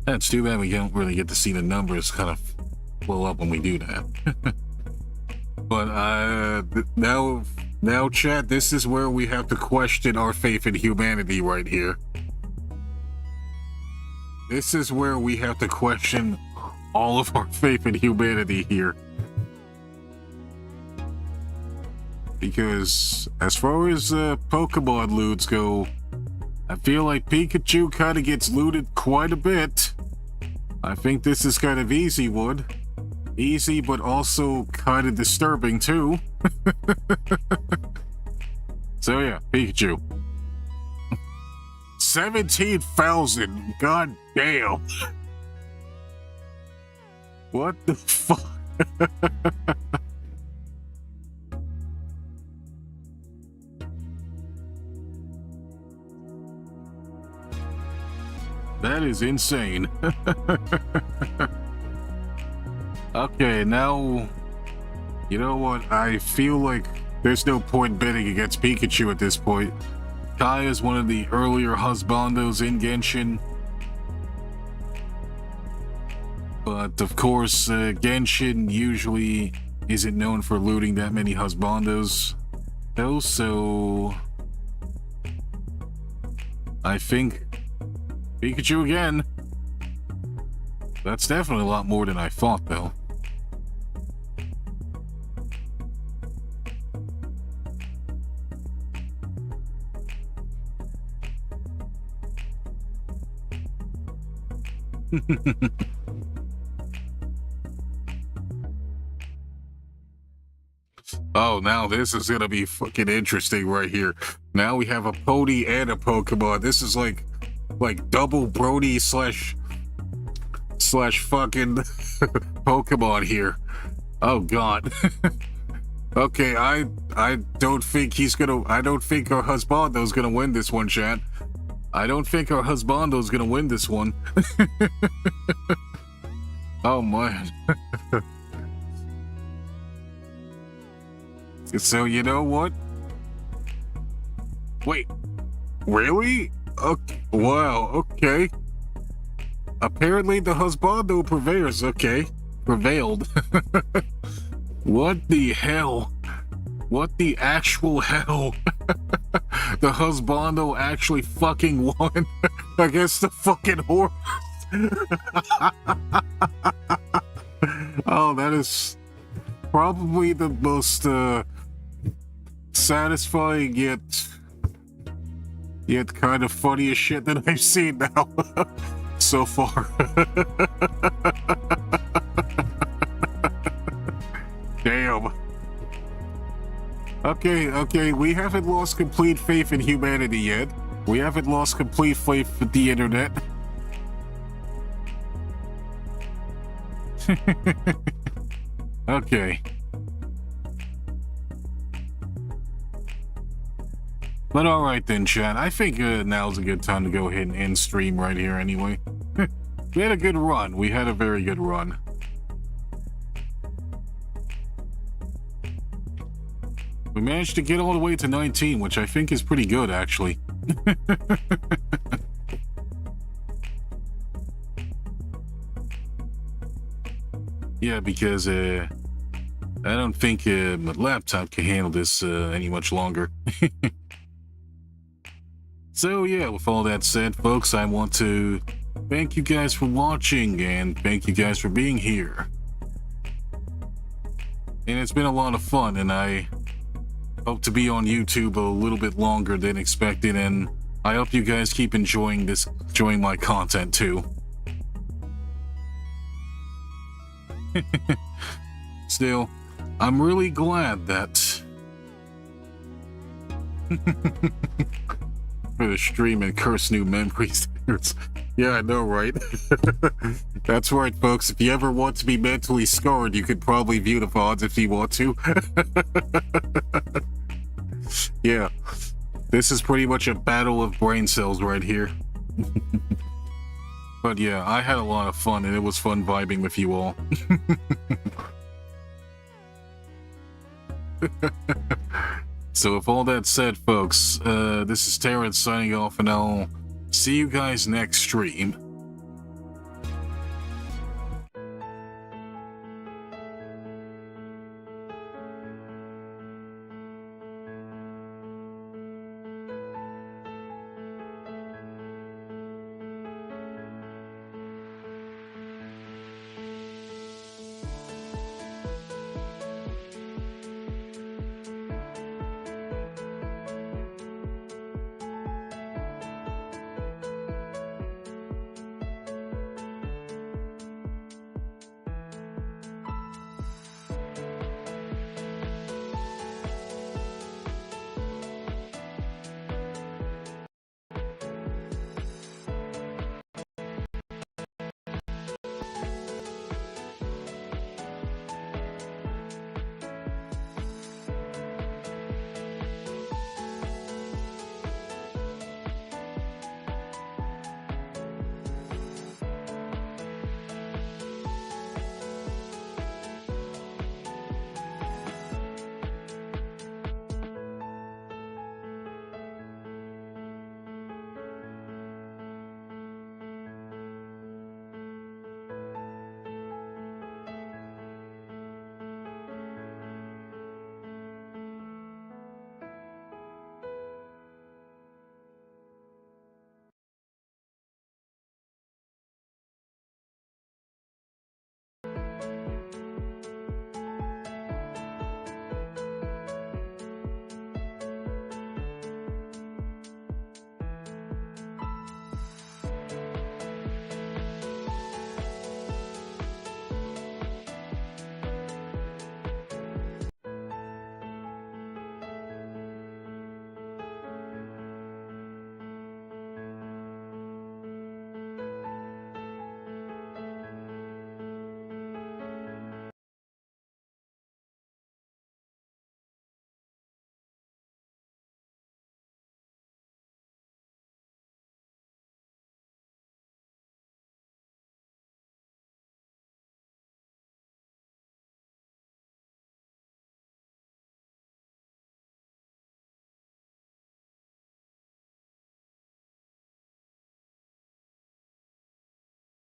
That's too bad we don't really get to see the numbers kind of blow up when we do that. But now, chat, this is where we have to question our faith in humanity right here. This is where we have to question all of our faith in humanity here. Because as far as Pokemon loots go, I feel like Pikachu kind of gets looted quite a bit. I think this is kind of easy one. Easy, but also kind of disturbing too. So yeah, Pikachu. 17,000. God damn. What the fuck? That is insane. Okay, now, you know what? I feel like there's no point betting against Pikachu at this point. Kai is one of the earlier husbandos in Genshin. But of course, Genshin usually isn't known for looting that many husbandos. So I think Pikachu again. That's definitely a lot more than I thought, though. Oh, now this is gonna be fucking interesting right here. Now we have a pony and a Pokemon. This is like double Brody slash fucking Pokemon here. Oh god. Okay, I don't think I don't think our husbando's gonna win this one, chat. I don't think our husbando's gonna win this one. Oh man. So you know what? Wait, really? Okay, wow, okay. Apparently the husbando prevails, okay. Prevailed. What the hell? What the actual hell? The husbando actually fucking won against the fucking horse. Oh, that is probably the most satisfying yet kind of funniest shit that I've seen now so far. Damn. Okay, we haven't lost complete faith in humanity yet. We haven't lost complete faith with the internet. Okay. But alright then, chat. I think now's a good time to go ahead and end stream right here anyway. We had a good run. We had a very good run. We managed to get all the way to 19, which I think is pretty good, actually. Yeah, because I don't think my laptop can handle this any much longer. So yeah, with all that said, folks, I want to thank you guys for watching and thank you guys for being here. And it's been a lot of fun, and I hope to be on YouTube a little bit longer than expected, and I hope you guys keep enjoying my content too. Still, I'm really glad that for the stream and curse new memories. Yeah, I know, right? That's right, folks. If you ever want to be mentally scarred, you could probably view the VODs if you want to. Yeah, this is pretty much a battle of brain cells right here. But yeah, I had a lot of fun, and it was fun vibing with you all. So with all that said, folks, this is Terence signing off, and I'll see you guys next stream.